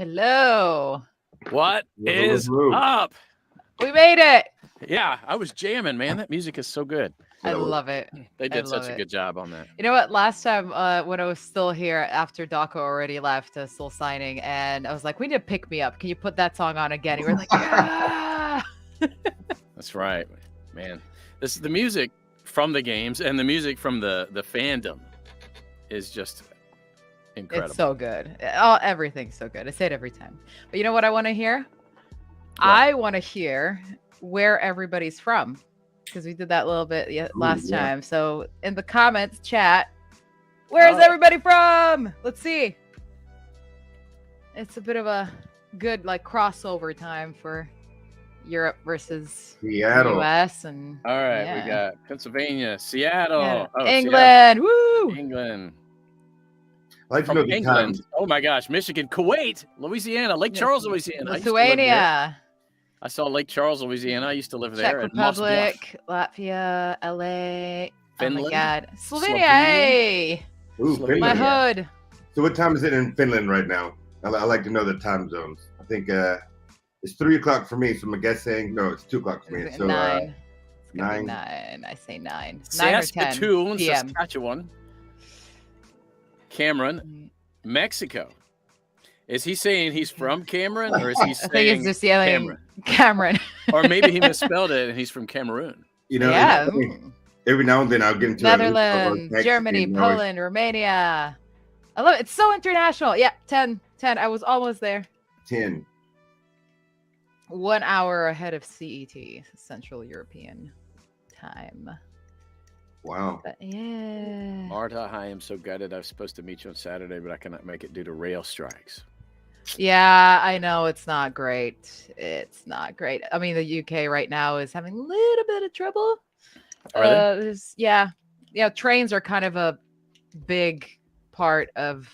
Hello. What is up? We made it. Yeah, I was jamming, man. That music is so good. I love it. They did such a good job on that. You know what? Last time when I was still here after Daco already left, still signing, and I was like, we need to pick me up. Can you put that song on again? And we were like, yeah. That's right, man. This is the music from the games and the music from the fandom is just incredible. It's so good. Everything's so good. I say it every time. But you know what I want to hear? Yeah. I want to hear where everybody's from, because we did that a little bit last time. So in the comments, chat, where's everybody from? Let's see. It's a bit of a good crossover time for Europe versus Seattle, US, and all right, we got Pennsylvania, Seattle, England, Seattle. Woo, England. I like to know the England. time. Oh my gosh, Michigan, Kuwait, Louisiana, Lake Charles, Louisiana, Lithuania. I saw Lake Charles, Louisiana. I used to live Czech there. Republic, Latvia, LA, Finland, oh my God, Slovenia. Hey, Ooh, Finland. My hood. So what time is it in Finland right now? I like to know the time zones. I think it's 3 o'clock for me, so I'm guessing. No, it's 2 o'clock for me. So 9. 9. 9. I say 9. 9 or 10 Saskatoon, PM. Saskatchewan. Cameron, Mexico. Is he saying he's from Cameron, or is he saying I think it's just yelling Cameron? Or maybe he misspelled it and he's from Cameroon. You know, yeah. Every now and then I'll get into Netherlands, Germany, Poland, Romania. I love it. It's so international. Yeah, 10. I was almost there. 10. 1 hour ahead of CET, Central European Time. Wow. But yeah. Marta, I am so gutted. I was supposed to meet you on Saturday, but I cannot make it due to rail strikes. Yeah, I know it's not great. It's not great. I mean, the UK right now is having a little bit of trouble. Are they? Yeah. Trains are kind of a big part of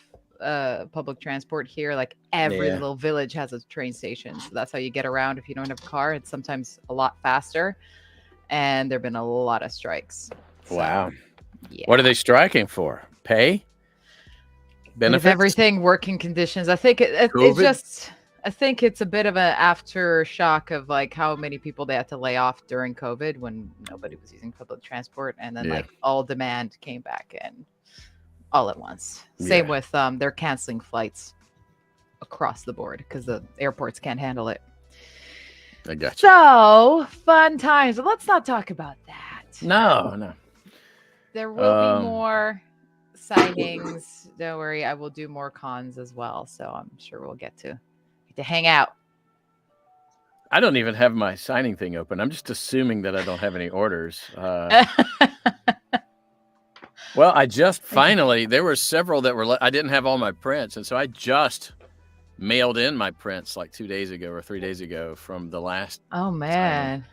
public transport here. Like every little village has a train station, so that's how you get around if you don't have a car. It's sometimes a lot faster, and there've been a lot of strikes. So, wow. Yeah. What are they striking for? Pay? Benefits? Everything, working conditions. I think I think it's a bit of an aftershock of how many people they had to lay off during COVID when nobody was using public transport, and then all demand came back in all at once. Same with they're canceling flights across the board because the airports can't handle it. I got you. So fun times. But let's not talk about that. No. There will be more signings. Don't worry, I will do more cons as well. So I'm sure we'll get to hang out. I don't even have my signing thing open. I'm just assuming that I don't have any orders. Well, I just finally, there were several that were, I didn't have all my prints. And so I just mailed in my prints 2 days ago or 3 days ago from the last. Oh, man.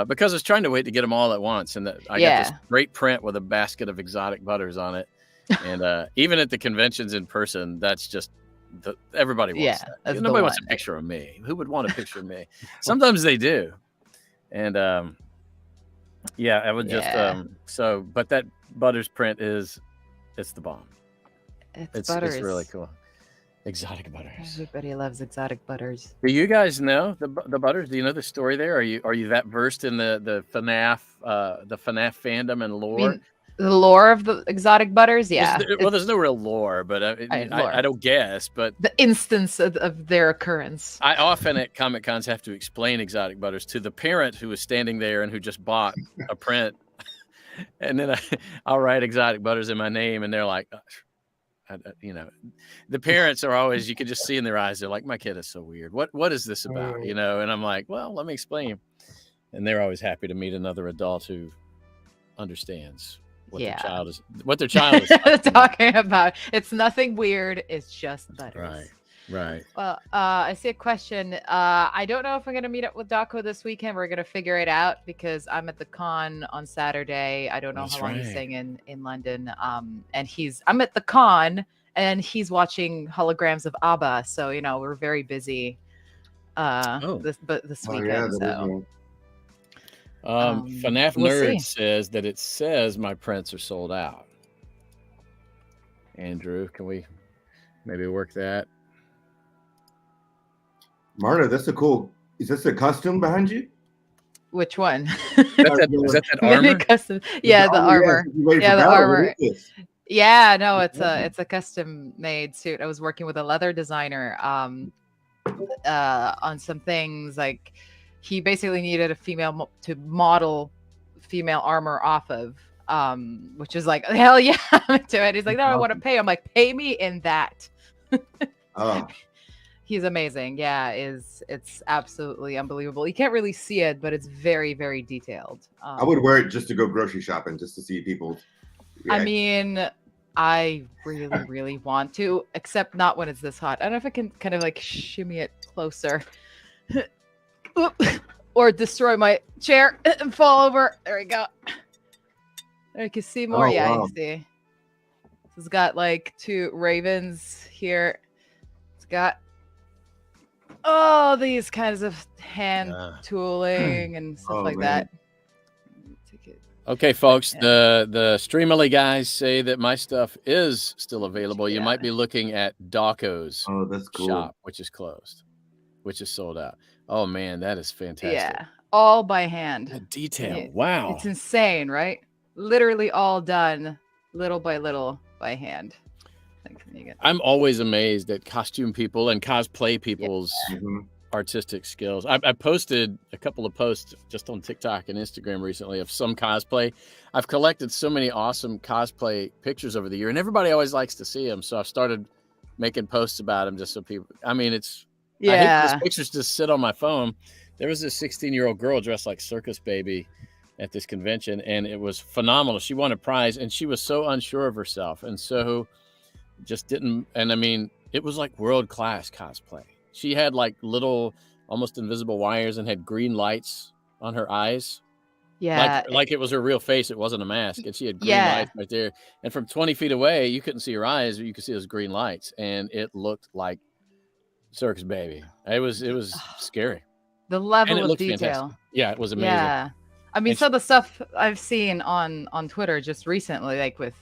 Because I was trying to wait to get them all at once. And I got this great print with a basket of exotic butters on it. And even at the conventions in person, that's just, everybody wants that. Nobody wants a picture of me. Who would want a picture of me? Sometimes they do. And I would just, but that Butters print it's the bomb. It's really cool. Exotic butters. Everybody loves exotic butters. Do you guys know the butters? Do you know the story there? Are you that versed in the FNAF fandom and lore? I mean, the lore of the exotic butters, yeah. There's no real lore, but I don't guess. But the instance of their occurrence. I often at Comic Cons have to explain exotic butters to the parent who is standing there and who just bought a print, and then I'll write exotic butters in my name, and they're like, the parents are always, you can just see in their eyes, they're like, my kid is so weird. What is this about? And I'm like, well, let me explain. And they're always happy to meet another adult who understands what their child is talking about. It's nothing weird. It's just butters. Right. Well, I see a question. I don't know if I'm going to meet up with Daco this weekend. We're going to figure it out because I'm at the con on Saturday. I don't know how long he's staying in London. And I'm at the con and he's watching holograms of ABBA. So, we're very busy this weekend. So. FNAF Nerd says that it says my prints are sold out. Andrew, can we maybe work that? Marta, that's a cool. Is this a costume behind you? Which one? Is that armor? Custom. Yeah, the armor. Yeah, the armor. Yeah, no, it's a custom made suit. I was working with a leather designer on some things. Like, he basically needed a female to model female armor off of, which is like, hell yeah, I'm into it. He's like, no, I want to pay. I'm like, pay me in that. Oh. He's amazing. Yeah, it's absolutely unbelievable. You can't really see it, but it's very, very detailed. I would wear it just to go grocery shopping, just to see people. I mean, I really, really want to, except not when it's this hot. I don't know if I can kind of like shimmy it closer. Or destroy my chair and fall over. There we go. There you can see more. Yeah, wow. You see. It's got like 2 ravens here. It's got all these kinds of hand tooling and stuff like that. Okay, folks, the Streamily guys say that my stuff is still available. You might be looking at Dawko's shop, which is closed, which is sold out. Oh, man, that is fantastic. Yeah, all by hand. The detail. Wow. It's insane, right? Literally all done little by little by hand. I'm always amazed at costume people and cosplay people's artistic skills. I posted a couple of posts just on TikTok and Instagram recently of some cosplay. I've collected so many awesome cosplay pictures over the year, and everybody always likes to see them. So I've started making posts about them just so people. I mean, it's I hate those pictures just sit on my phone. There was this 16-year-old girl dressed like Circus Baby at this convention, and it was phenomenal. She won a prize, and she was so unsure of herself, and so just didn't. And I mean, it was like world-class cosplay. She had like little, almost invisible wires and had green lights on her eyes. Yeah. Like it was her real face. It wasn't a mask. And she had green lights right there. And from 20 feet away, you couldn't see her eyes, but you could see those green lights. And it looked like Circus Baby. It was scary. The level of detail. Fantastic. Yeah, it was amazing. Yeah. I mean, some of the stuff I've seen on Twitter just recently, like with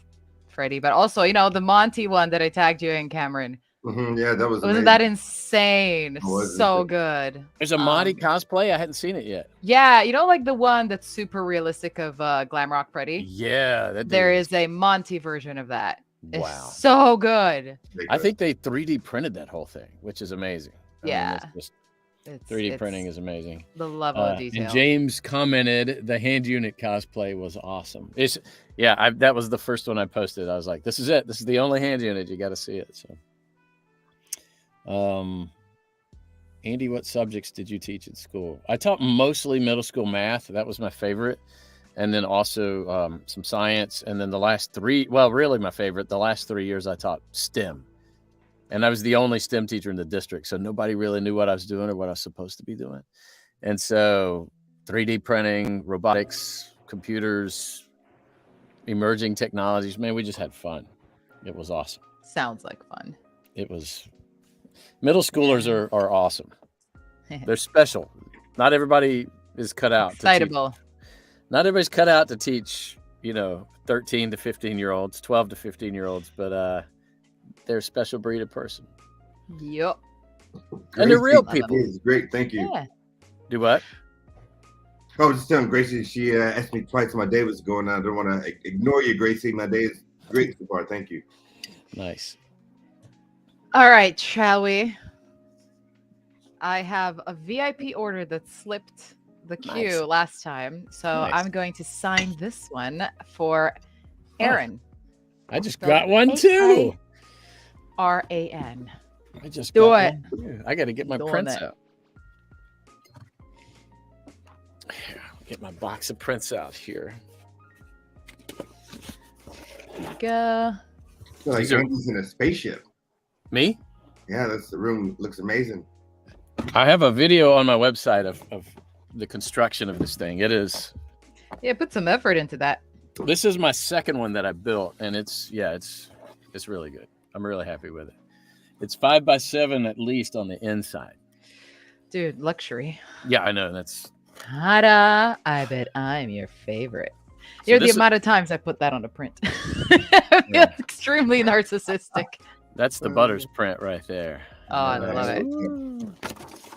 Freddie, but also, you know, the Monty one that I tagged you in, Cameron. Yeah, that was amazing. Wasn't that insane? So good. There's a Monty cosplay. I hadn't seen it yet. Yeah, you know, like the one that's super realistic of Glam Rock Freddy. Yeah, there is a Monty version of that. Wow, it's so good. I think they 3D printed that whole thing, which is amazing. Yeah, 3D printing is amazing. The level of detail. And James commented the hand unit cosplay was awesome. That was the first one I posted. I was like, this is it. This is the only hand unit. You got to see it. So. Andy, what subjects did you teach at school? I taught mostly middle school math. That was my favorite. And then also some science. And then the last 3, really my favorite, the last 3 years I taught STEM. And I was the only STEM teacher in the district. So nobody really knew what I was doing or what I was supposed to be doing. And so 3D printing, robotics, computers, emerging technologies, man, we just had fun. It was awesome. Sounds like fun. It was. Middle schoolers are awesome. They're special. Not everybody is cut out. Excitable. Not everybody's cut out to teach, 13 to 15-year-olds, 12 to 15-year-olds, but they're a special breed of person. Yep. And they're real people. Great, thank you. Yeah. Do what? I was just telling Gracie, she asked me twice how my day was going. I don't want to ignore you, Gracie. My day is great so far. Thank you. Nice. All right, shall we? I have a VIP order that slipped the queue last time, so I'm going to sign this one for Aaron. I just got one too. RAN. I just do it. I got to get my prints out. Get my box of prints out here. There you go. Like you're using a spaceship. Me? Yeah, that's the room. Looks amazing. I have a video on my website of the construction of this thing. It is. Yeah, put some effort into that. This is my second one that I built, and it's really good. I'm really happy with it. It's 5x7 at least on the inside. Dude, luxury. Yeah, I know. That's. Ta-da! I bet I'm your favorite. So the amount of times I put that on a print. It's extremely narcissistic. That's the Butters print right there. Oh, I love it.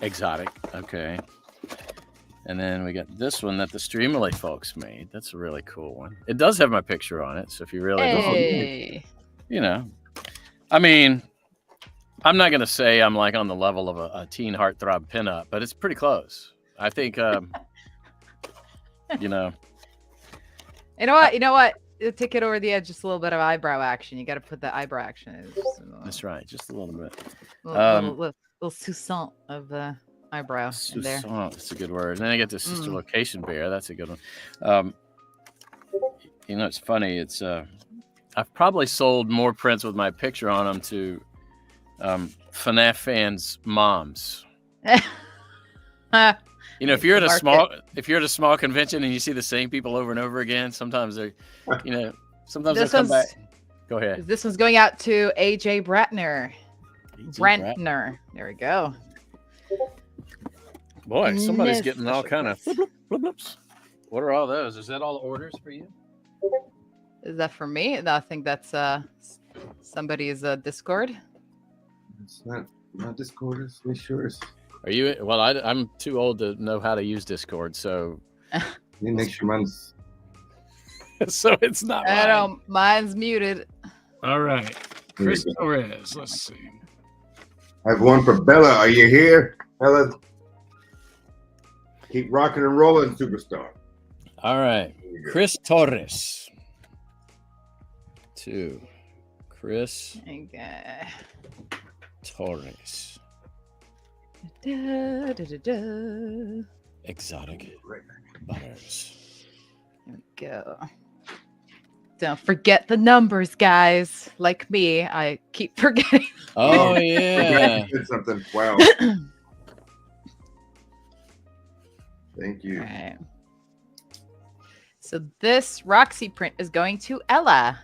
Exotic. Okay. And then we got this one that the Streamily folks made. That's a really cool one. It does have my picture on it. So if you really, you know, I mean, I'm not going to say I'm like on the level of a teen heartthrob pinup, but it's pretty close. I think, you know. You know what? It'll take it over the edge, just a little bit of eyebrow action. You got to put the eyebrow action in. That's right. Just a little bit. Little sousant of eyebrow in there. That's a good word. And then I get the sister location bear. That's a good one. You know, it's funny. It's I've probably sold more prints with my picture on them to FNAF fans' moms. You know, if you're at a small convention and you see the same people over and over again, sometimes they're, you know, sometimes they'll come back. Go ahead. This one's going out to AJ Bratner. Brantner. There we go. Boy, somebody's getting all kind of blip. What are all those? Is that all orders for you? Is that for me? No, I think that's somebody's Discord. It's not Discord. It's yours. Are you? Well, I'm too old to know how to use Discord, so. You make sure mine's. So it's not. I know mine's muted. All right, Chris Torres. Let's see. I have one for Bella. Are you here, Bella? Keep rocking and rolling, superstar. All right, Chris Torres. 2, Chris Torres. Exotic butters. There we go. Don't forget the numbers, guys. Like me, I keep forgetting. Oh yeah. Did something. Wow. Thank you. All right. So this Roxy print is going to Ella.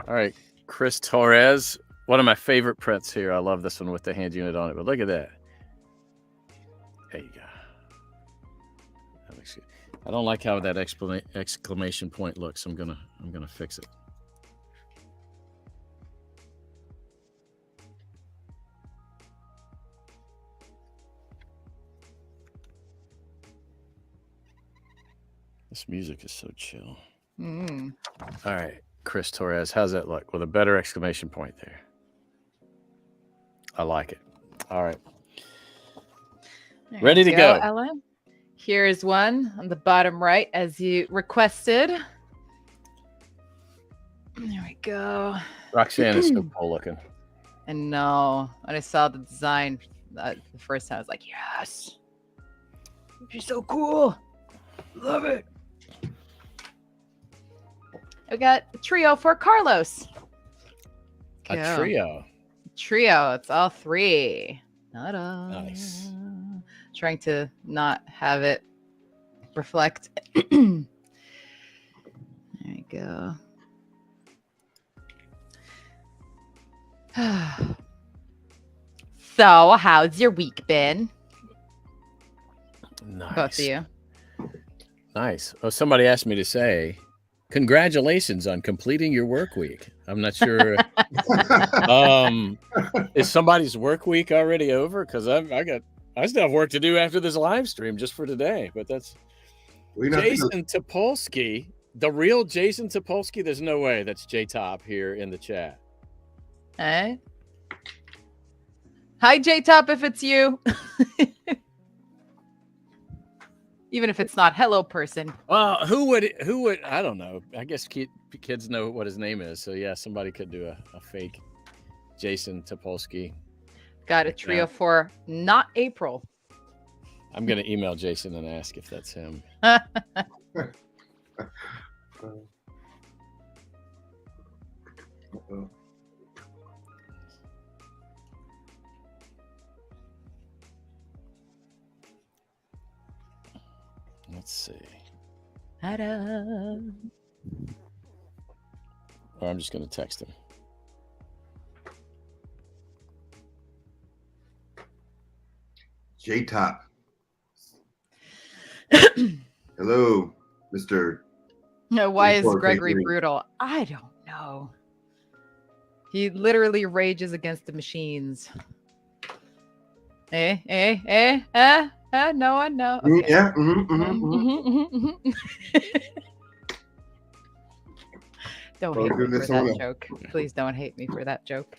All right, Chris Torres. One of my favorite prints here. I love this one with the hand unit on it. But look at that. There you go. That looks good. I don't like how that exclamation point looks. I'm gonna fix it. This music is so chill. All right, Chris Torres. How's that look? With a better exclamation point there. I like it. All right. Ready to go. Ella. Here's one on the bottom right as you requested. There we go. Roxanne is so cool looking. And no, when I saw the design the first time, I was like, yes. She's so cool. Love it. I got a trio for Carlos. A trio. Trio. It's all 3. Ta-da. Nice. Trying to not have it reflect. There you go. So, how's your week been? Nice. Both of you. Nice. Oh, somebody asked me to say, congratulations on completing your work week. I'm not sure. Is somebody's work week already over? Because I still have work to do after this live stream just for today. But that's Jason Topolsky, the real Jason Topolsky. There's no way that's J-Top here in the chat. Hey. Hi, J-Top, if it's you. Even if it's not, hello, person. Well, who would, I don't know. I guess kids know what his name is. So, yeah, somebody could do a fake Jason Topolsky. Got a trio for not April. I'm going to email Jason and ask if that's him. Let's see. Ta-da. Or I'm just going to text him. J-Top. Hello, Mr. No, why is Gregory brutal? I don't know. He literally rages against the machines. No one, no. Okay. Yeah. Don't hate me for that joke. Please don't hate me for that joke.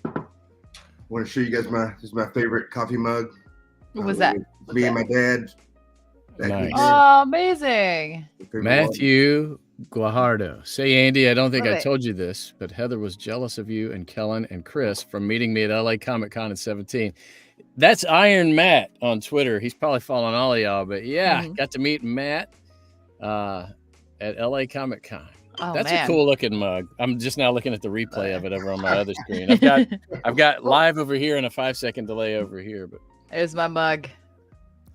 I want to show you guys my favorite coffee mug. What was that? Me and my dad. Nice. Oh, amazing. Matthew Guajardo. Say, Andy, I don't think I told you this, but Heather was jealous of you and Kellen and Chris from meeting me at LA Comic Con in 17. That's Iron Matt on Twitter. He's probably following all of y'all, but yeah, got to meet Matt at LA Comic Con. Oh, that's man. A cool looking mug. I'm just now looking at the replay of it over on my other screen. I've got live over here and a 5-second delay over here. But there's my mug.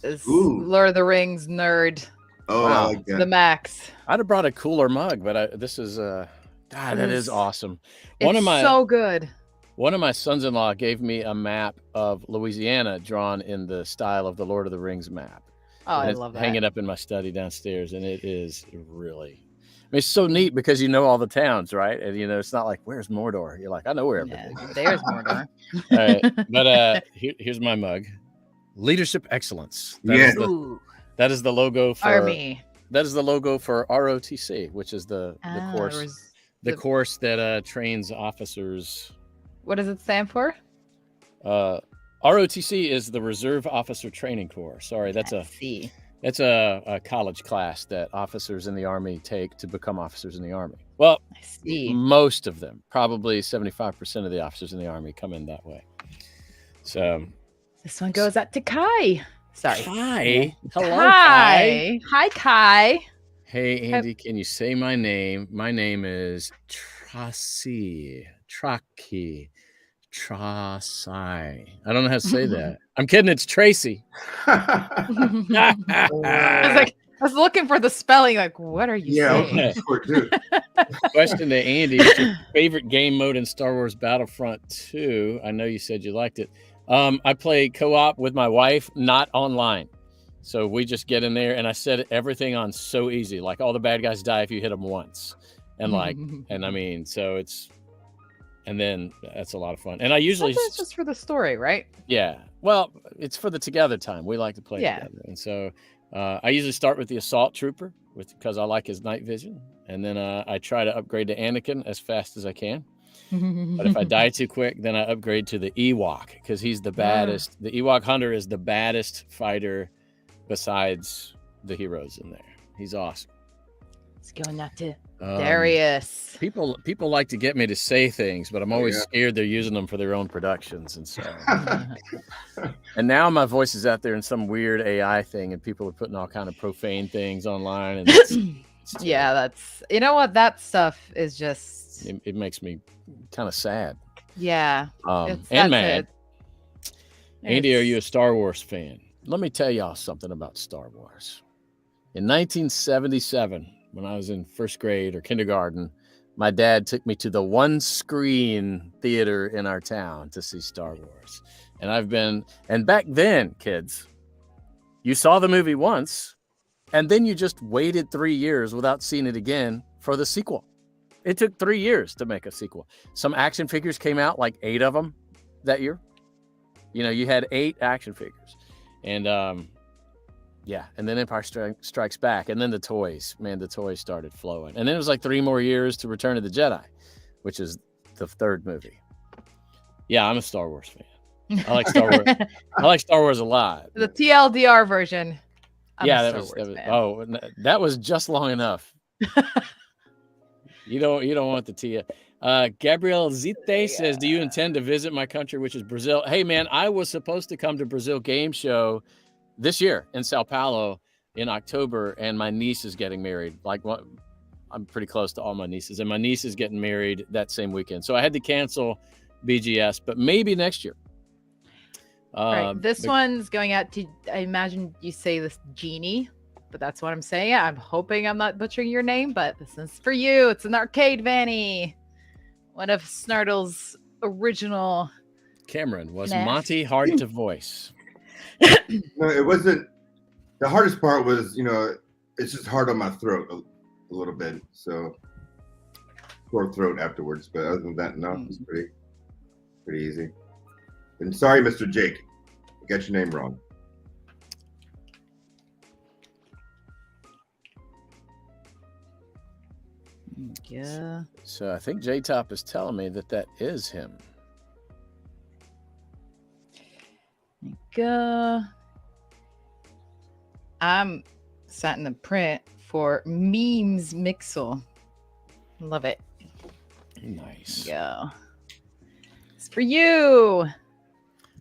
This Lord of the Rings nerd. Oh, wow. I like that. The max. I'd have brought a cooler mug, but this is God, that is awesome. So good. One of my sons-in-law gave me a map of Louisiana drawn in the style of the Lord of the Rings map. Oh, I love that. Hanging up in my study downstairs, and it is really. It's so neat because you know all the towns, right? And it's not like, where's Mordor? You're like, I know where everything is. There's Mordor. All right. But here's my mug. Leadership excellence. That is the logo for Army. That is the logo for ROTC, which is the course that trains officers. What does it stand for? ROTC is the Reserve Officer Training Corps. Sorry, that's a college class that officers in the Army take to become officers in the Army. Well, most of them, probably 75% of the officers in the Army come in that way. So this one goes out to Kai. Sorry. Kai. Hello, Kai. Hi, Kai. Hey, Andy, can you say my name? My name is Trasi. I don't know how to say that. I'm kidding. It's Tracy. I was looking for the spelling. Like, what are you saying? Question to Andy: what's your favorite game mode in Star Wars Battlefront 2? I know you said you liked it. I play co-op with my wife, not online. So we just get in there, and I set everything on so easy. Like all the bad guys die if you hit them once, and and then that's a lot of fun. And I usually it's just for the story, right? Yeah. Well, it's for the together time. We like to play together, and so I usually start with the assault trooper because I like his night vision, and then I try to upgrade to Anakin as fast as I can. But if I die too quick, then I upgrade to the Ewok because he's the baddest. The Ewok hunter is the baddest fighter besides the heroes in there. He's awesome. It's going out to Darius. People like to get me to say things, but I'm always scared they're using them for their own productions, and so. And now my voice is out there in some weird AI thing, and people are putting all kind of profane things online, and that's you know what, that stuff is just. It makes me kind of sad. Yeah. And mad. Andy, are you a Star Wars fan? Let me tell y'all something about Star Wars. In 1977, when I was in first grade or kindergarten, my dad took me to the one screen theater in our town to see Star Wars. And back then, kids, you saw the movie once, and then you just waited 3 years without seeing it again for the sequel. It took 3 years to make a sequel. Some action figures came out, like 8 of them that year. You had 8 action figures. And and then Empire Strikes Back, and then the toys. Man, the toys started flowing. And then it was like 3 more years to Return of the Jedi, which is the 3rd movie. Yeah, I'm a Star Wars fan. I like Star Wars. I like Star Wars a lot. The TLDR version. That was just long enough. You don't want the Tia. Gabriel Zite says, do you intend to visit my country, which is Brazil? Hey, man, I was supposed to come to Brazil Game Show this year in Sao Paulo in October, and my niece is getting married. I'm pretty close to all my nieces, and my niece is getting married that same weekend. So I had to cancel BGS, but maybe next year. Right. This one's going out to, I imagine you say this, Jeannie. But that's what I'm saying. I'm hoping I'm not butchering your name, but this is for you. It's an arcade Vanny. One of Snartle's original. Cameron, was Monty hard to voice? No, it wasn't. The hardest part was, it's just hard on my throat a little bit. So sore throat afterwards. But other than that, no, it's pretty easy. And sorry, Mr. Jake, I got your name wrong. Yeah. So I think J-Top is telling me that is him. I'm setting the print for Memes Mixel. Love it. Nice. Yeah. It's for you.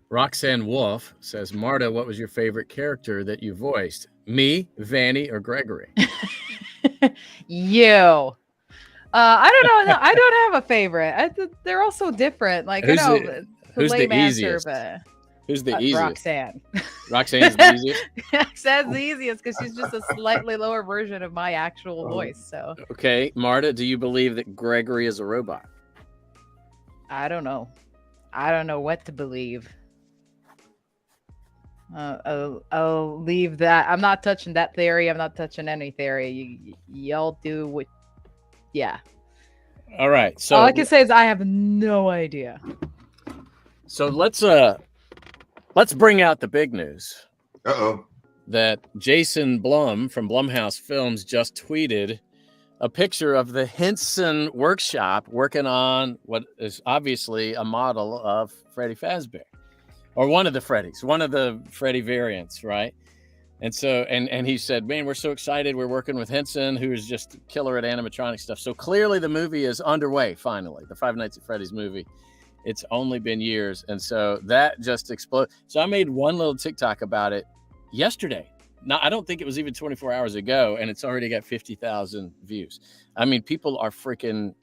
Roxanne Wolf says, Marta, what was your favorite character that you voiced? Me, Vanny, or Gregory? You. I don't know. I don't have a favorite. They're all so different. Like, who's I know who's lame the easiest? answer, but who's the easiest? Roxanne. Roxanne's the easiest? Roxanne's the easiest because she's just a slightly lower version of my actual voice. So okay, Marta, do you believe that Gregory is a robot? I don't know. I don't know what to believe. I'll leave that. I'm not touching that theory. I'm not touching any theory. Y'all do what. Yeah. All right. So all I can say is I have no idea. So let's bring out the big news. Uh-oh. That Jason Blum from Blumhouse Films just tweeted a picture of the Henson workshop working on what is obviously a model of Freddy Fazbear, or one of the Freddys, one of the Freddy variants, right? And so, and he said, man, we're so excited. We're working with Henson, who is just killer at animatronic stuff. So clearly the movie is underway, finally, the Five Nights at Freddy's movie. It's only been years. And so that just exploded. So I made one little TikTok about it yesterday. Now, I don't think it was even 24 hours ago, and it's already got 50,000 views. I mean, people are freaking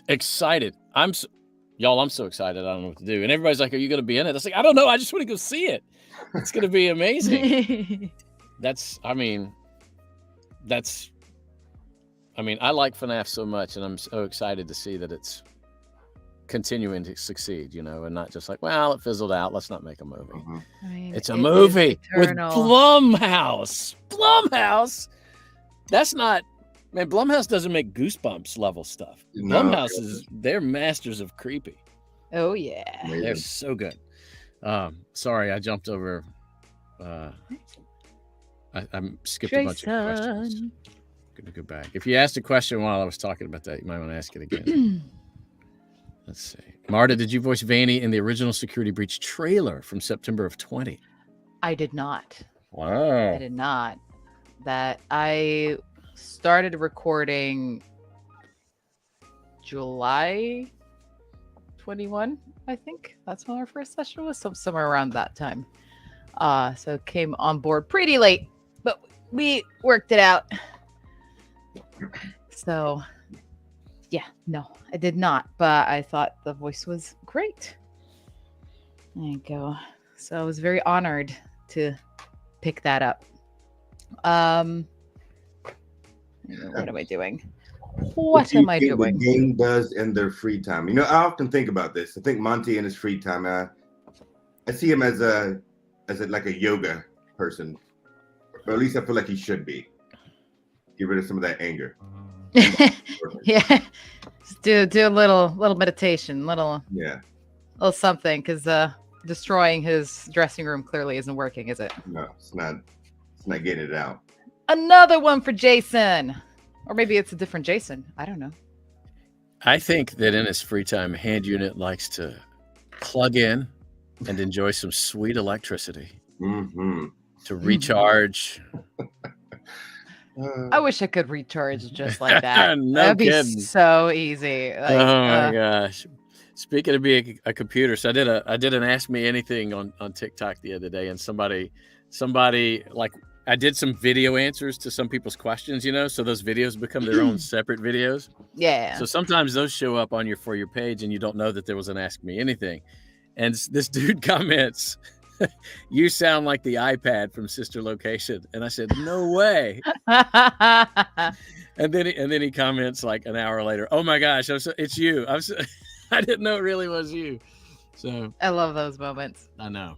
excited. I'm so excited. I don't know what to do. And everybody's like, are you going to be in it? I was like, I don't know. I just want to go see it. It's going to be amazing. I like FNAF so much, and I'm so excited to see that it's continuing to succeed, and not just like, well, it fizzled out. Let's not make a movie. I mean, it's a movie with Blumhouse. That's not, man, Blumhouse doesn't make Goosebumps level stuff. No, Blumhouse they're masters of creepy. Oh, yeah. Amazing. They're so good. Sorry, I jumped over. I skipped a bunch of questions. Good to go back. If you asked a question while I was talking about that, you might want to ask it again. Let's see. Marta, did you voice Vanny in the original Security Breach trailer from September of 20? I did not. Wow. I did not. That I started recording July 21, I think. That's when our first session was, somewhere around that time. So it came on board pretty late, but we worked it out. So yeah, no, I did not, but I thought the voice was great. There you go. So I was very honored to pick that up. What am I doing? What am I doing? The game does in their free time. I often think about this. I think Monty in his free time, I see him as like a yoga person, or at least I feel like he should be. Get rid of some of that anger. Yeah, just do a little meditation, little something, because destroying his dressing room clearly isn't working, is it? No, it's not. It's not getting it out. Another one for Jason, or maybe it's a different Jason. I don't know. I think that in his free time, Hand Unit likes to plug in and enjoy some sweet electricity to recharge. I wish I could recharge just like that. No That'd be kidding. So easy. Like, oh my gosh! Speaking of being a computer, so I did an Ask Me Anything on TikTok the other day, and somebody like, I did some video answers to some people's questions, so those videos become their own separate videos. Yeah. So sometimes those show up on your For You page, and you don't know that there was an Ask Me Anything. And this dude comments, you sound like the iPad from Sister Location. And I said, no way. and then he comments like an hour later, oh my gosh, it's you. I didn't know it really was you. So I love those moments. I know.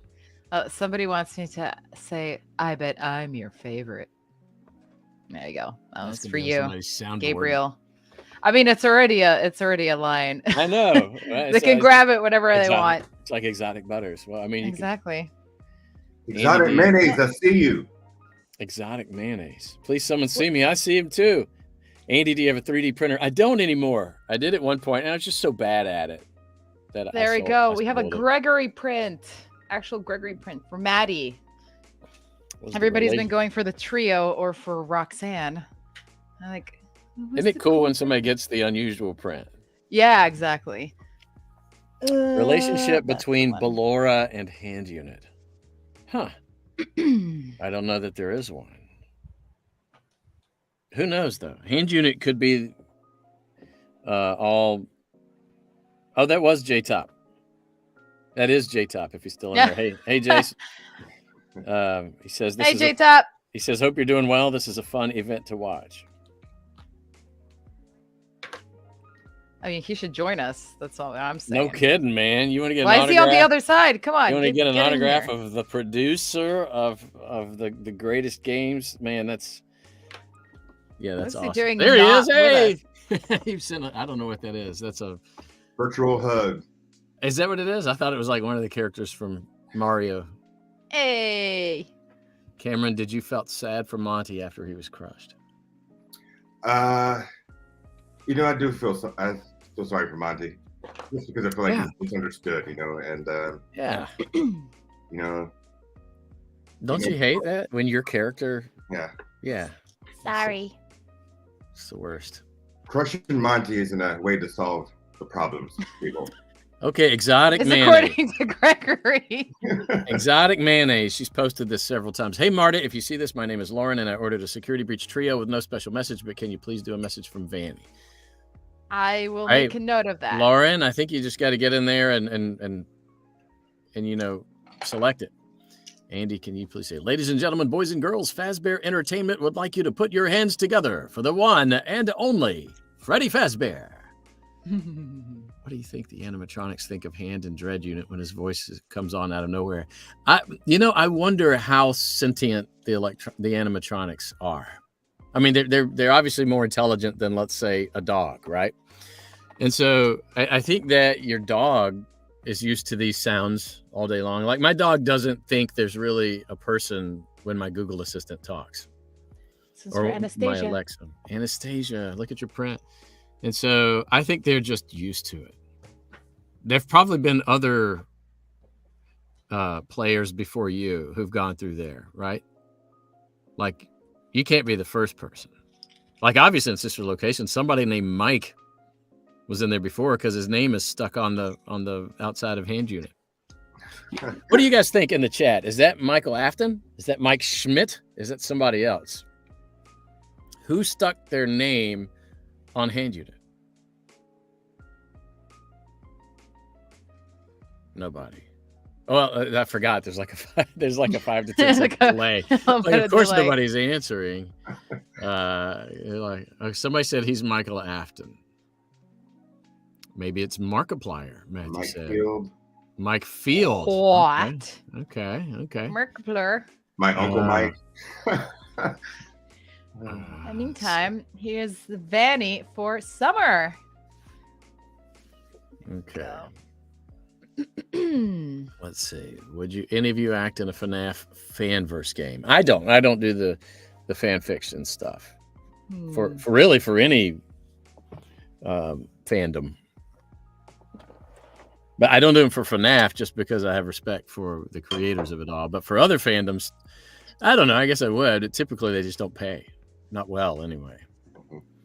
Somebody wants me to say, I bet I'm your favorite. There you go. That was for you, Gabriel. I mean, it's already a line. I know. They can grab it whenever they want. It's like exotic butters. Well, I mean, exactly. Exotic mayonnaise, I see you. Exotic mayonnaise. Please, someone see me. I see him too. Andy, do you have a 3D printer? I don't anymore. I did at one point, and I was just so bad at it. There we go. We have a Gregory print. Actual Gregory print for Maddie. Everybody's been going for the trio or for Roxanne. Isn't it cool when somebody gets the unusual print? Yeah, exactly. Relationship between Ballora and hand unit. Huh. I don't know that there is one. Who knows though? Hand unit could be all. Oh, that was J-Top. That is J-Top if he's still in there. Hey, Jason. He says, "Hey, J-Top." He says, "Hope you're doing well. This is a fun event to watch." I mean, he should join us. That's all I'm saying. No kidding, man. You want to get? Why is he on the other side? Come on. You want to get an autograph of the producer of the greatest games, man? That's awesome. There he is. Hey, I don't know what that is. That's a virtual hug. Is that what it is? I thought it was like one of the characters from Mario. Hey, Cameron, did you felt sad for Monty after he was crushed? I do feel sorry for Monty, just because I feel like he's misunderstood, and Don't you hate that when your character? Yeah. Sorry. It's the worst. Crushing Monty isn't a way to solve the problems, people. Okay, exotic mayonnaise. According to Gregory. Exotic mayonnaise. She's posted this several times. Hey, Marta, if you see this, my name is Lauren, and I ordered a security breach trio with no special message, but can you please do a message from Vanny? I will make a note of that. Lauren, I think you just got to get in there and select it. Andy, can you please say, ladies and gentlemen, boys and girls, Fazbear Entertainment would like you to put your hands together for the one and only Freddy Fazbear. What do you think the animatronics think of Hand and Dread Unit when his voice comes on out of nowhere? I wonder how sentient the animatronics are. I mean, they're obviously more intelligent than, let's say, a dog, right? And so I think that your dog is used to these sounds all day long. Like my dog doesn't think there's really a person when my Google Assistant talks. Or Anastasia. My Alexa. Anastasia, look at your print. And so I think they're just used to it. There've probably been other players before you who've gone through there, right? Like, you can't be the first person. Like, obviously in Sister Location, somebody named Mike was in there before because his name is stuck on the outside of Hand Unit. What do you guys think in the chat? Is that Michael Afton? Is that Mike Schmidt? Is that somebody else? Who stuck their name on Hand Unit? Nobody. Well, I forgot. There's like a 5 to 10 second delay. Of course, nobody's answering. Somebody said he's Michael Afton. Maybe it's Markiplier. Matthew said. Mike Field. What? Okay. Markiplier. My Uncle Mike. Meantime, here's Vanny for Summer. Okay. Let's see. Would any of you act in a FNAF fanverse game? I don't do the fan fiction stuff. For any fandom. But I don't do them for FNAF just because I have respect for the creators of it all. But for other fandoms, I don't know. I guess I would. Typically, they just don't pay. Not well, anyway.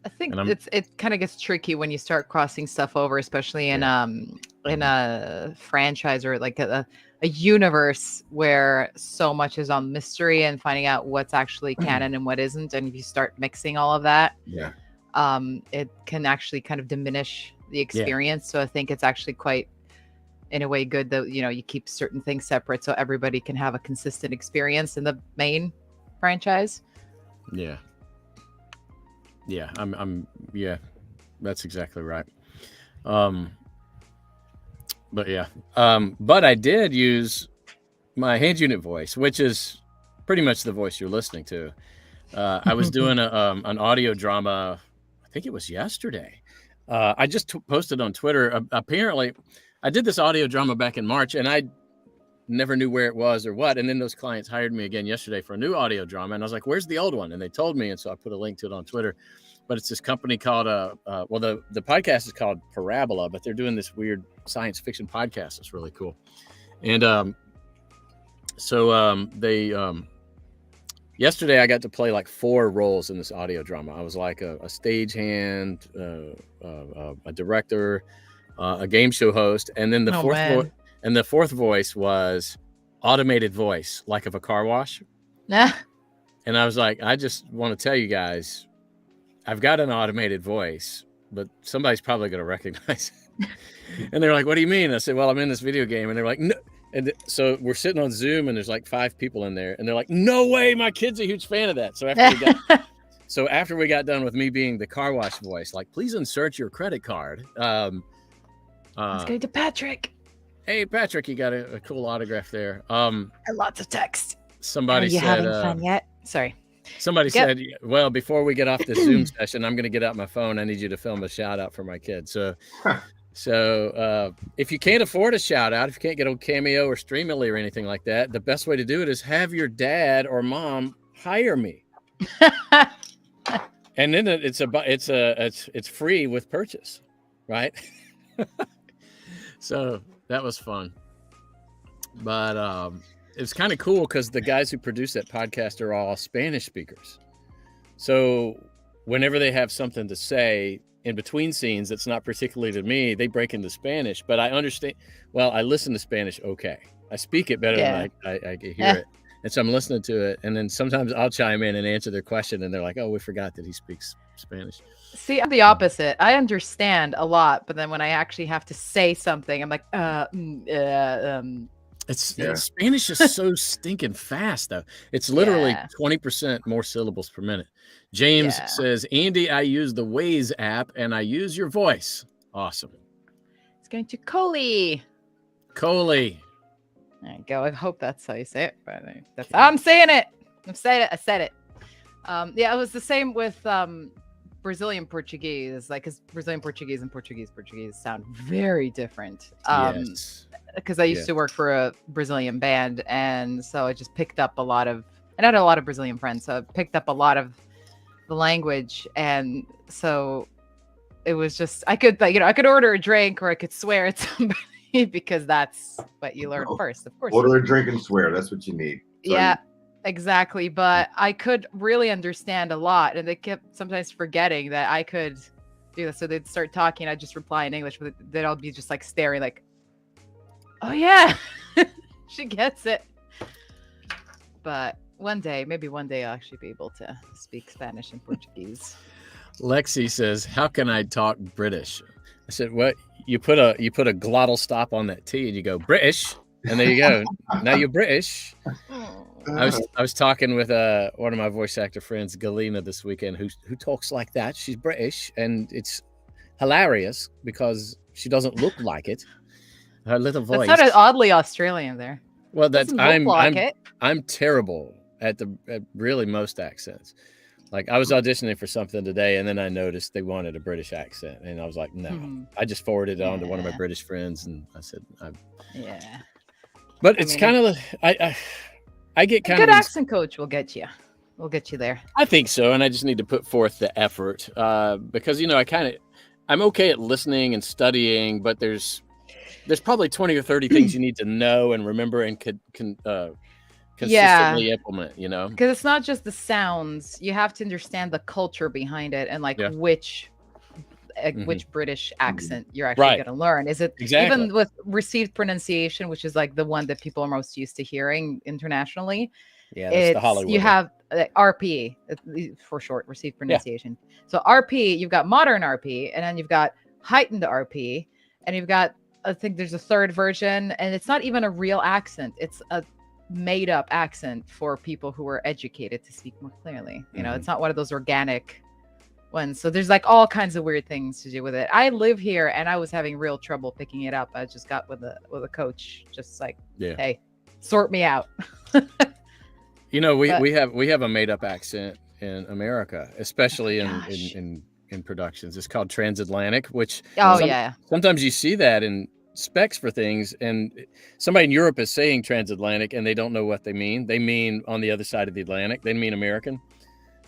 I think it kind of gets tricky when you start crossing stuff over, especially in a franchise or like a universe where so much is on mystery and finding out what's actually canon and what isn't. And if you start mixing all of that, it can actually kind of diminish the experience. Yeah. So I think it's actually quite, in a way, good that you keep certain things separate so everybody can have a consistent experience in the main franchise. Yeah, that's exactly right. But I did use my Hand Unit voice, which is pretty much the voice you're listening to. I was doing an audio drama. I think it was yesterday. I just posted on Twitter. Apparently, I did this audio drama back in March, and I never knew where it was or what. And then those clients hired me again yesterday for a new audio drama. And I was like, where's the old one? And they told me. And so I put a link to it on Twitter. But it's this company called, the podcast is called Parabola, but they're doing this weird science fiction podcast. It's really cool. And yesterday I got to play like 4 roles in this audio drama. I was like a stagehand, a director, a game show host, and then the fourth voice was automated voice, like of a car wash. And I was like, I just want to tell you guys, I've got an automated voice, but somebody's probably going to recognize it. And they're like, what do you mean? I said, well, I'm in this video game. And they're like, no. And so we're sitting on Zoom, and there's like 5 people in there, and they're like, no way, my kid's a huge fan of that. So after we got done with me being the car wash voice, like, please insert your credit card. Let's go to Patrick. Hey, Patrick, you got a cool autograph there. Lots of text. Somebody said, having fun yet? Sorry. Somebody said, well, before we get off this Zoom session, I'm going to get out my phone. I need you to film a shout out for my kid. So if you can't afford a shout out, if you can't get on Cameo or Streamily or anything like that, the best way to do it is have your dad or mom hire me. And then it's free with purchase, right? So that was fun. But it's kind of cool because the guys who produce that podcast are all Spanish speakers. So whenever they have something to say in between scenes that's not particularly to me, they break into Spanish. But I understand. Well, I listen to Spanish okay. I speak it better than I can hear it. And so I'm listening to it. And then sometimes I'll chime in and answer their question. And they're like, oh, we forgot that he speaks Spanish. See, I'm the opposite. I understand a lot, but then when I actually have to say something, I'm like, Spanish is so stinking fast, though. It's literally 20% more syllables per minute. James says, Andy, I use the Waze app and I use your voice. Awesome. It's going to Coley. There you go. I hope that's how you say it. But I'm saying it. I said it. It was the same with Brazilian Portuguese. Like, because Brazilian Portuguese and Portuguese sound very different. Because I used to work for a Brazilian band, and so I just picked up a lot of, and I had a lot of Brazilian friends, so I picked up a lot of the language, and so it was just, I could order a drink or I could swear at somebody because that's what you learn first, of course. Order a drink and swear, that's what you need. Exactly. But I could really understand a lot, and they kept sometimes forgetting that I could do this. So they'd start talking, I'd just reply in English, but they'd all be just like staring like, oh yeah, she gets it. But maybe one day I'll actually be able to speak Spanish and Portuguese. Lexi says, how can I talk British? I said, what? You put a glottal stop on that T and you go British, and there you go. Now you're British. I was talking with one of my voice actor friends, Galena, this weekend, who talks like that. She's British, and it's hilarious because she doesn't look like it. Her little voice. That sounded oddly Australian there. Well, I'm terrible at really most accents. Like, I was auditioning for something today, and then I noticed they wanted a British accent, and I was like, no. Mm-hmm. I just forwarded it on to one of my British friends, and I said, But it's kind of I get kind of a good accent coach will get you. We'll get you there. I think so, and I just need to put forth the effort because I'm okay at listening and studying, but there's probably 20 or 30 things you need to know and remember and consistently implement, because it's not just the sounds. You have to understand the culture behind it and which British accent you're actually going to learn. Is it even with received pronunciation, which is like the one that people are most used to hearing internationally? Yeah, that's the Hollywood. You have RP for short, received pronunciation. So RP, you've got modern RP, and then you've got heightened RP, and you've got, I think there's a third version, and it's not even a real accent. It's a made up accent for people who are educated to speak more clearly. It's not one of those organic ones. So there's like all kinds of weird things to do with it. I live here and I was having real trouble picking it up. I just got with a coach, just like, hey, sort me out. We have a made up accent in America, especially in in productions. It's called transatlantic, which yeah. Sometimes you see that in specs for things, and somebody in Europe is saying transatlantic and they don't know what they mean. They mean on the other side of the Atlantic. They mean American.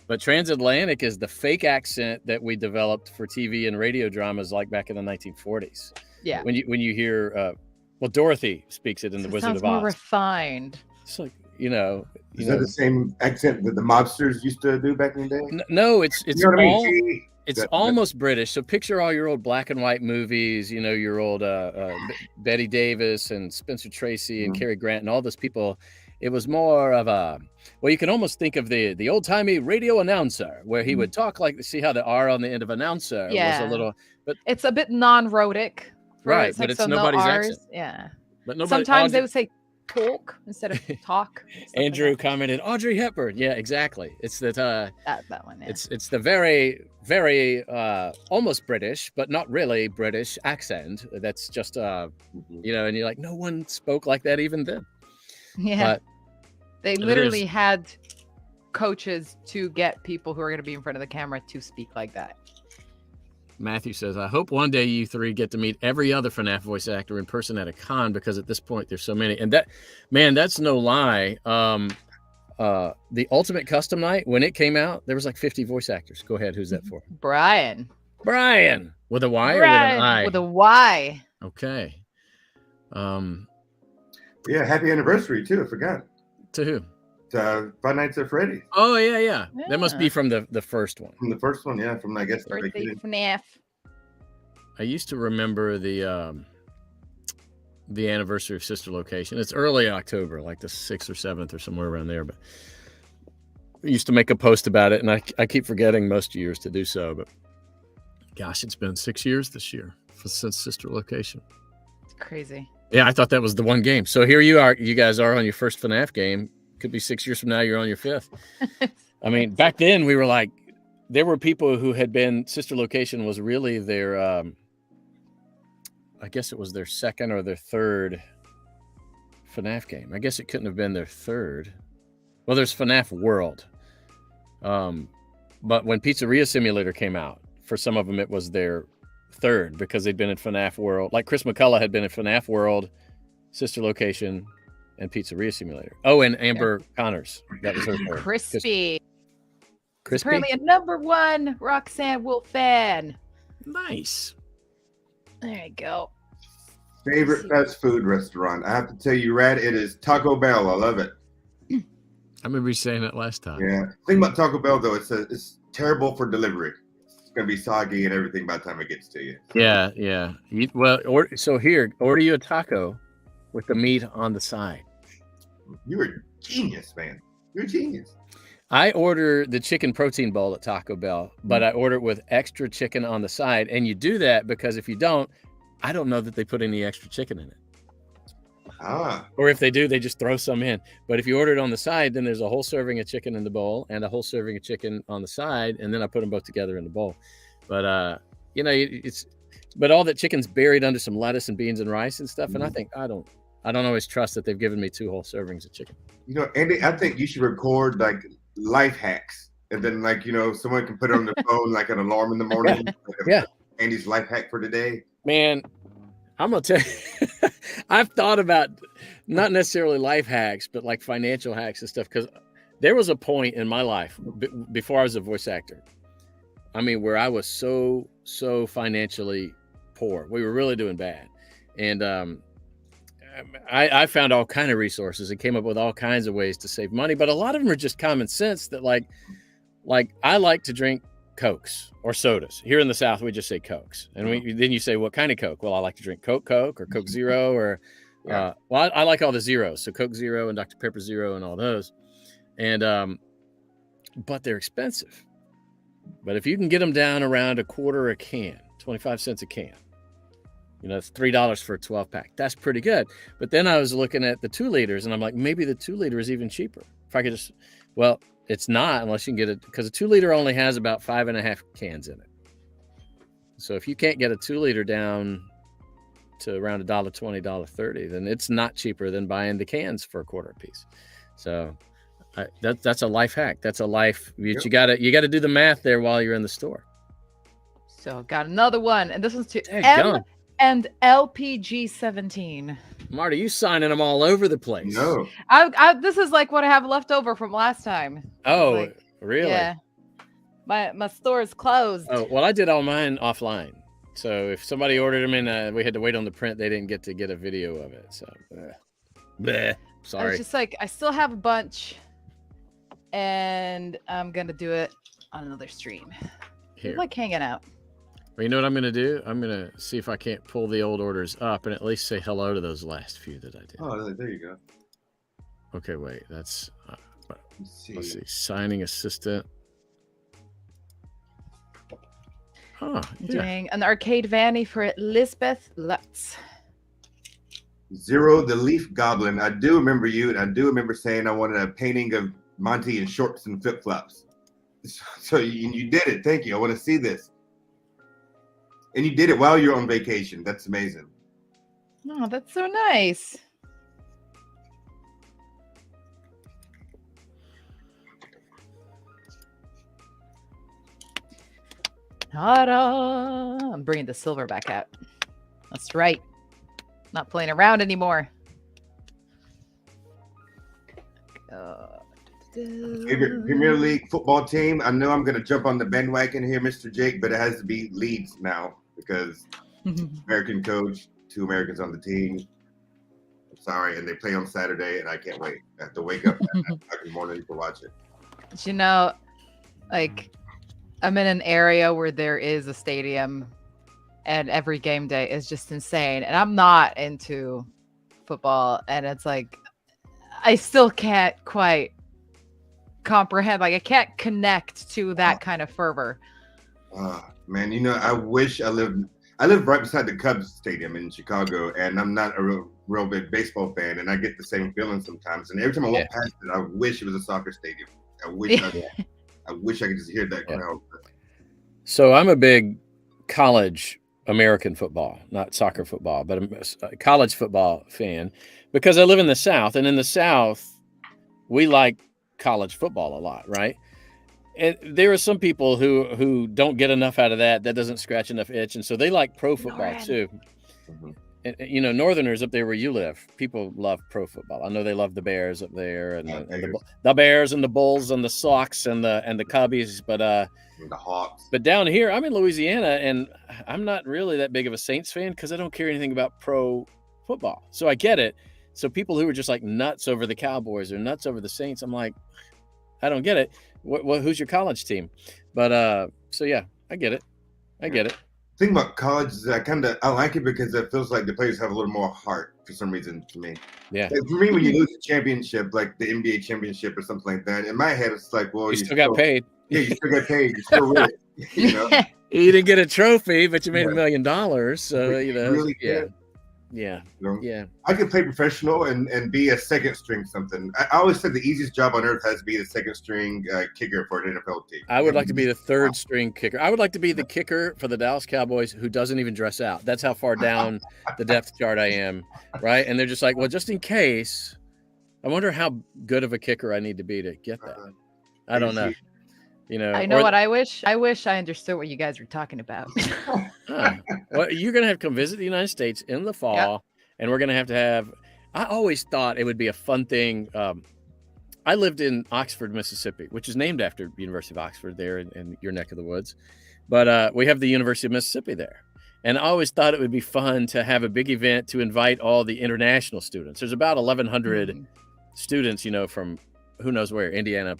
But transatlantic is the fake accent that we developed for TV and radio dramas like back in the 1940s. Yeah. When you hear, Dorothy speaks it in The Wizard of Oz. More refined. It's like, Is that the same accent that the mobsters used to do back in the day? No, it's almost British. So picture all your old black and white movies, your old Betty Davis and Spencer Tracy and Cary Grant and all those people. It was more of you can almost think of the old-timey radio announcer where he would talk see how the R on the end of announcer was a little, but it's a bit non-rhotic. Right, but it's nobody's accent. Yeah. But sometimes they would say talk instead of talk. Andrew commented, Audrey Hepburn. Yeah, exactly. It's that that one. Yeah. It's the very, very almost British, but not really British accent. That's just and you're like, no one spoke like that even then. Yeah. But they literally had coaches to get people who are going to be in front of the camera to speak like that. Matthew says, I hope one day you three get to meet every other FNAF voice actor in person at a con, because at this point there's so many. And that's no lie. The Ultimate Custom Night, when it came out, there was like 50 voice actors. Go ahead. Who's that for? Brian. With a Y or with an I? With a Y. Okay. Yeah, happy anniversary too. I forgot. To who? Five Nights at Freddy's. Oh yeah. That must be from the first one. From the first one, yeah. From I guess birthday FNAF. I used to remember the anniversary of Sister Location. It's early October, like the 6th or 7th or somewhere around there. But I used to make a post about it, and I keep forgetting most years to do so. But gosh, it's been 6 years this year since Sister Location. It's crazy. Yeah, I thought that was the one game. So here you guys are on your first FNAF game. Could be 6 years from now, you're on your 5th. I mean, back then we were like, there were people who had been, Sister Location was really their, I guess it was their second or their third FNAF game. I guess it couldn't have been their third. Well, there's FNAF World. But when Pizzeria Simulator came out, for some of them, it was their third because they'd been in FNAF World. Like Chris McCullough had been in FNAF World, Sister Location, and Pizzeria Simulator. Oh, and Amber Connors. That was her third. Crispy. Apparently a #1 Roxanne Wolf fan. Nice. There you go. Favorite fast food restaurant? I have to tell you, Rad, it is Taco Bell. I love it. I remember you saying that last time. Yeah. The thing about Taco Bell, though, it's terrible for delivery. It's going to be soggy and everything by the time it gets to you. Yeah. So here, order you a taco with the meat on the side. You're a genius, man. You're a genius. I order the chicken protein bowl at Taco Bell, but I order it with extra chicken on the side. And you do that because if you don't, I don't know that they put any extra chicken in it. Or if they do, they just throw some in. But if you order it on the side, then there's a whole serving of chicken in the bowl and a whole serving of chicken on the side. And then I put them both together in the bowl. But, but all that chicken's buried under some lettuce and beans and rice and stuff. And I think I don't always trust that they've given me 2 whole servings of chicken. Andy, I think you should record like life hacks, and then someone can put it on their phone like an alarm in the morning. Yeah. Andy's life hack for today. Man, I'm gonna tell you, I've thought about not necessarily life hacks, but like financial hacks and stuff. Because there was a point in my life before I was a voice actor. I mean, where I was so financially poor. We were really doing bad, and I found all kind of resources and came up with all kinds of ways to save money, but a lot of them are just common sense that like I like to drink Cokes or sodas. Here in the South, we just say Cokes. And then you say, what kind of Coke? Well, I like to drink Coke or Coke Zero or, I like all the zeros. So Coke Zero and Dr. Pepper Zero and all those. And, but they're expensive. But if you can get them down around $0.25 a can, 25 cents a can, it's $3 for a 12-pack. That's pretty good. But then I was looking at the 2 liters, and I'm like, maybe the 2 liter is even cheaper. If I could it's not unless you can get it, because a 2 liter only has about 5.5 cans in it. So if you can't get a 2 liter down to around $1.20, $1.30, then it's not cheaper than buying the cans for $0.25 a piece. So that's a life hack. That's a life. You got to do the math there while you're in the store. So got another one, and this one's to Dang, and LPG17. Marta, you signing them all over the place. No. This is like what I have left over from last time. Oh, like, really? Yeah. My store is closed. Oh, well, I did all mine offline. So if somebody ordered them in, we had to wait on the print. They didn't get to get a video of it. So, bleh. Sorry. It's just like I still have a bunch, and I'm gonna do it on another stream. Here. I like hanging out. Well, you know what I'm gonna do? I'm gonna see if I can't pull the old orders up and at least say hello to those last few that I did. Oh, there you go. Okay, wait. That's Let's see. Signing assistant. Huh, Doing an arcade vanny for Lisbeth Lutz. Zero, the Leaf Goblin. I do remember you, and I do remember saying I wanted a painting of Monty in shorts and flip flops. So you did it. Thank you. I want to see this. And you did it while you're on vacation. That's amazing. Oh, that's so nice. Ta-da! I'm bringing the silver back out. That's right. Not playing around anymore. Favorite Premier League football team? I know I'm going to jump on the bandwagon here, Mr. Jake, but it has to be Leeds now because American coach, 2 Americans on the team. I'm sorry, and they play on Saturday, and I can't wait. I have to wake up every morning to watch it. You know, like, I'm in an area where there is a stadium, and every game day is just insane. And I'm not into football, and it's like I still can't quite comprehend. Like, I can't connect to that kind of fervor. Man, you know, I wish I live right beside the Cubs stadium in Chicago, and I'm not a real big baseball fan, and I get the same feeling sometimes. And every time I walk past it, I wish it was a soccer stadium. I wish I wish I could just hear that crowd. So I'm a big college American football, not soccer football, but I'm a college football fan because I live in the South, and in the South, we like college football a lot, right? And there are some people who don't get enough out of that doesn't scratch enough itch, and so they like pro football too. Mm-hmm. And, you know, Northerners up there where you live, people love pro football. I know they love the Bears up there, and the Bears and the Bulls and the Sox and the Cubbies, but the Hawks. But down here, I'm in Louisiana, and I'm not really that big of a Saints fan because I don't care anything about pro football. So I get it. So people who are just like nuts over the Cowboys or nuts over the Saints, I'm like, I don't get it. Who's your college team? But so yeah, I get it. I get it. The thing about college is I like it because it feels like the players have a little more heart for some reason to me. Yeah. Like for me, when you lose a championship, like the NBA championship or something like that, in my head it's like, well, you still got paid. Yeah, you still got paid. You still win. You know? You didn't get a trophy, but you made $1 million. So you know, really yeah. You know? Yeah. I could play professional and be a second string something. I always said the easiest job on earth has to be the second string kicker for an NFL team. I would like to be the third string kicker. I would like to be the kicker for the Dallas Cowboys who doesn't even dress out. That's how far down the depth chart I am, right? And they're just like, well, just in case, I wonder how good of a kicker I need to be to get that. I don't know. You know, I know what I wish. I wish I understood what you guys were talking about. Well, you're going to have to come visit the United States in the fall, and we're going to have. I always thought it would be a fun thing. I lived in Oxford, Mississippi, which is named after University of Oxford there in your neck of the woods. But we have the University of Mississippi there. And I always thought it would be fun to have a big event to invite all the international students. There's about 1,100 students, you know, from who knows where, India,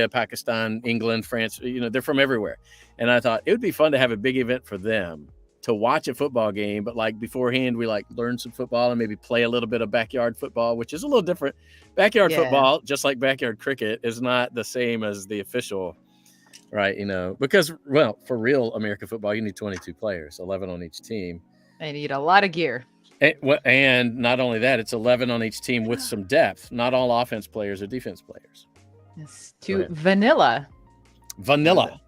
Pakistan, England, France, you know, they're from everywhere. And I thought it would be fun to have a big event for them to watch a football game. But like beforehand, we like learn some football and maybe play a little bit of backyard football, which is a little different. Backyard football, just like backyard cricket, is not the same as the official, right? You know, because, well, for real American football, you need 22 players, 11 on each team. I need a lot of gear. And not only that, it's 11 on each team with some depth. Not all offense players are defense players. It's vanilla. Vanilla.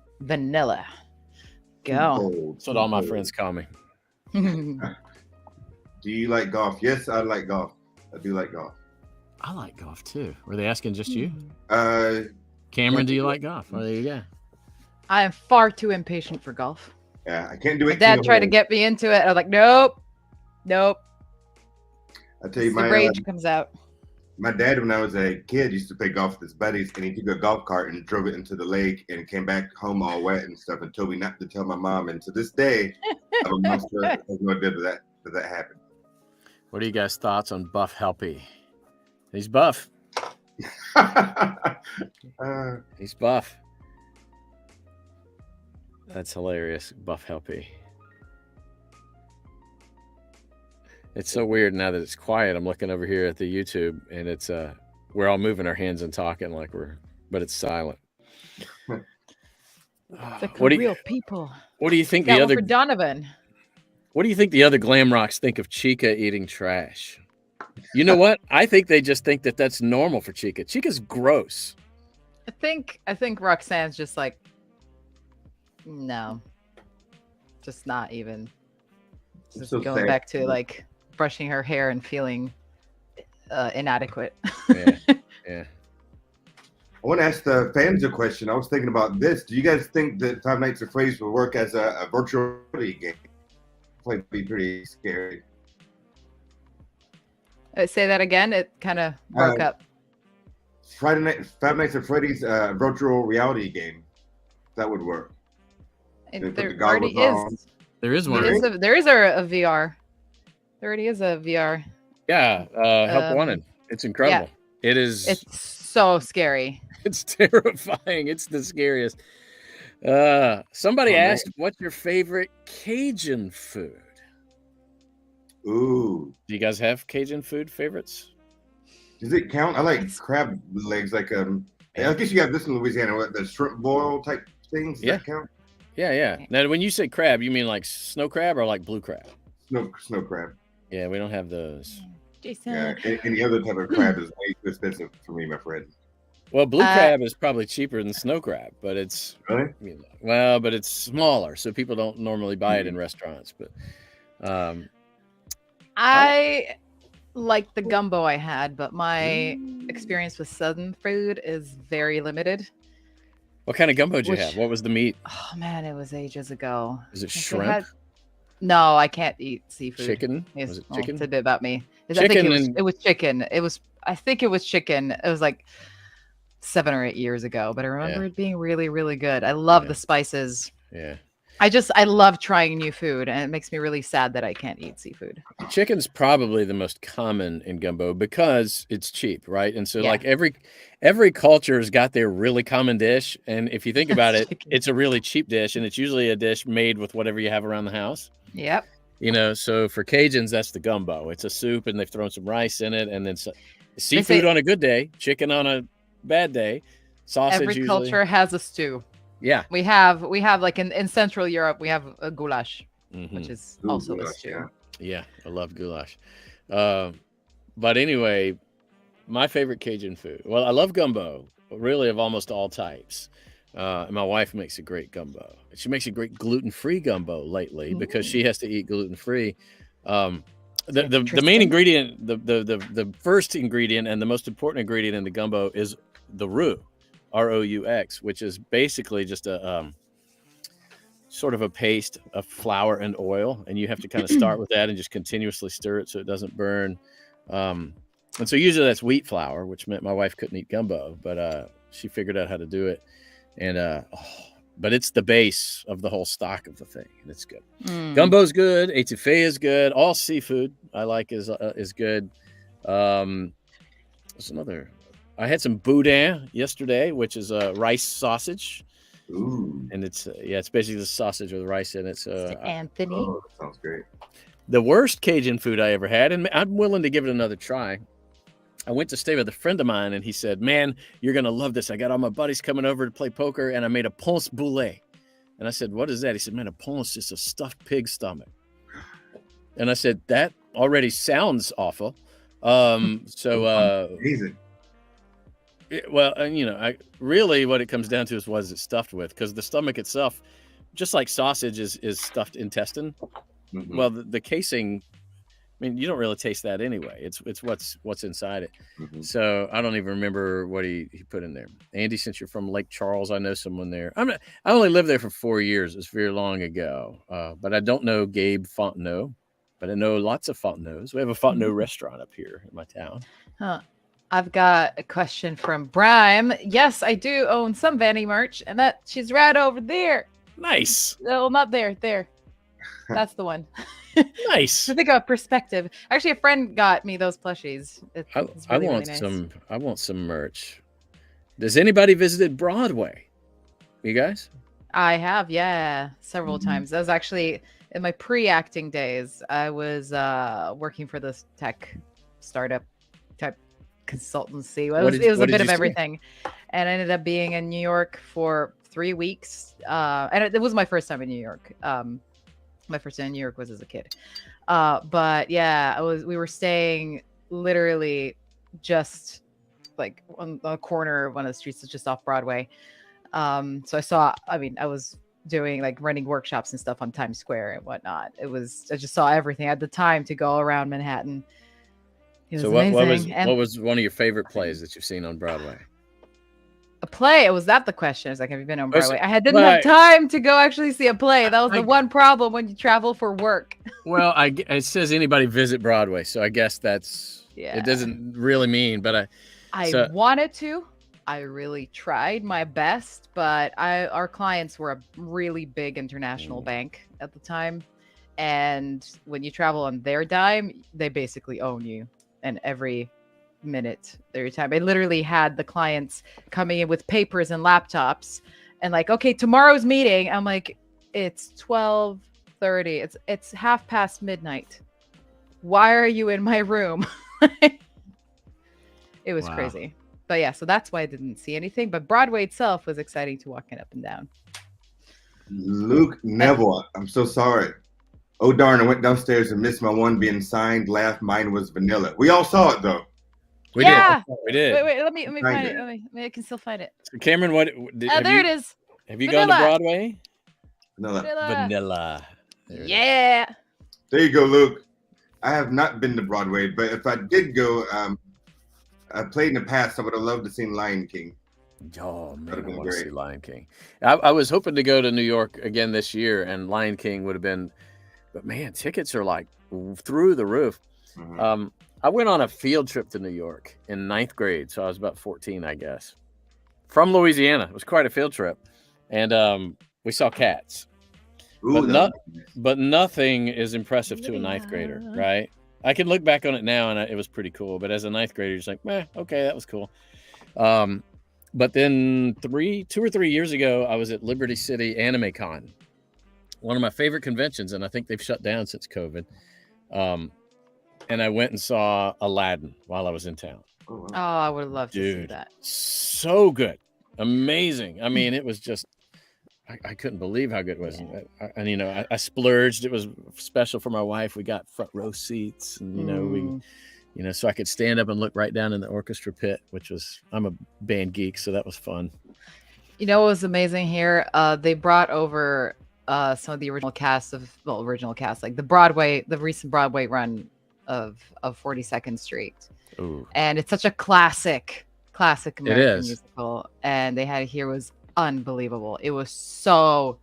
Go. That's what all my friends call me. Do you like golf? Yes, I like golf. I do like golf. I like golf too. Were they asking just you? Cameron, do you like golf? Well, there you go. I am far too impatient for golf. Yeah, I can't do My it. dad tried to get me into it. I was like, nope. I tell you, the rage comes out. My dad, when I was a kid, used to play golf with his buddies, and he took a golf cart and drove it into the lake and came back home all wet and stuff and told me not to tell my mom. And to this day, I'm a monster. I have no idea that happened. What are you guys' thoughts on Buff Helpy? He's buff. He's buff. That's hilarious. Buff Helpy. It's so weird now that it's quiet. I'm looking over here at the YouTube, and it's we're all moving our hands and talking like but it's silent. Real people. What do you think the other for Donovan? What do you think the other glam rocks think of Chica eating trash? You know what? I think they just think that that's normal for Chica. Chica's gross. I think Roxanne's just like, no, just not even. Just so going back to like brushing her hair and feeling inadequate. Yeah. I want to ask the fans a question. I was thinking about this. Do you guys think that Five Nights at Freddy's will work as a virtual reality game? It might be pretty scary. Say that again. It kind of broke up. Five Nights at Freddy's virtual reality game. That would work. There already is. There is one. There is a VR. There already is a VR. Yeah. Help Wanted. It's incredible. Yeah. It's so scary. It's terrifying. It's the scariest. Somebody asked, what's your favorite Cajun food? Ooh. Do you guys have Cajun food favorites? Does it count? I like crab legs. Like I guess you have this in Louisiana. What, the shrimp boil type things? Does that count? Yeah. Now, when you say crab, you mean like snow crab or like blue crab? Snow crab. Yeah, we don't have those. Jason. Yeah, any other type of crab is way too expensive for me, my friend. Well, blue crab is probably cheaper than snow crab, but it's really but it's smaller, so people don't normally buy it in restaurants. But I like the gumbo I had, but my experience with Southern food is very limited. What kind of gumbo did you have? What was the meat? Oh man, it was ages ago. Is it shrimp? No, I can't eat seafood. Chicken? Was it chicken? It's a bit about me. Chicken I think it was chicken. I think it was chicken. It was like 7 or 8 years ago, but I remember it being really, really good. I love the spices. Yeah. I love trying new food, and it makes me really sad that I can't eat seafood. Chicken's probably the most common in gumbo because it's cheap, right? And so like every culture's got their really common dish. And if you think about it, it's a really cheap dish, and it's usually a dish made with whatever you have around the house. Yep. You know, so for Cajuns, that's the gumbo. It's a soup, and they've thrown some rice in it, and then seafood on a good day, chicken on a bad day, sausage. Every culture has a stew. Yeah, we have like in Central Europe, we have a goulash, which is also a stew. Yeah, I love goulash. But anyway, my favorite Cajun food. Well, I love gumbo, really of almost all types. And my wife makes a great gumbo. She makes a great gluten-free gumbo lately because she has to eat gluten-free. The main ingredient, the first ingredient and the most important ingredient in the gumbo is the roux, R-O-U-X, which is basically just a sort of a paste of flour and oil, and you have to kind of start with that and just continuously stir it so it doesn't burn. And so usually that's wheat flour, which meant my wife couldn't eat gumbo, but she figured out how to do it. And but it's the base of the whole stock of the thing, and it's good. Gumbo's good, etouffee is good, all seafood I like is good. What's another? I had some boudin yesterday, which is a rice sausage. Ooh. And it's basically the sausage with rice in it. So Anthony. Oh, that sounds great. The worst Cajun food I ever had, and I'm willing to give it another try. I went to stay with a friend of mine, and he said, "Man, you're gonna love this. I got all my buddies coming over to play poker, and I made a ponce boulet." And I said, "What is that?" He said, "Man, a ponce is a stuffed pig stomach." And I said, "That already sounds awful." Amazing. Really what it comes down to is what is it stuffed with? Because the stomach itself, just like sausage is stuffed intestine. Well, the casing mean, you don't really taste that anyway. It's what's inside it. Mm-hmm. So I don't even remember what he put in there. Andy, since you're from Lake Charles, I know someone there. I only lived there for 4 years. It was very long ago. But I don't know Gabe Fontenot, but I know lots of Fontenots. We have a Fontenot restaurant up here in my town. Huh. I've got a question from Brime. Yes, I do own some Vanny merch, and that she's right over there. Nice. No, not there. There. That's the one. Nice. I think of perspective. Actually, a friend got me those plushies. It's really, I want really nice. I want some merch. Does anybody visited Broadway? You guys? I have, yeah, several times. That was actually in my pre-acting days. I was working for this tech startup type consultancy. It was a bit of everything, and I ended up being in New York for 3 weeks. And it was my first time in New York. My first day in New York was as a kid. But yeah, we were staying literally just like on the corner of one of the streets that's just off Broadway. So I was doing like running workshops and stuff on Times Square and whatnot. I just saw everything. I had the time to go around Manhattan. It was amazing. What was one of your favorite plays that you've seen on Broadway? A play? Was that the question? It's like, have you been on Broadway? I didn't have time to go actually see a play. That was the one problem when you travel for work. Well, it says anybody visit Broadway, so I guess it doesn't really mean, but I wanted to. I really tried my best, but our clients were a really big international bank at the time. And when you travel on their dime, they basically own you. And every minute their time, I literally had the clients coming in with papers and laptops and like, okay, tomorrow's meeting. I'm like, it's 12:30. It's midnight. Why are you in my room? It was crazy. But yeah, so that's why I didn't see anything. But Broadway itself was exciting to walking up and down. Luke Neville, I'm so sorry. Oh darn, I went downstairs and missed my one being signed. Laugh, mine was vanilla. We all saw it though. We did. Wait, let me find it. I can still find it. So Cameron, there it is. Have you gone to Broadway? Vanilla. Yeah. There you go, Luke. I have not been to Broadway, but if I did go, I played in the past. I would have loved to see Lion King. Oh man, I want to see Lion King. I was hoping to go to New York again this year, and Lion King would have been. But man, tickets are like through the roof. Mm-hmm. I went on a field trip to New York in 9th grade, so I was about 14, I guess, from Louisiana. It was quite a field trip, and we saw cats. Ooh, but nothing is impressive to a 9th grader, right? I can look back on it now, and it was pretty cool. But as a 9th grader, you're just like, okay, that was cool. But then 2 or 3 years ago, I was at Liberty City Anime Con, one of my favorite conventions, and I think they've shut down since COVID. And I went and saw Aladdin while I was in town. Oh, I would have loved to see that. So good. Amazing. I mean, it was just, I couldn't believe how good it was. Yeah. And I splurged. It was special for my wife. We got front row seats, and, so I could stand up and look right down in the orchestra pit, I'm a band geek, so that was fun. You know what was amazing here? They brought over some of the original cast, like the recent Broadway run of 42nd Street. Ooh. And it's such a classic American musical. And they had it here was unbelievable. It was so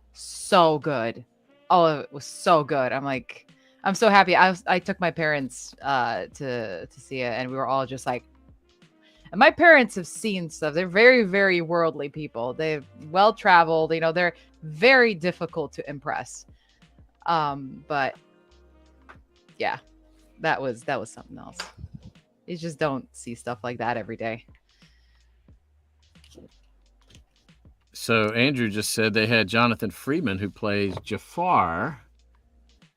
good. All of it was so good. I'm so happy. I took my parents to see it, and we were all just like, and my parents have seen stuff. They're very, very worldly people. They're well traveled. They're very difficult to impress. But yeah, that was something else. You just don't see stuff like that every day. So Andrew just said they had Jonathan Freeman, who plays Jafar.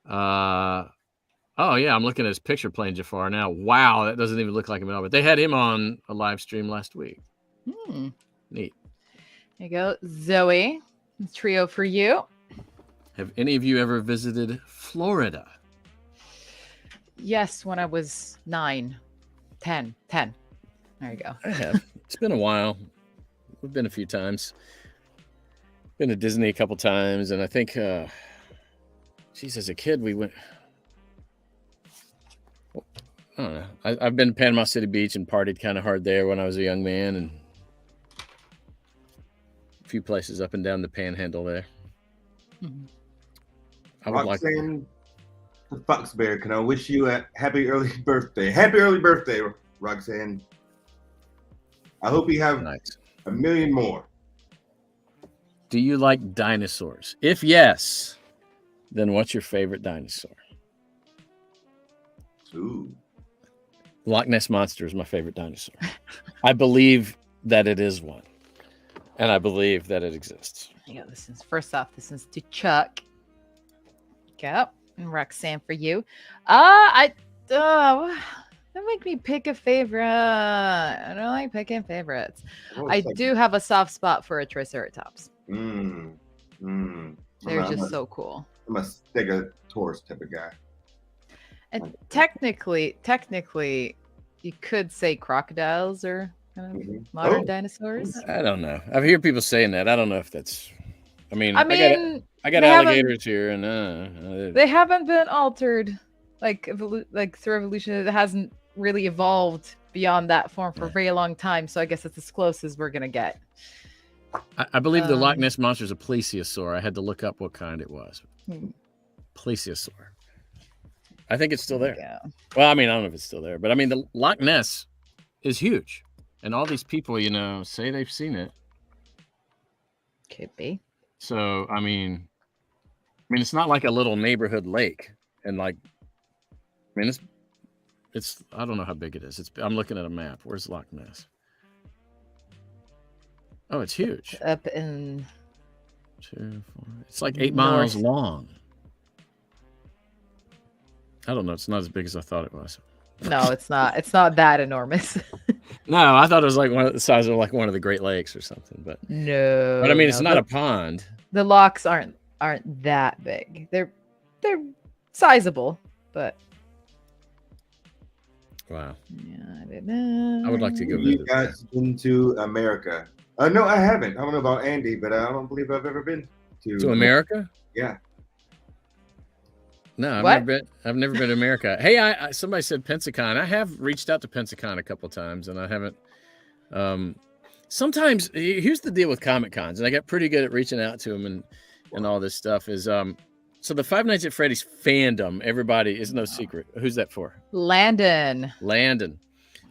Oh yeah, I'm looking at his picture playing Jafar now. Wow, that doesn't even look like him at all. But they had him on a live stream last week. Neat. There you go, Zoe. Trio for you. Have any of you ever visited Florida? Yes, when I was 9, 10. There you go. I have. It's been a while. We've been a few times. Been to Disney a couple times, and I think, as a kid we went. I don't know. I've been to Panama City Beach and partied kind of hard there when I was a young man, and a few places up and down the Panhandle there. Mhm. I would Roxanne, the Fox Bear, can I wish you a happy early birthday? Happy early birthday, Roxanne. I hope you have a million more. Do you like dinosaurs? If yes, then what's your favorite dinosaur? Ooh. Loch Ness Monster is my favorite dinosaur. I believe that it is one. And I believe that it exists. Yeah, first off, this is to Chuck. Yep. And Roxanne for you. Don't make me pick a favorite. I don't like picking favorites. I do have a soft spot for a Triceratops. They're just so cool. I'm a Stegosaurus type of guy. And technically, you could say crocodiles are modern dinosaurs. I don't know. I hear people saying that. I don't know if that's. I mean, I got alligators here, and they haven't been altered, like through evolution. It hasn't really evolved beyond that form for a very long time. So I guess it's as close as we're gonna get. I believe the Loch Ness Monster is a plesiosaur. I had to look up what kind it was. Plesiosaur. I think it's still there. Yeah. Well, I mean, I don't know if it's still there, but I mean, the Loch Ness is huge, and all these people, say they've seen it. Could be. So, I mean, it's not like a little neighborhood lake, and it's I don't know how big it is. I'm looking at a map. Where's Loch Ness? Oh, it's huge. Up in 2, 4. It's like 8 miles long. I don't know. It's not as big as I thought it was. No, it's not. It's not that enormous. No, I thought it was like the size of like one of the Great Lakes or something. But no. But I mean, it's not a pond. The locks aren't that big. They're sizable, but. Wow. Yeah, I don't know. I would like to go visit. You guys been to America? No, I haven't. I don't know about Andy, but I don't believe I've ever been to America. Yeah. No, I've never been to America. Hey, somebody said Pensacon. I have reached out to Pensacon a couple times, and I haven't. Sometimes here's the deal with Comic Cons, and I got pretty good at reaching out to them and all this stuff. Is so the Five Nights at Freddy's fandom. Everybody is no secret. Who's that for? Landon.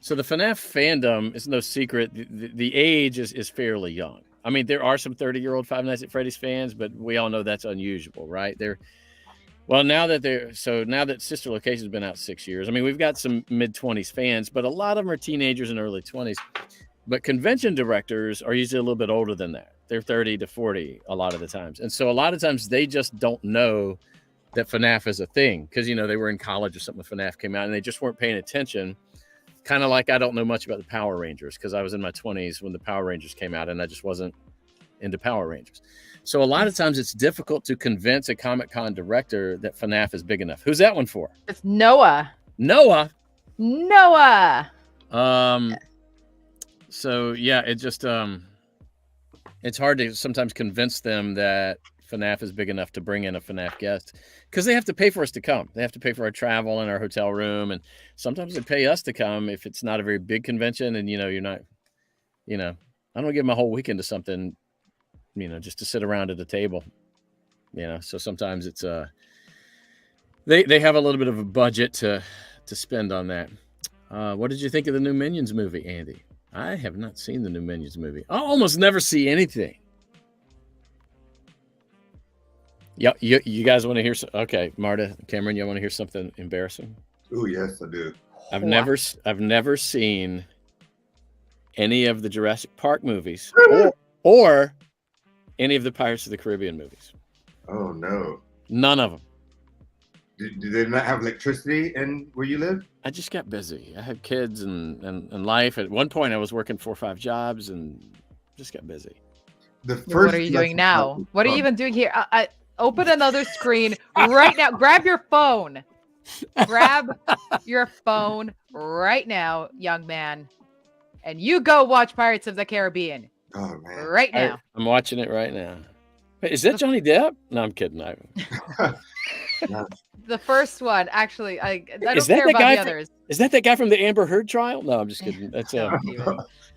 So the FNAF fandom is no secret. The age is fairly young. I mean, there are some 30-year-old Five Nights at Freddy's fans, but we all know that's unusual, right? Now that Sister Location's been out 6 years, I mean, we've got some mid-20s fans, but a lot of them are teenagers and early 20s. But convention directors are usually a little bit older than that. They're 30 to 40 a lot of the times. And so a lot of times they just don't know that FNAF is a thing because, they were in college or something when FNAF came out and they just weren't paying attention. Kind of like I don't know much about the Power Rangers because I was in my 20s when the Power Rangers came out and I just wasn't into Power Rangers. So a lot of times it's difficult to convince a Comic-Con director that FNAF is big enough. Who's that one for? It's Noah. So yeah, it just it's hard to sometimes convince them that FNAF is big enough to bring in a FNAF guest because they have to pay for us to come. They have to pay for our travel and our hotel room, and sometimes they pay us to come if it's not a very big convention and you're not, I don't give them a whole weekend to something. Just to sit around at a table, so sometimes it's they have a little bit of a budget to spend on that. What did you think of the new Minions movie, Andy? I have not seen the new Minions movie. I almost never see anything. Yeah, you guys want to hear? Okay, Marta, Cameron, you want to hear something embarrassing? Oh yes, I do. I've never seen any of the Jurassic Park movies or any of the Pirates of the Caribbean movies. Oh no. None of them. Do they not have electricity in where you live? I just got busy. I had kids and life. At one point I was working 4 or 5 jobs and just got busy. What are you doing now? What are you even doing here? I open another screen right now. Grab your phone. Grab your phone right now, young man. And you go watch Pirates of the Caribbean. Oh man! Right now, I'm watching it right now. Wait, is that Johnny Depp? No, I'm kidding. The first one, actually, I don't care about the others. Is that guy from the Amber Heard trial? No, I'm just kidding. That's no.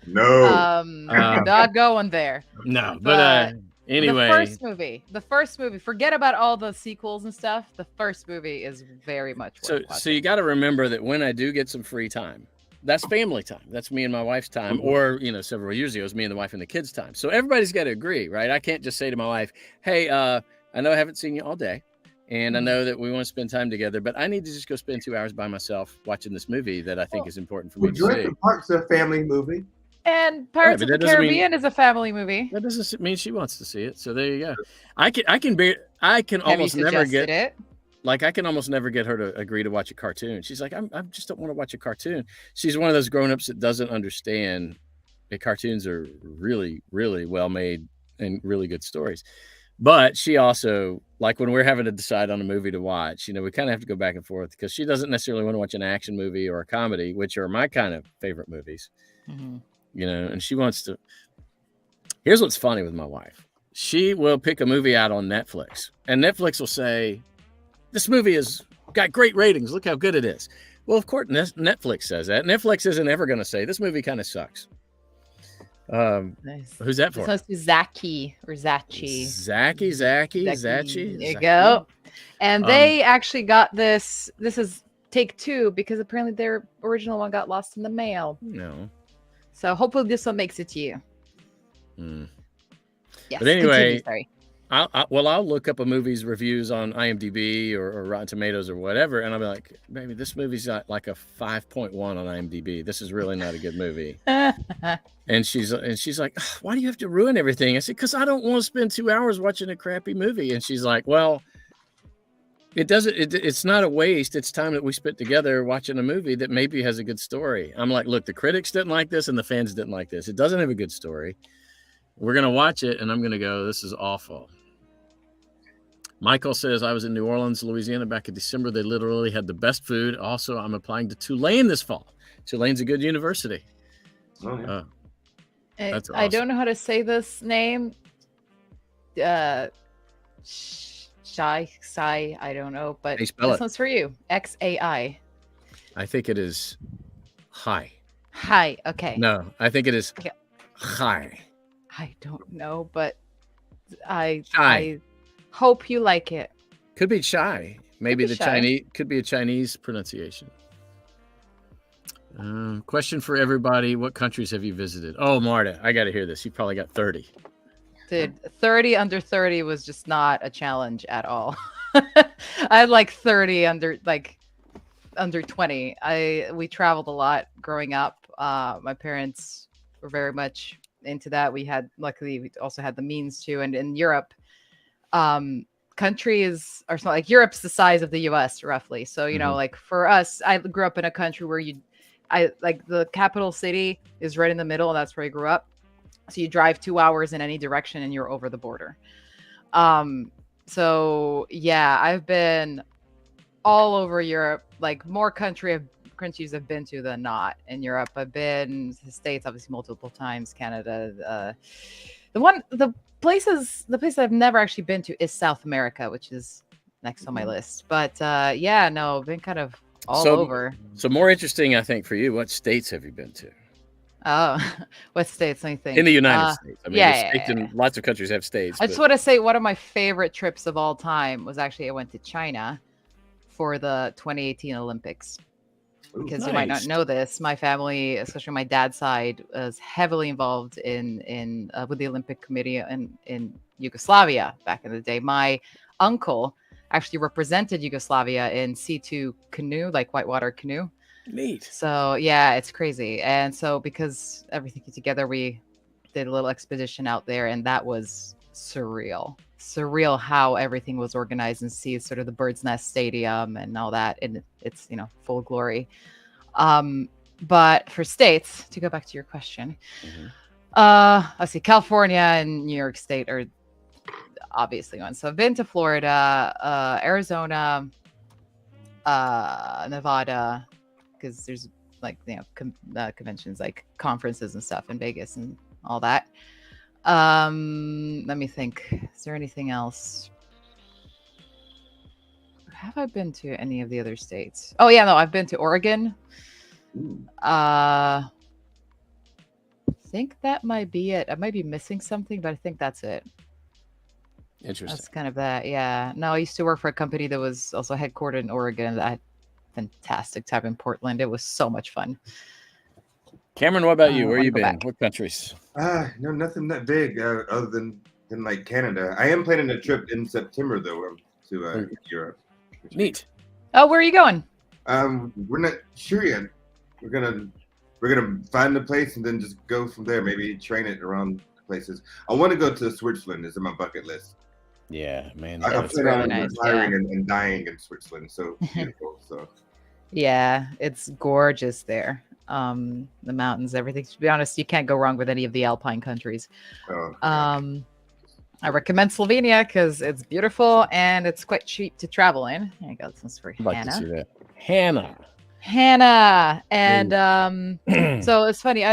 Not going there. No, but anyway, the first movie. Forget about all the sequels and stuff. The first movie is very much so you got to remember that when I do get some free time, that's family time. That's me and my wife's time, or several years ago, it was me and the wife and the kids' time. So everybody's got to agree, right? I can't just say to my wife, "Hey, I know I haven't seen you all day, and I know that we want to spend time together, but I need to just go spend 2 hours by myself watching this movie that I think is important for me to see." Jurassic Park's a family movie. And Pirates of the Caribbean is a family movie. That doesn't mean she wants to see it. So there you go. I can almost never get it. Like, I can almost never get her to agree to watch a cartoon. She's like, I just don't want to watch a cartoon. She's one of those grown-ups that doesn't understand that cartoons are really, really well made and really good stories. But she also, like, when we're having to decide on a movie to watch, we kind of have to go back and forth because she doesn't necessarily want to watch an action movie or a comedy, which are my kind of favorite movies. Mm-hmm. And she wants to. Here's what's funny with my wife. She will pick a movie out on Netflix, and Netflix will say, "This movie has got great ratings. Look how good it is." Well, of course, Netflix says that. Netflix isn't ever going to say this movie kind of sucks. Nice. Who's that for? It's supposed to be Zaki or Zachi. Zachi. There you go. And they actually got this. This is take 2 because apparently their original one got lost in the mail. No. So hopefully this one makes it to you. Yes, but anyway, sorry. I'll look up a movie's reviews on IMDb or Rotten Tomatoes or whatever, and I'll be like, "Baby, this movie's got like a 5.1 on IMDb. This is really not a good movie." and she's like, "Why do you have to ruin everything?" I said, "Because I don't want to spend 2 hours watching a crappy movie." And she's like, "Well, it's not a waste. It's time that we spent together watching a movie that maybe has a good story." I'm like, "Look, the critics didn't like this and the fans didn't like this. It doesn't have a good story. We're going to watch it and I'm going to go, this is awful." Michael says, "I was in New Orleans, Louisiana back in December. They literally had the best food. Also, I'm applying to Tulane this fall. Tulane's a good university." Oh, yeah. That's awesome. I don't know how to say this name. Sai, I don't know, but this one's for you. Xai. I think it is hi. Hi, okay. No, I think it is hi. I don't know, but I hope you like it. Could be shy. Maybe the Chinese could be a Chinese pronunciation. Question for everybody: what countries have you visited? Oh, Marta, I got to hear this. You probably got 30. Dude, 30 under 30 was just not a challenge at all. I had like 30 under 20. We traveled a lot growing up. My parents were very much into that. Luckily we also had the means to, and in Europe, countries are small. Like Europe's the size of the US roughly. So, like for us, I grew up in a country where the capital city is right in the middle, and that's where I grew up. So you drive 2 hours in any direction and you're over the border. So yeah, I've been all over Europe, like more countries I've been to than not in Europe. I've been to the States, obviously multiple times, Canada. The place I've never actually been to is South America, which is next on my list. But I've been kind of all over. So more interesting, I think, for you, what states have you been to? Oh, what states? Let me think. In the United States. I mean, lots of countries have states. I just want to say one of my favorite trips of all time was actually I went to China for the 2018 Olympics. Because you might not know this, my family, especially my dad's side, was heavily involved in with the Olympic Committee in Yugoslavia back in the day. My uncle actually represented Yugoslavia in C2 canoe, like whitewater canoe. Neat. So yeah, it's crazy. And so because everything came together, we did a little expedition out there, and that was surreal how everything was organized, and see sort of the Bird's Nest Stadium and all that, and it's full glory. But for states, to go back to your question, let's see, California and New York State are obviously one. So I've been to Florida, Arizona, Nevada, because there's conventions, like conferences and stuff in Vegas and all that. Let me think. Is there anything else? have I been to any of the other states? Oh yeah, no, I've been to Oregon. I think that might be it. I might be missing something, but I think that's it. Interesting. That's kind of that. Yeah. No, I used to work for a company that was also headquartered in Oregon. That had fantastic time in Portland. It was so much fun. Cameron, what about you? Where you been? Back. What countries? No, nothing that big other than like Canada. I am planning a trip in September though to Europe. Neat. Oh, where are you going? We're not sure yet. We're gonna find a place and then just go from there. Maybe train it around places. I want to go to Switzerland. Is in my bucket list. Yeah, man. I'm planning on retiring and dying in Switzerland. So beautiful. So. Yeah, it's gorgeous there. The mountains, everything. To be honest, you can't go wrong with any of the Alpine countries. I recommend Slovenia because it's beautiful and it's quite cheap to travel in. There you go. This one's for Hannah. Like to see that. Hannah. And so it's funny.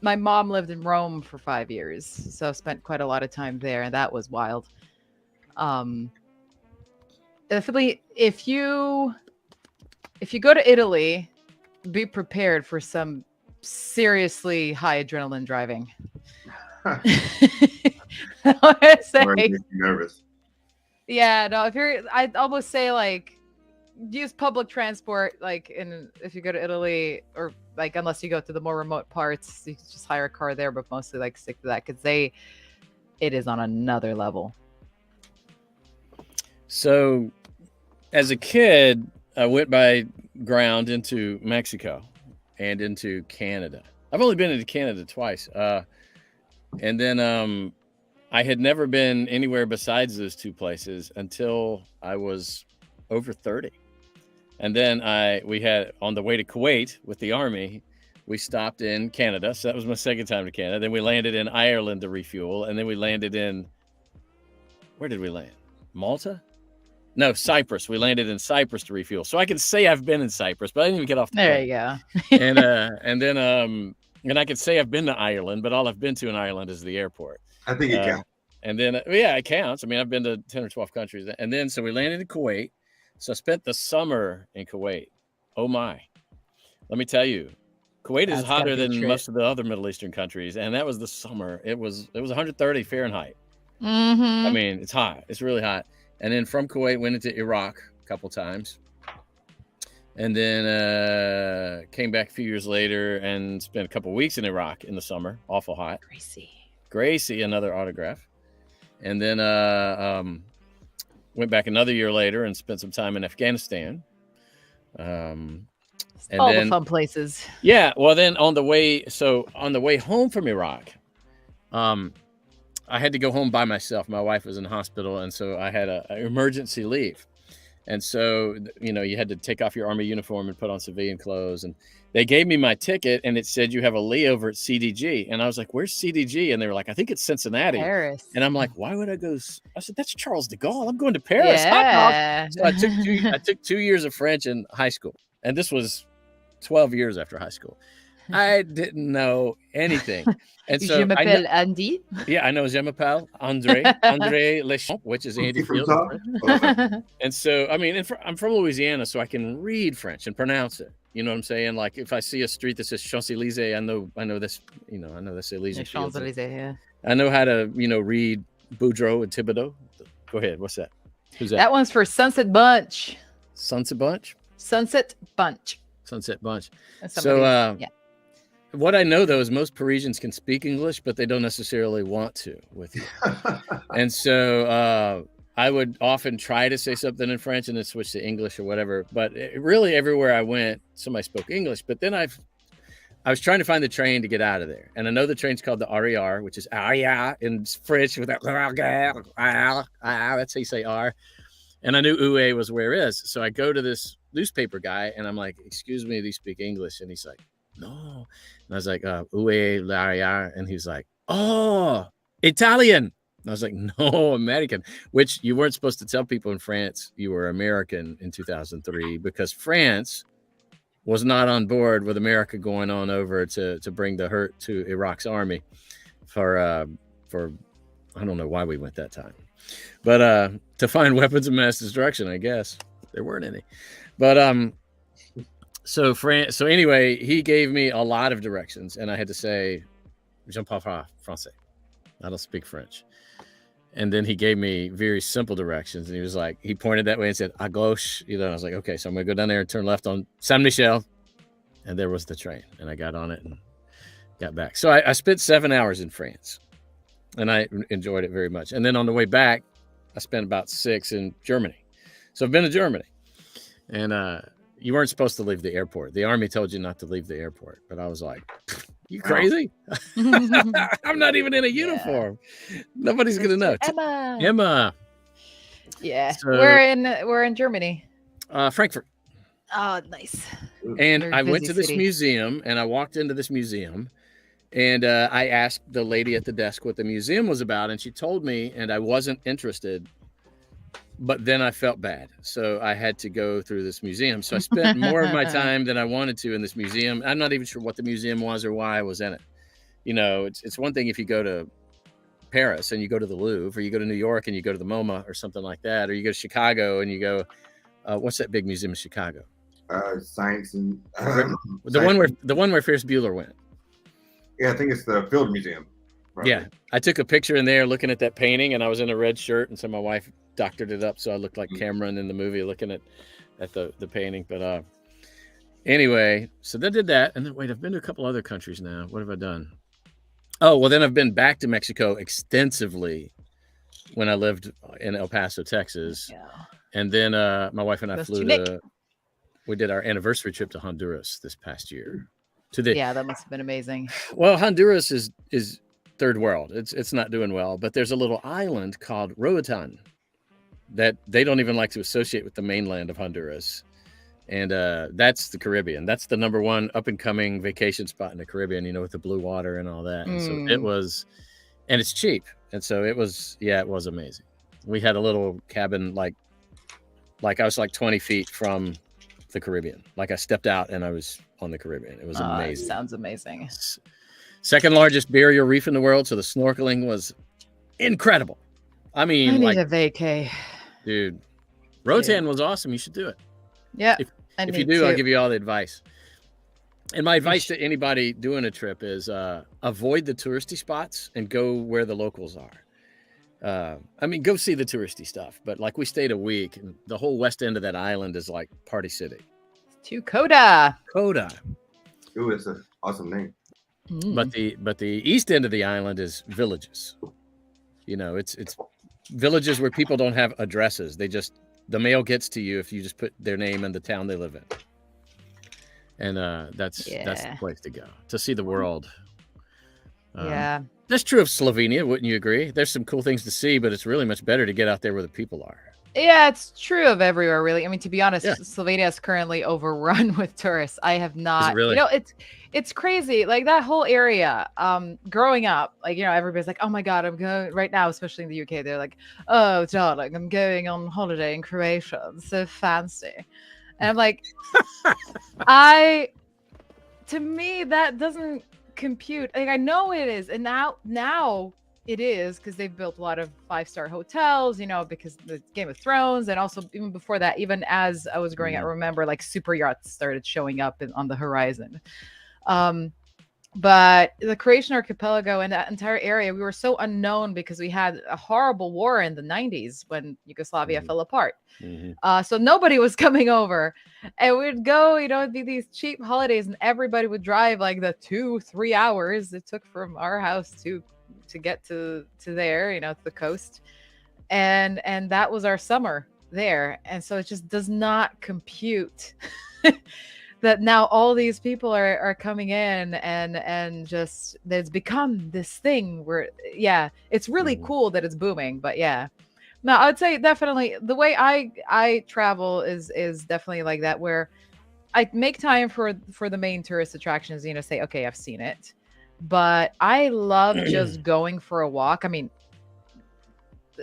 My mom lived in Rome for 5 years. So I spent quite a lot of time there, and that was wild. Definitely, if you go to Italy, be prepared for some seriously high adrenaline driving. I say, nervous. Yeah, no. I'd almost say like use public transport. Like if you go to Italy, or like unless you go to the more remote parts, you can just hire a car there. But mostly like stick to that because it is on another level. So, as a kid, I went by ground into Mexico and into Canada. I've only been into Canada twice. And then I had never been anywhere besides those two places until I was over 30. And then we had on the way to Kuwait with the Army, we stopped in Canada. So that was my second time to Canada. Then we landed in Ireland to refuel. And then we landed where did we land? Malta? No, Cyprus. We landed in Cyprus to refuel. So I can say I've been in Cyprus, but I didn't even get off the plane. There you go. and then I could say I've been to Ireland, but all I've been to in Ireland is the airport. I think it counts. And then, it counts. I mean, I've been to 10 or 12 countries. And then, so we landed in Kuwait. So I spent the summer in Kuwait. Oh, my. Let me tell you, Kuwait is hotter than most of the other Middle Eastern countries. And that was the summer. It was 130 Fahrenheit. Mm-hmm. I mean, it's hot. It's really hot. And then from Kuwait, went into Iraq a couple times. And then came back a few years later and spent a couple weeks in Iraq in the summer. Awful hot. Gracie, another autograph. And then went back another year later and spent some time in Afghanistan. And the fun places. Yeah. Well, then on the way home from Iraq, I had to go home by myself. My wife was in the hospital, and so I had an emergency leave. And so, you had to take off your Army uniform and put on civilian clothes. And they gave me my ticket, and it said you have a layover at CDG. And I was like, "Where's CDG?" And they were like, "I think it's Cincinnati." Paris. And I'm like, "Why would I go?" I said, "That's Charles de Gaulle. I'm going to Paris." Yeah. So I took 2 years of French in high school, and this was 12 years after high school. I didn't know anything. And so Je m'appelle Andy. Yeah, I know. Je m'appelle Andre Leschamps, which is Andy Field. And so, I mean, I'm from Louisiana, so I can read French and pronounce it. You know what I'm saying? Like if I see a street that says Champs-Élysées, I know this, I know this Elysian Fields. Champs-Élysées, yeah. I know how to, read Boudreaux and Thibodeau. Go ahead. What's that? Who's that? That one's for Sunset Bunch. Sunset Bunch? Sunset Bunch. Sunset Bunch. So, yeah. What I know, though, is most Parisians can speak English, but they don't necessarily want to with you. And so I would often try to say something in French and then switch to English or whatever. But really, everywhere I went, somebody spoke English. But then I was trying to find the train to get out of there. And I know the train's called the RER, which is RER in French with that. That's how you say R. And I knew Uwe was where it is. So I go to this newspaper guy and I'm like, "Excuse me, do you speak English?" And he's like, "No." And I was like, "Uwe l'Ariar." And he's like, "Oh, Italian." And I was like, "No, American," which you weren't supposed to tell people in France you were American in 2003 because France was not on board with America going on over to bring the hurt to Iraq's army for I don't know why we went that time, but to find weapons of mass destruction, I guess. There weren't any. But so anyway, he gave me a lot of directions, and I had to say, "Je ne parle pas français. I don't speak French." And then he gave me very simple directions, and he was like, he pointed that way and said, "À gauche." You know, I was like, "Okay, so I'm gonna go down there and turn left on Saint Michel," and there was the train, and I got on it and got back. So I spent 7 hours in France, and I enjoyed it very much. And then on the way back, I spent about 6 in Germany. So I've been to Germany, and you weren't supposed to leave the airport. The army told you not to leave the airport, but I was like, "You crazy? I'm not even in a uniform. Nobody's gonna know." Emma. Yeah. So, we're in Germany. Frankfurt. Oh, nice. And I went to this museum, and I walked into this museum, and I asked the lady at the desk what the museum was about, and she told me, and I wasn't interested. But then I felt bad, so I had to go through this museum. So I spent more of my time than I wanted to in this museum. I'm not even sure what the museum was or why I was in it. You know, it's one thing if you go to Paris and you go to the Louvre, or you go to New York and you go to the MoMA or something like that, or you go to Chicago and you go, what's that big museum in Chicago? Science and the one where Ferris Bueller went. Yeah, I think it's the Field Museum. Probably. Yeah, I took a picture in there looking at that painting, and I was in a red shirt, and so my wife doctored it up so I looked like Cameron in the movie looking at the painting. But anyway, so they did that, and then wait, I've been to a couple other countries now. What have I done? Oh, well, then I've been back to Mexico extensively when I lived in El Paso, Texas. Yeah. And then my wife and I we did our anniversary trip to Honduras this past year. Yeah, that must have been amazing. Well, Honduras is third world. It's not doing well, but there's a little island called Roatan that they don't even like to associate with the mainland of Honduras. And that's the Caribbean. That's the number one up and coming vacation spot in the Caribbean, you know, with the blue water and all that. And so it was, and it's cheap. And so it was amazing. We had a little cabin, like I was like 20 feet from the Caribbean. Like I stepped out and I was on the Caribbean. It was amazing. Sounds amazing. Second largest barrier reef in the world. So the snorkeling was incredible. I mean, I need a vacay. Dude, Roatan was awesome. You should do it. Yeah. If you do, I'll give you all the advice. And my advice to anybody doing a trip is avoid the touristy spots and go where the locals are. I mean, go see the touristy stuff. But like we stayed a week, and the whole west end of that island is like Party City. To Coda. Ooh, it's an awesome name. But the east end of the island is villages. You know, it's villages where people don't have addresses. The mail gets to you if you just put their name and the town they live in. And that's the place to go to see the world. Yeah. That's true of Slovenia, wouldn't you agree? There's some cool things to see, but it's really much better to get out there where the people are. Yeah, it's true of everywhere, really. I mean, to be honest, Slovenia is currently overrun with tourists. I have not, really? You know, it's crazy. Like that whole area, growing up, like, you know, everybody's like, oh my God, I'm going right now, especially in the UK. They're like, oh, darling, I'm going on holiday in Croatia. It's so fancy. And I'm like, to me, that doesn't compute. Like, I know it is. And now it is, because they've built a lot of 5-star hotels, you know, because the Game of Thrones. And also even before that, even as I was growing up, I remember like super yachts started showing up on the horizon. But the Croatian archipelago and that entire area, we were so unknown because we had a horrible war in the 90s when Yugoslavia fell apart. So nobody was coming over, and we'd go, you know, it'd be these cheap holidays, and everybody would drive like the 2-3 hours it took from our house to get to there, you know, to the coast. And that was our summer there. And so it just does not compute that now all these people are coming in and just there's become this thing where, it's really cool that it's booming. But no, I would say definitely the way I travel is definitely like that, where I make time for the main tourist attractions, you know, say, okay, I've seen it. But I love just going for a walk. I mean,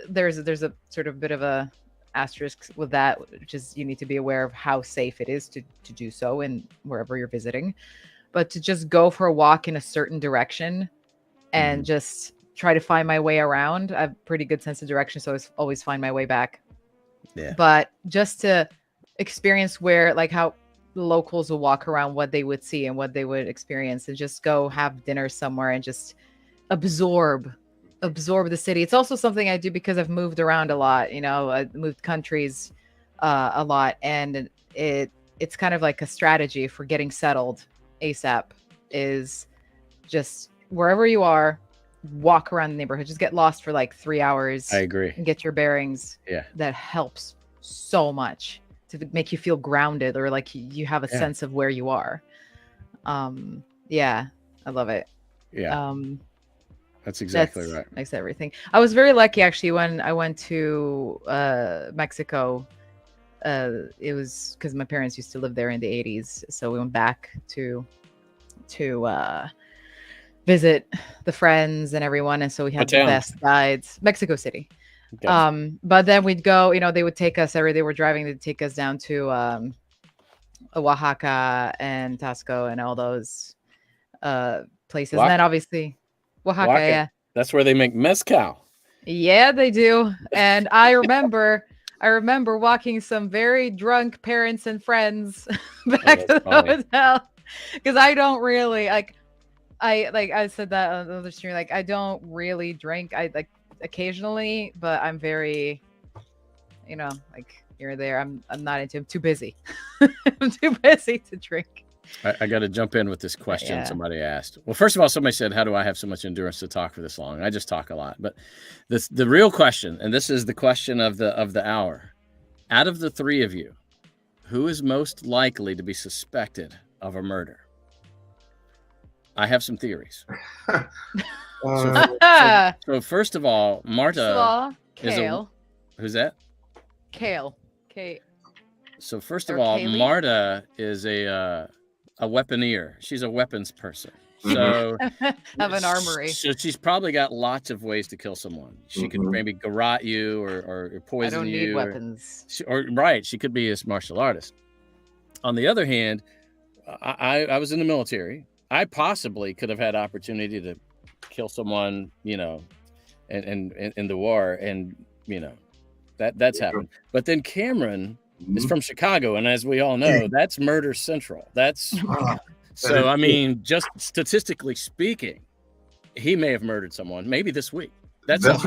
there's a sort of bit of a asterisk with that, which is you need to be aware of how safe it is to do so in wherever you're visiting. But to just go for a walk in a certain direction and just try to find my way around. I have a pretty good sense of direction, so I always find my way back. Yeah. But just to experience where like how locals will walk around, what they would see and what they would experience, and just go have dinner somewhere and just absorb the city. It's also something I do because I've moved around a lot. You know, I moved countries a lot, and it's kind of like a strategy for getting settled ASAP is just wherever you are, walk around the neighborhood, just get lost for like 3 hours. I agree. And get your bearings. Yeah. That helps so much to make you feel grounded, or like you have a sense of where you are. Yeah, I love it. Yeah. That's exactly right. Makes everything. I was very lucky actually when I went to Mexico. It was because my parents used to live there in the 80s, so we went back to visit the friends and everyone, and so we had the best guides. Mexico City. Okay. But then we'd go, you know, they would take us they were driving, they'd take us down to Oaxaca and Tasco and all those places. And then obviously Oaxaca, yeah. That's where they make mezcal. Yeah, they do. And I remember walking some very drunk parents and friends back to the hotel, because I don't really I said that on the other stream, like I don't really drink. I like occasionally, but I'm very, you know, like here or there. I'm not into. I'm too busy. I'm too busy to drink. I got to jump in with this question somebody asked. Well, first of all, somebody said, how do I have so much endurance to talk for this long? I just talk a lot. But the real question, and this is the question of the hour, out of the three of you, who is most likely to be suspected of a murder? I have some theories. So first of all, Marta Kale. Who's that? Kale. Kate. So first of all, Kaylee? Marta is a weaponeer. She's a weapons person. So have an armory. So she's probably got lots of ways to kill someone. She could maybe garrote you or poison you. I don't need weapons. She could be a martial artist. On the other hand, I was in the military. I possibly could have had opportunity to kill someone, you know, and in the war, and you know, that's happened. But then Cameron is from Chicago, and as we all know, that's murder central. That's so. I mean, just statistically speaking, he may have murdered someone maybe this week. That's how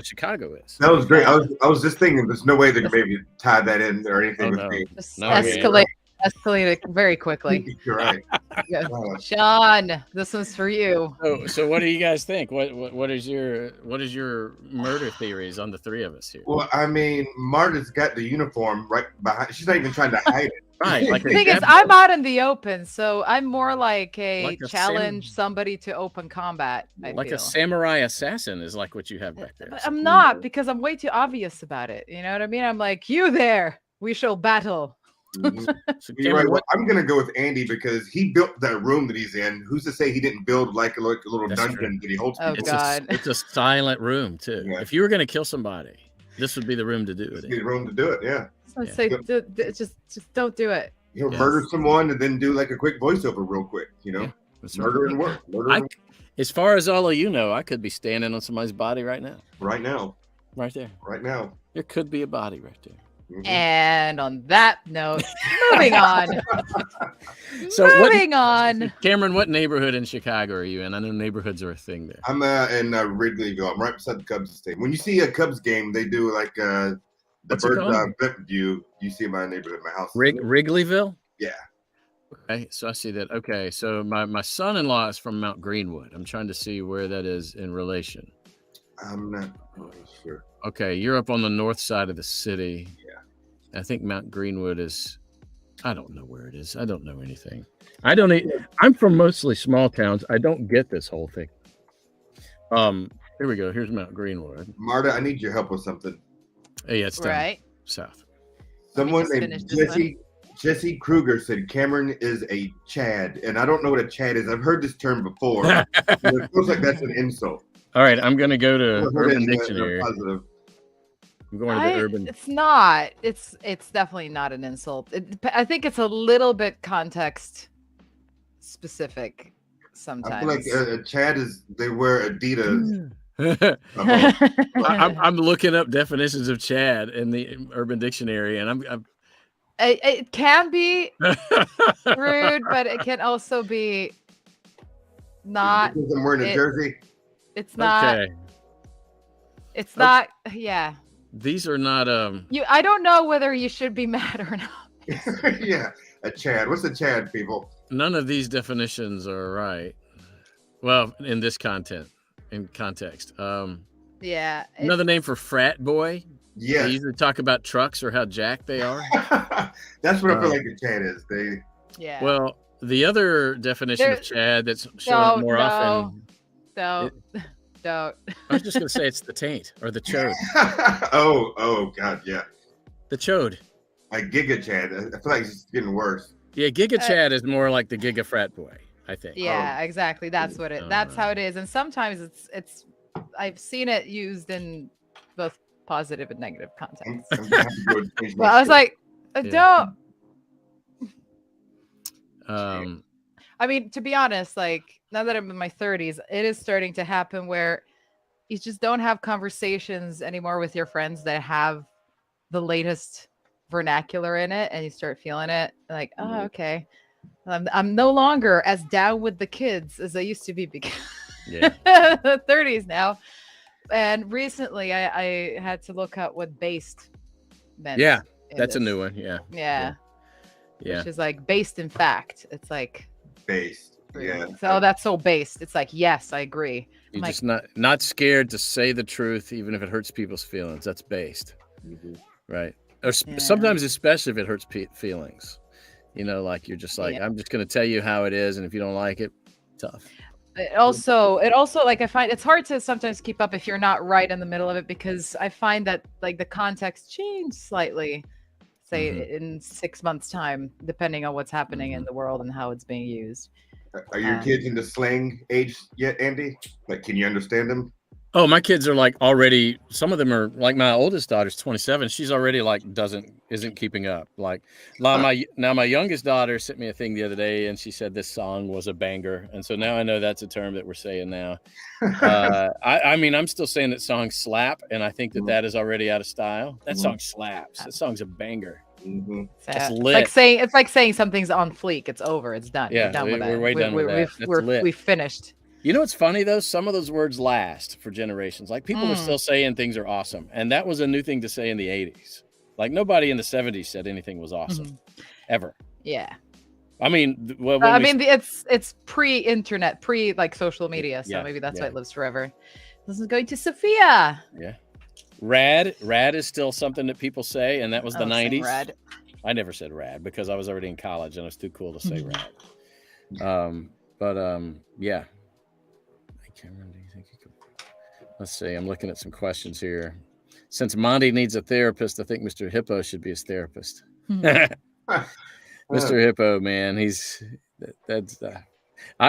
Chicago is. That was great. I was just thinking, there's no way they could maybe tie that in or anything with me. Escalated very quickly. You're right. Yeah. Sean, this one's for you. So what do you guys think? What is your murder theories on the three of us here? Well, I mean, Marta's got the uniform right behind. She's not even trying to hide it. Right. Like the thing is, I'm out in the open, so I'm more like a challenge somebody to open combat. I feel. A samurai assassin is like what you have back there. But I'm not, because I'm way too obvious about it. You know what I mean? I'm like, you there, we shall battle. So Cameron, right. I'm gonna go with Andy because he built that room that he's in. Who's to say he didn't build like a little dungeon that he holds? Oh God! It's a silent room too. Yeah. If you were gonna kill somebody, this would be the room to do it. The room to do it. Yeah. So I say, just don't do it. You know, murder someone and then do like a quick voiceover real quick. You know, murder and work. As far as all of you know, I could be standing on somebody's body right now. Right now. Right there. Right now. There could be a body right there. Mm-hmm. And on that note, moving on. On. Cameron, what neighborhood in Chicago are you in? I know neighborhoods are a thing there. I'm in Wrigleyville. I'm right beside the Cubs stadium. When you see a Cubs game, they do like the bird's eye view. You see my neighborhood, my house. Wrigleyville? Yeah. Okay, so I see that. Okay, so my son-in-law is from Mount Greenwood. I'm trying to see where that is in relation. I'm not really sure. Okay, you're up on the north side of the city. Yeah. I think Mount Greenwood is, I don't know where it is. I don't know anything. I'm from mostly small towns. I don't get this whole thing. Here we go. Here's Mount Greenwood. Marta, I need your help with something. Hey, it's down right south. Someone named Jesse Kruger said Cameron is a Chad, and I don't know what a Chad is. I've heard this term before. It feels like that's an insult. All right, I'm going to go to Urban Dictionary. Positive. I'm going to the Urban. It's not. It's definitely not an insult. I think it's a little bit context specific sometimes. I feel like a Chad is they wear Adidas. I'm looking up definitions of Chad in the Urban Dictionary, and It can be rude, but it can also be not. Because I'm wearing a jersey. It's not. Okay. It's not. Yeah. These are not. I don't know whether you should be mad or not. Yeah, a Chad. What's a Chad, people? None of these definitions are right. Well, in this context. Yeah. Another name for frat boy. Yeah. They usually talk about trucks or how jacked they are. That's what I feel like a Chad is. Yeah. Well, the other definition of Chad that's shown up more often. Don't. I was just gonna say it's the taint or the chode. oh God, yeah. The chode. Like Giga Chad. I feel like it's getting worse. Yeah, Giga Chad is more like the Giga frat boy, I think. Yeah, exactly. That's what that's how it is. And sometimes it's I've seen it used in both positive and negative contexts. Well, I was like, don't. I mean, to be honest, like now that I'm in my 30s, it is starting to happen where you just don't have conversations anymore with your friends that have the latest vernacular in it, and you start feeling it like, oh, okay, I'm no longer as down with the kids as I used to be because the 30s now. And recently, I had to look up what based meant. Yeah, that's a new one. Yeah. Which is like based in fact. It's like based. Yeah. So that's so based. It's like, yes, I agree. You're just not scared to say the truth, even if it hurts people's feelings. That's based. Mm-hmm. Right. Or sometimes, especially if it hurts feelings. You know, like you're just like, I'm just going to tell you how it is. And if you don't like it, tough. It also like I find it's hard to sometimes keep up if you're not right in the middle of it, because I find that like the context changed slightly, say in 6 months' time, depending on what's happening in the world and how it's being used. Are your kids in the slang age yet, Andy? Like, can you understand them? Oh, my kids are like already, some of them are like my oldest daughter's 27. She's already like isn't keeping up. Like now my youngest daughter sent me a thing the other day and she said this song was a banger. And so now I know that's a term that we're saying now. I mean, I'm still saying that songs slap, and I think that is already out of style. That song slaps. That song's a banger. Mm-hmm. It's lit. It's like saying something's on fleek. It's over. It's done. Yeah, we're done with that. We're way done with that. We've finished. You know what's funny though? Some of those words last for generations. Like people are still saying things are awesome, and that was a new thing to say in the 80s. Like nobody in the 70s said anything was awesome, ever. Yeah. I mean, it's pre-internet, like social media, so maybe that's why it lives forever. This is going to Sophia. Yeah. Rad is still something that people say, and that was the 90s. Rad. I never said rad because I was already in college and it was too cool to say rad. Yeah. Cameron, do you think you could? Let's see. I'm looking at some questions here. Since Monty needs a therapist, I think Mr. Hippo should be his therapist. Mr. Hippo, man, I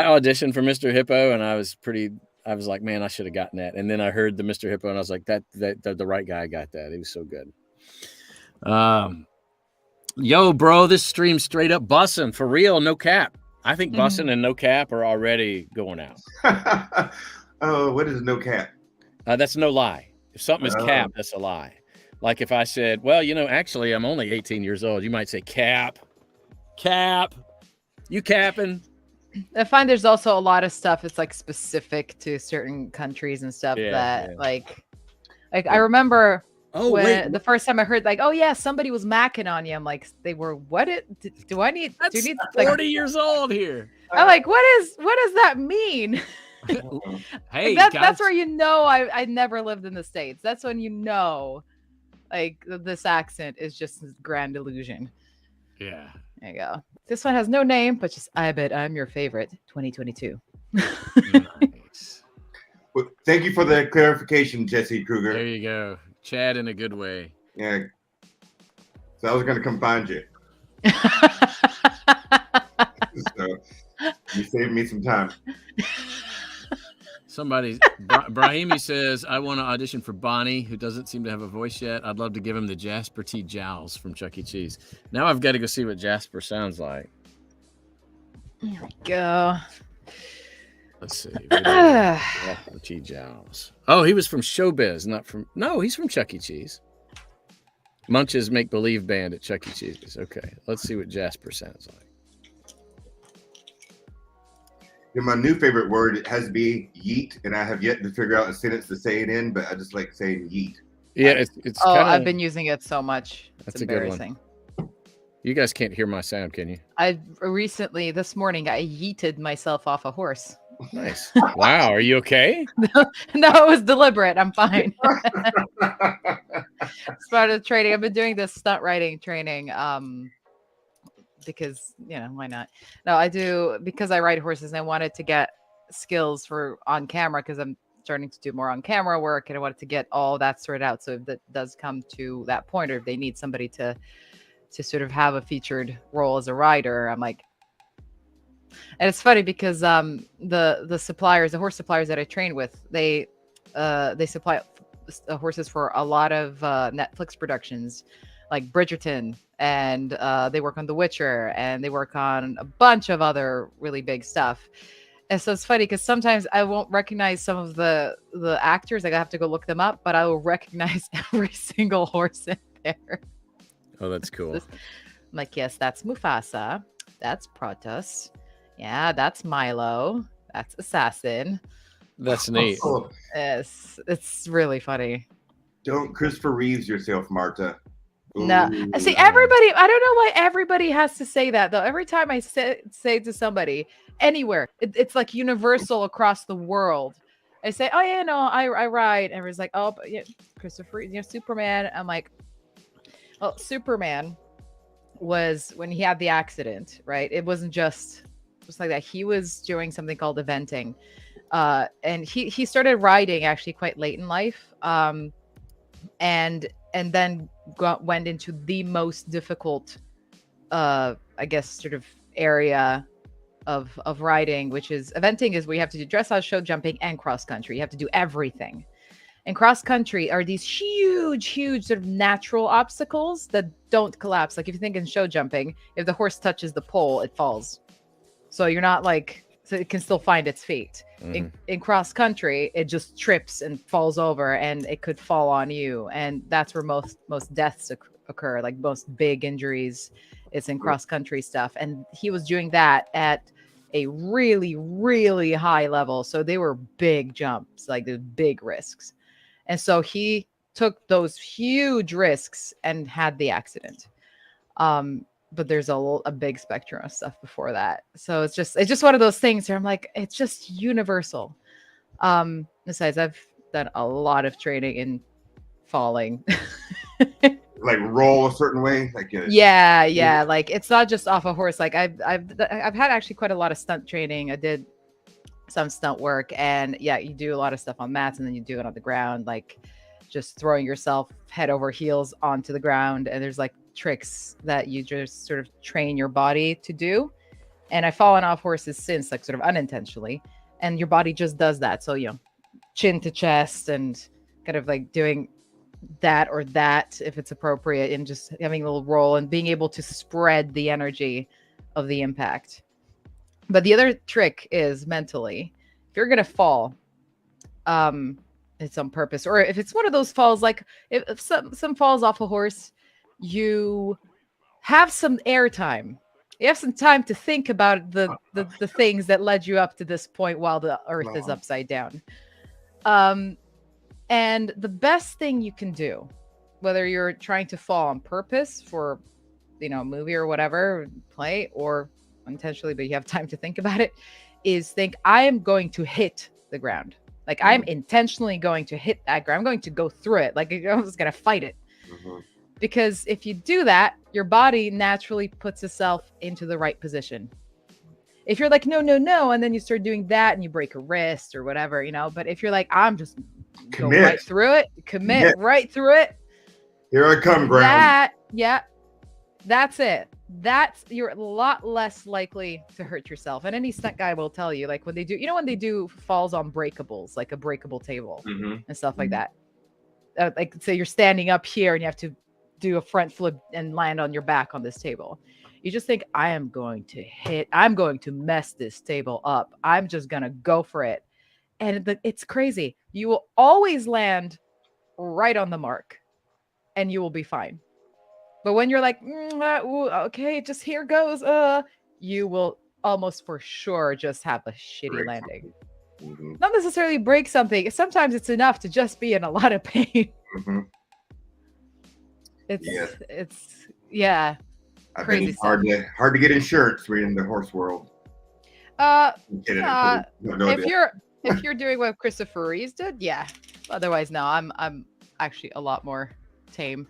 auditioned for Mr. Hippo, and I was like, man, I should have gotten that. And then I heard the Mr. Hippo, and I was like, that the right guy got that. He was so good. Yo, bro, this stream's straight up bussin', for real, no cap. I think bussin' and no cap are already going out. Oh, what is no cap? That's no lie. If something is cap, that's a lie. Like if I said, well, actually, I'm only 18 years old. You might say cap. You capping? I find there's also a lot of stuff that's like specific to certain countries and stuff like I remember the first time I heard like, oh yeah, somebody was macking on you. I'm like, they were what? Do I need? That's do you need 40 years old here. I'm like, what does that mean? Hey, that's where I never lived in the States. That's when like this accent is just a grand illusion. Yeah. There you go. This one has no name, but just I bet I'm your favorite 2022. Nice. Well, thank you for the clarification, Jesse Kruger. There you go. Chad in a good way. Yeah. So I was going to come find you. So you saved me some time. Brahimi says, I want to audition for Bonnie, who doesn't seem to have a voice yet. I'd love to give him the Jasper T. Jowls from Chuck E. Cheese. Now I've got to go see what Jasper sounds like. There we go. Let's see. Jasper T. Jowls. Oh, he was from Showbiz, he's from Chuck E. Cheese. Munch's make-believe band at Chuck E. Cheese's. Okay, let's see what Jasper sounds like. My new favorite word has to be yeet, and I have yet to figure out a sentence to say it in, but I just like saying yeet. Yeah, it's kind of... I've been using it so much. It's embarrassing. A good one. You guys can't hear my sound, can you? This morning, I yeeted myself off a horse. Nice. Wow, are you okay? No, it was deliberate. I'm fine. It's part of the training. I've been doing this stunt riding training. Because why not? No, I do because I ride horses and I wanted to get skills for on camera because I'm starting to do more on camera work and I wanted to get all that sorted out. So if that does come to that point, or if they need somebody to sort of have a featured role as a rider, I'm like, and it's funny because the suppliers, the horse suppliers that I train with, they supply horses for a lot of Netflix productions like Bridgerton, and they work on The Witcher, and they work on a bunch of other really big stuff. And so it's funny because sometimes I won't recognize some of the actors. Like I have to go look them up, but I will recognize every single horse in there. Oh, that's cool. I'm like, yes, that's Mufasa. That's Protos. Yeah, that's Milo. That's Assassin. That's neat. Yes, it's really funny. Don't Christopher Reeves yourself, Marta. No, see, everybody, I don't know why everybody has to say that though. Every time I say to somebody anywhere, it's like universal across the world. I say, oh yeah, no, I ride. Everyone's like, oh, but yeah, Christopher, Superman. I'm like, well, Superman was when he had the accident, right? It wasn't just like that. He was doing something called eventing. And he started riding actually quite late in life. And then went into the most difficult, I guess, sort of area of riding, which is eventing, is where you have to do dressage, show jumping, and cross country. You have to do everything. And cross country are these huge sort of natural obstacles that don't collapse. Like if you think in show jumping, if the horse touches the pole, it falls. So you're not like, so it can still find its feet. Mm-hmm. In cross country, it just trips and falls over, and it could fall on you. And that's where most deaths occur, like most big injuries. It's in cross country stuff. And he was doing that at a really, really high level. So they were big jumps, like the big risks. And so he took those huge risks and had the accident. But there's a big spectrum of stuff before that. So it's just one of those things where I'm like, it's just universal. Besides, I've done a lot of training in falling. Like roll a certain way, like yeah. Like it's not just off a horse. Like I've had actually quite a lot of stunt training. I did some stunt work, and yeah, you do a lot of stuff on mats, and then you do it on the ground, like just throwing yourself head over heels onto the ground. And there's like tricks that you just sort of train your body to do. And I've fallen off horses since, like sort of unintentionally, and your body just does that. So chin to chest and kind of like doing that or that if it's appropriate, and just having a little roll and being able to spread the energy of the impact. But the other trick is mentally, if you're gonna fall, it's on purpose, or if it's one of those falls, like if some falls off a horse, you have some airtime. You have some time to think about the things that led you up to this point while the earth is upside down. And the best thing you can do, whether you're trying to fall on purpose for, a movie or whatever, play, or intentionally, but you have time to think about it, is think, I am going to hit the ground. Like I'm intentionally going to hit that ground. I'm going to go through it. Like I'm just going to fight it. Mm-hmm. Because if you do that, your body naturally puts itself into the right position. If you're like, no, and then you start doing that and you break a wrist or whatever, but if you're like, I'm just go right through it, commit right through it. Here I come, ground. That's it. You're a lot less likely to hurt yourself. And any stunt guy will tell you, like when they do falls on breakables, like a breakable table and stuff like that. Like say you're standing up here and you have to do a front flip and land on your back on this table. You just think, I'm going to mess this table up. I'm just going to go for it. And it's crazy. You will always land right on the mark and you will be fine. But when you're like, okay, just here goes, you will almost for sure just have a shitty landing. Mm-hmm. Not necessarily break something. Sometimes it's enough to just be in a lot of pain. Mm-hmm. It's crazy stuff. Hard to get insurance. We're in the horse world. If you're doing what Christopher Reeves did, yeah. Otherwise, no. I'm actually a lot more tame.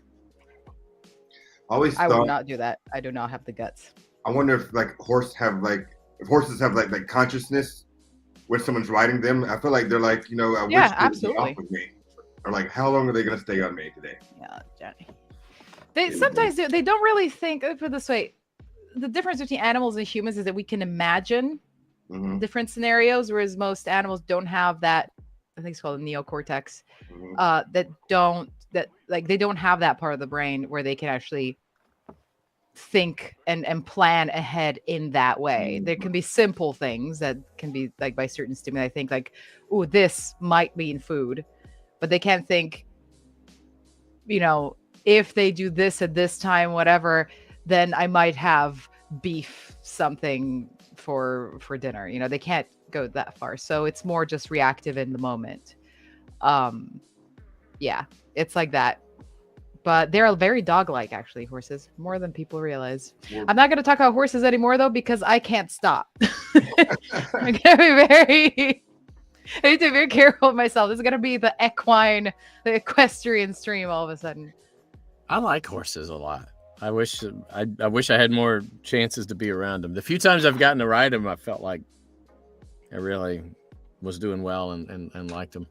I would not do that. I do not have the guts. I wonder if horses have like consciousness when someone's riding them. I feel like they're like, absolutely. With me. Or like, how long are they going to stay on me today? Yeah, Johnny. They sometimes they don't really think. Put it this way, the difference between animals and humans is that we can imagine different scenarios, whereas most animals don't have that. I think it's called a neocortex. They don't have that part of the brain where they can actually think and plan ahead in that way. There can be simple things that can be like by certain stimuli. Think like, oh, this might mean food, but they can't think, if they do this at this time, whatever, then I might have beef something for dinner. They can't go that far. So it's more just reactive in the moment. Yeah, it's like that. But they're very dog-like, actually, horses, more than people realize. I'm not going to talk about horses anymore, though, because I can't stop. I need to be very careful of myself. This is going to be the equestrian stream all of a sudden. I like horses a lot. I wish I had more chances to be around them. The few times I've gotten to ride them, I felt like I really was doing well and liked them.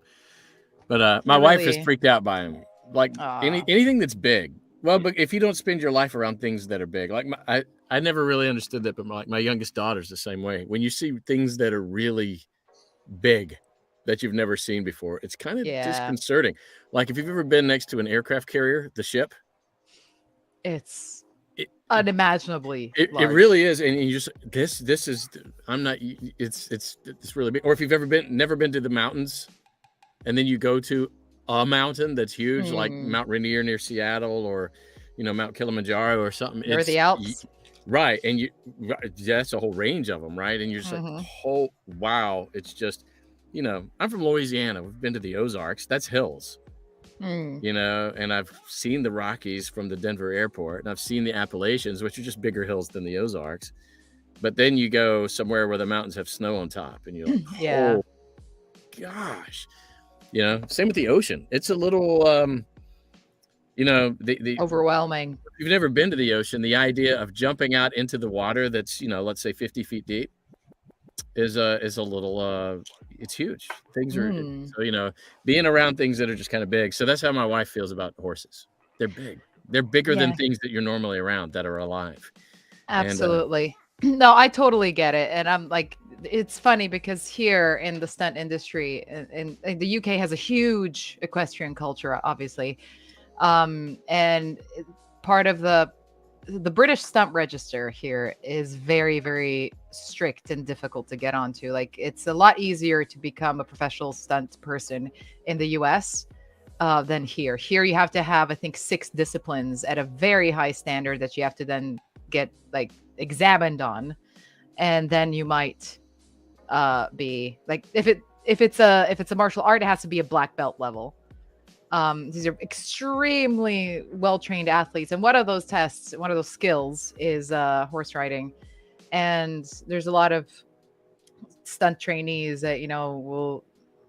But my wife is freaked out by them. Like anything that's big. Well, but if you don't spend your life around things that are big, like I never really understood that, but my youngest daughter's the same way. When you see things that are really big that you've never seen before, it's kind of disconcerting. Like if you've ever been next to an aircraft carrier, the ship, it's unimaginably it really is. And you just this is it's really big. Or if you've never been to the mountains, and then you go to a mountain that's huge, like Mount Rainier near Seattle, or Mount Kilimanjaro or something, or the Alps, right? And that's a whole range of them, right? And you're just like, oh wow, it's just, I'm from Louisiana. We've been to the Ozarks. That's hills, and I've seen the Rockies from the Denver airport, and I've seen the Appalachians, which are just bigger hills than the Ozarks. But then you go somewhere where the mountains have snow on top, and you're like, oh gosh. Same with the ocean. It's a little, the overwhelming. If you've never been to the ocean, the idea of jumping out into the water that's, let's say 50 feet deep is a little, it's huge. Things are, so, being around things that are just kind of big. So that's how my wife feels about horses. They're big. They're bigger than things that you're normally around that are alive. Absolutely. No, I totally get it. And I'm like, it's funny because here in the stunt industry in the UK has a huge equestrian culture, obviously. And part of the British stunt register here is very, very strict and difficult to get onto. Like it's a lot easier to become a professional stunt person in the US than here. Here you have to have, I think, 6 disciplines at a very high standard that you have to then get like examined on. And then you might be like, if it's a martial art, it has to be a black belt level. These are extremely well-trained athletes, and one of those skills is horse riding. And there's a lot of stunt trainees that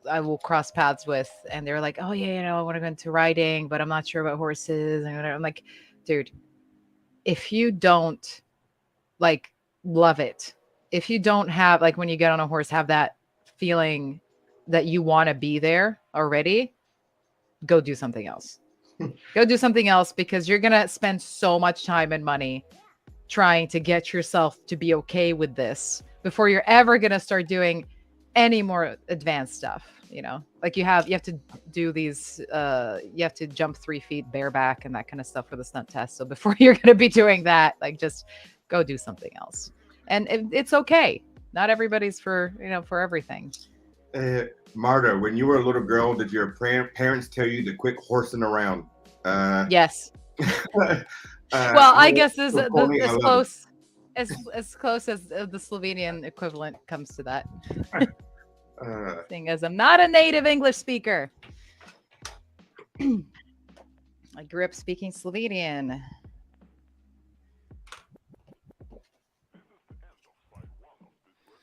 I will cross paths with, and they're like, oh yeah, I want to go into riding, but I'm not sure about horses. And I'm like, dude, if you don't love it, if you don't have, when you get on a horse, have that feeling that you want to be there already, go do something else. Go do something else, because you're going to spend so much time and money trying to get yourself to be okay with this before you're ever going to start doing any more advanced stuff. You have to do these, you have to jump 3 feet bareback and that kind of stuff for the stunt test. So before you're going to be doing that, just go do something else. And it's okay. Not everybody's for everything. Marta, when you were a little girl, did your parents tell you to quit horsing around? Yes. Well, I guess is as close as close as the Slovenian equivalent comes to that. Seeing as I'm not a native English speaker. I grew up speaking Slovenian.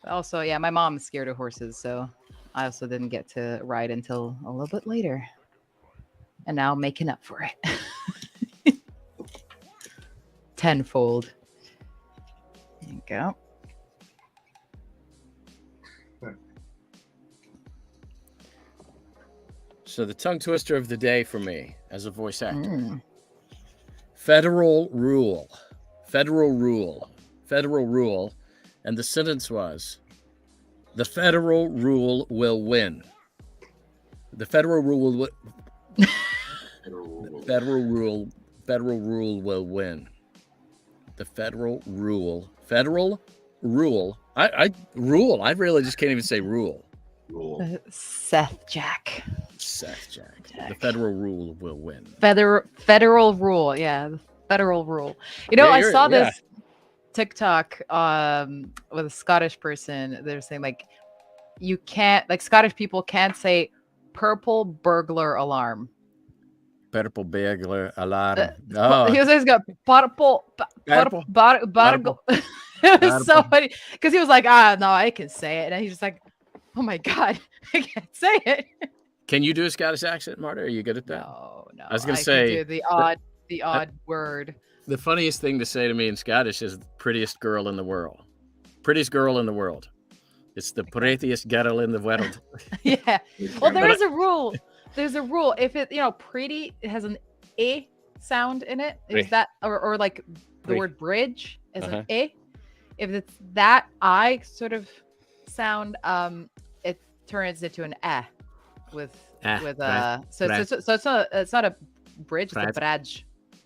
Also, yeah, my mom's scared of horses, so I also didn't get to ride until a little bit later. And now I'm making up for it. Tenfold. There you go. So the tongue twister of the day for me as a voice actor. Federal rule. And the sentence was, the federal rule will win. The federal rule will federal rule will win. The federal rule. I really just can't even say rule. Seth Jack. The federal rule will win. Federal rule. Yeah. The federal rule. You know, I saw this TikTok with a Scottish person. They're saying like you can't, like Scottish people can't say purple burglar alarm. Purple burglar alarm. He was got purple. It was so funny because he was like, no, I can say it, and he's just like, oh my god, I can't say it. Can you do a Scottish accent, Marta? Are you good at that? No. I was gonna say the odd word. The funniest thing to say to me in Scottish is prettiest girl in the world. Prettiest girl in the world. It's the prettiest girl in the world. Yeah. Well, there is a rule. There's a rule. If it, pretty, it has an A sound in it. Is that, or like the word bridge is an A. If it's that I sort of sound, it turns into an with so it's not a bridge, it's a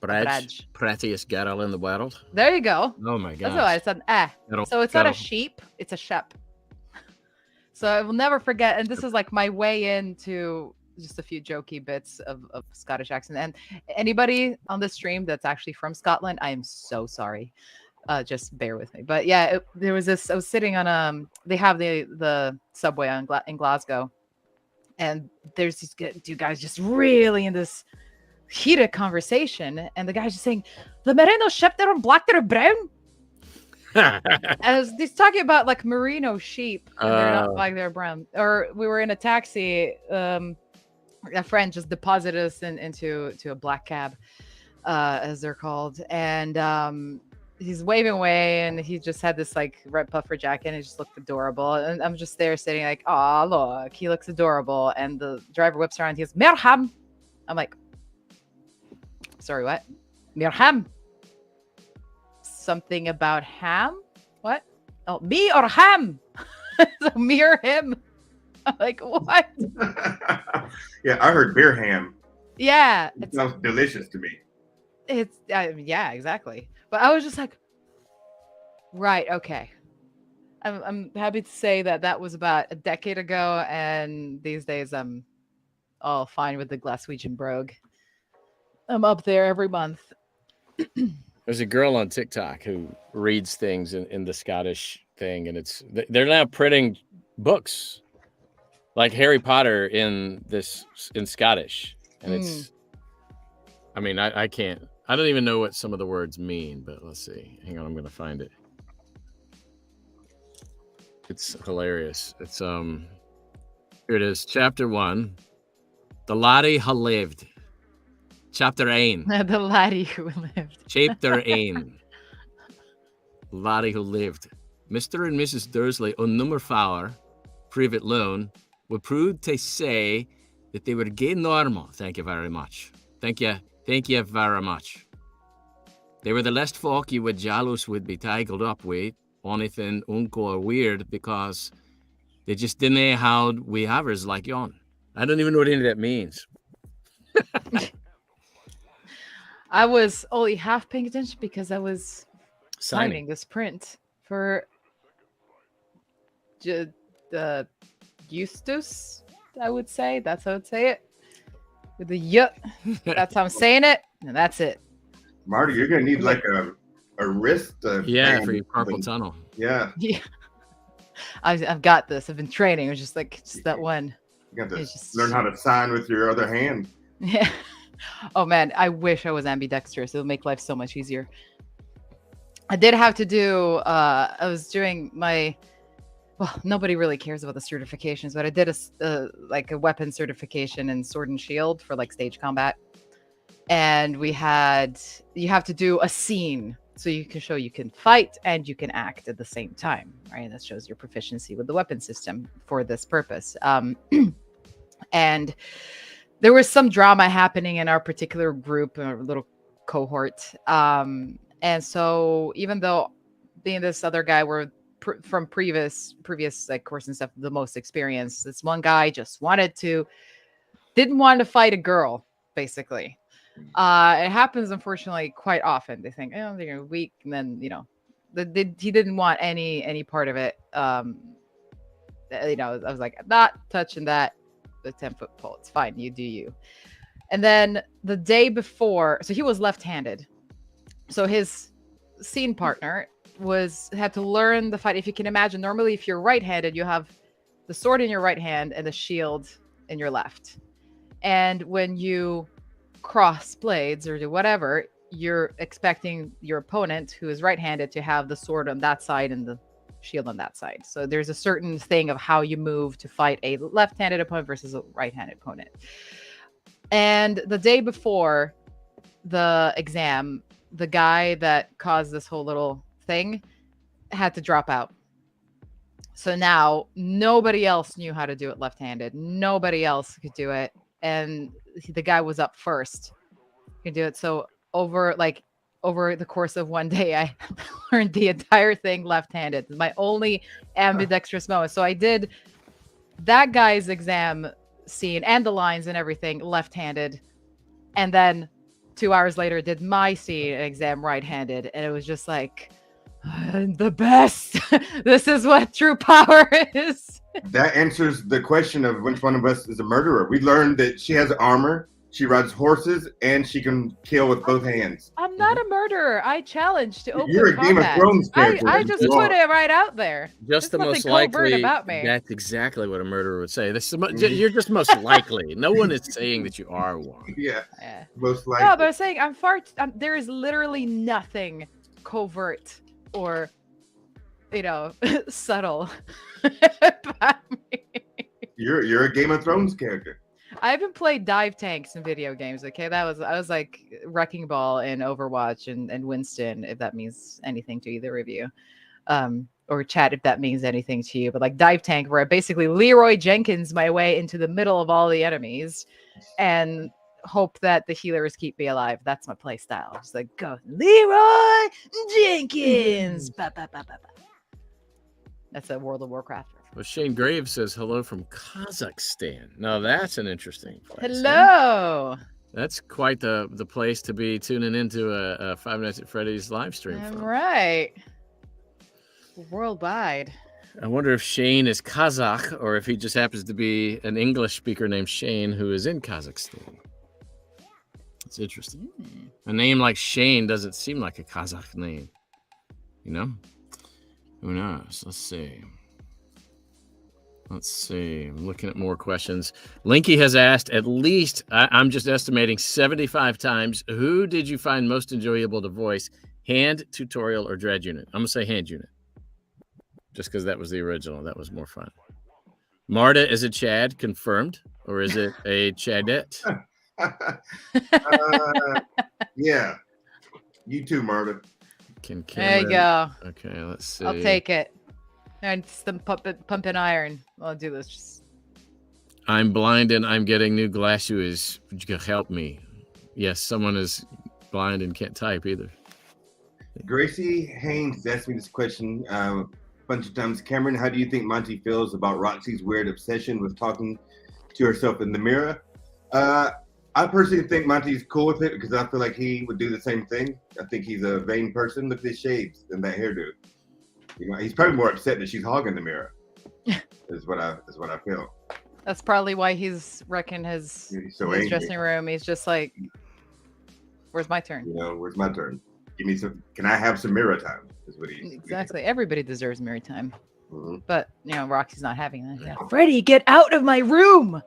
bridge. Prettiest girl in the world. There you go. Oh my god. That's why it's an So it's not a sheep, it's a shep. So I will never forget, and this is like my way into just a few jokey bits of Scottish accent. And anybody on the stream that's actually from Scotland, I am so sorry. Just bear with me. But yeah, there was this. I was sitting on they have the subway in Glasgow, and there's these two guys just really in this heated conversation, and the guy's just saying, "The merino sheep, they're black, they're brown." As he's talking about like merino sheep, and they're not like they're brown. Or we were in a taxi. A friend just deposited us into a black cab, as they're called, and he's waving away, and he just had this like red puffer jacket, and he just looked adorable. And I'm just there sitting like, oh look, he looks adorable. And the driver whips around, he goes, "Merham." I'm like, sorry, what? Merham. Something about ham? What? Oh, me or ham? So me or him? I'm like, what? Yeah, I heard beer ham. Yeah. It sounds delicious to me. It's, yeah, exactly. But I was just like, right, okay. I'm happy to say that was about a decade ago, and these days I'm all fine with the Glaswegian brogue. I'm up there every month. There's a girl on TikTok who reads things in the Scottish thing, and they're now printing books like Harry Potter in Scottish, and it's. I mean, I can't. I don't even know what some of the words mean, but let's see. Hang on, I'm going to find it. It's hilarious. It's here it is. Chapter 1. The laddie who lived. Chapter 1. The laddie who lived. Chapter 1. Laddie who lived. Mr. and Mrs. Dursley on number 4, private loan, were proud to say that they were getting normal. Thank you very much. Thank you very much. They were the last folk you would jealous would be tangled up with anything unco or weird, because they just didn't know how we havers like yon. I don't even know what any of that means. I was only half paying attention because I was signing this print for Eustace, I would say. That's how I would say it. With the yuck. That's how I'm saying it. And that's it. Marta, you're gonna need like a wrist. For your carpal tunnel. Yeah. I've got this. I've been training. It was just that one. You got to learn how to sign with your other hand. Yeah. Oh man, I wish I was ambidextrous. It would make life so much easier. I did have to do. I was doing my. Well, nobody really cares about the certifications, but I did a weapon certification in Sword and Shield for like stage combat, and you have to do a scene so you can show you can fight and you can act at the same time, right? That shows your proficiency with the weapon system for this purpose. And there was some drama happening in our particular group, our little cohort, and so even though being this other guy were from previous like course and stuff, the most experienced, this one guy just didn't want to fight a girl, basically. It happens unfortunately quite often. They think, oh, they're weak, and then he didn't want any part of it. I was like, not touching that. The 10-foot pole, it's fine, you do you. And then the day before, so he was left-handed, so his scene partner had to learn the fight. If you can imagine, normally if you're right-handed, you have the sword in your right hand and the shield in your left, and when you cross blades or do whatever, you're expecting your opponent who is right-handed to have the sword on that side and the shield on that side. So there's a certain thing of how you move to fight a left-handed opponent versus a right-handed opponent. And the day before the exam, the guy that caused this whole little thing had to drop out. So now nobody else knew how to do it left-handed. Nobody else could do it. And the guy was up first. He could do it. So over the course of one day, I learned the entire thing left-handed. My only ambidextrous moment. So I did that guy's exam scene and the lines and everything left-handed. And then 2 hours later, did my scene and exam right-handed. And it was just like, I'm the best. This is what true power is. That answers the question of which one of us is a murderer. We learned that she has armor, she rides horses, and she can kill with both hands. I'm not a murderer. I challenge to open You're a Game of Thrones character. I just put it right out there. Just the most likely. About me. That's exactly what a murderer would say. You're just most likely. No one is saying that you are one. Yeah. Most likely. No, but I'm saying there is literally nothing covert or subtle about me. You're a Game of Thrones character. I haven't played dive tanks in video games. Okay, I was like Wrecking Ball in Overwatch and Winston, if that means anything to either of you, or chat if that means anything to you. But like dive tank, where I basically Leroy Jenkins my way into the middle of all the enemies, and hope that the healers keep me alive. That's my play style. Just like go Leroy Jenkins. Ba, ba, ba, ba, ba. That's a World of Warcraft reference. Well, Shane Graves says hello from Kazakhstan. Now that's an interesting place. Hello. Huh? That's quite the place to be tuning into a Five Nights at Freddy's live stream from. Right. Worldwide. I wonder if Shane is Kazakh or if he just happens to be an English speaker named Shane who is in Kazakhstan. It's interesting. A name like Shane doesn't seem like a Kazakh name. You know? Who knows? Let's see. I'm looking at more questions. Linky has asked at least, I'm just estimating 75 times, who did you find most enjoyable to voice? Hand, tutorial, or dread unit? I'm going to say hand unit. Just because that was the original. That was more fun. Marta is a Chad, confirmed. Or is it a Chadette? Yeah. You too, Marta. There you go. Okay, let's see. I'll take it. And some pumping iron. I'll do this. I'm blind and I'm getting new glasses. Would you help me? Yes, someone is blind and can't type either. Gracie Haynes asked me this question a bunch of times. Cameron, how do you think Monty feels about Roxy's weird obsession with talking to herself in the mirror? I personally think Monty's cool with it because I feel like he would do the same thing. I think he's a vain person. Look at his shades and that hairdo. You know, he's probably more upset that she's hogging the mirror. is what I feel. That's probably why he's wrecking his dressing room. He's just like, Where's my turn? Where's my turn? Give me some. Can I have some mirror time? Is what he exactly. Everybody deserves mirror time. Mm-hmm. But Roxy's not having that. Yeah. Freddie, get out of my room.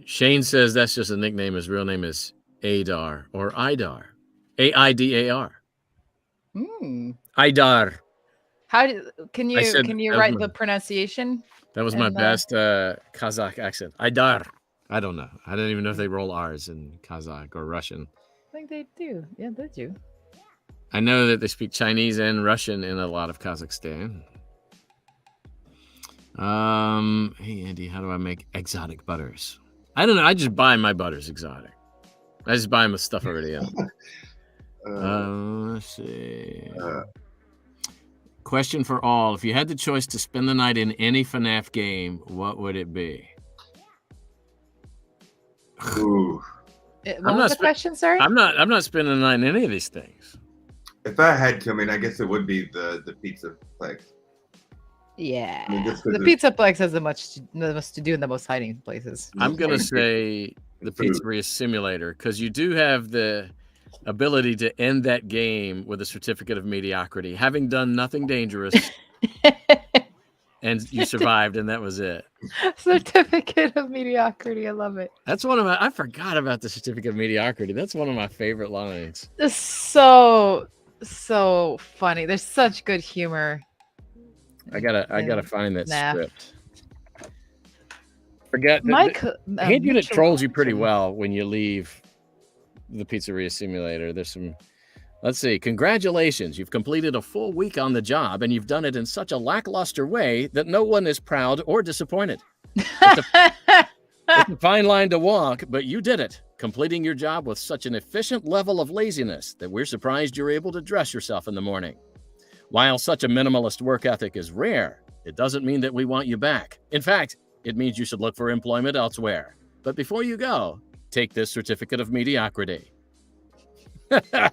Shane says that's just a nickname. His real name is Adar or Idar. Aidar. Idar. Can you write the pronunciation? That was my best Kazakh accent. Idar. I don't know. I don't even know if they roll R's in Kazakh or Russian. I think they do. Yeah, they do. I know that they speak Chinese and Russian in a lot of Kazakhstan. Hey Andy, how do I make exotic butters? I don't know. I just buy my butters exotic. I just buy them with stuff already in. Let's see. Question for all: if you had the choice to spend the night in any FNAF game, what would it be? Ooh. What was the question? Sorry. I'm not spending the night in any of these things. If I had to, I guess it would be the pizza place. Yeah, the pizza plex has the most to do in the most hiding places. I'm gonna say the Pizzeria Simulator because you do have the ability to end that game with a certificate of mediocrity, having done nothing dangerous, and you survived, and that was it. Certificate of mediocrity, I love it. That's one of my. I forgot about the certificate of mediocrity. That's one of my favorite lines. It's so funny. There's such good humor. I gotta find that script. Forget Hand Unit trolls you pretty well when you leave the Pizzeria Simulator. There's some. Let's see. Congratulations, you've completed a full week on the job, and you've done it in such a lackluster way that no one is proud or disappointed. It's a fine line to walk, but you did it, completing your job with such an efficient level of laziness that we're surprised you're able to dress yourself in the morning. While such a minimalist work ethic is rare, it doesn't mean that we want you back. In fact, it means you should look for employment elsewhere. But before you go, take this certificate of mediocrity. The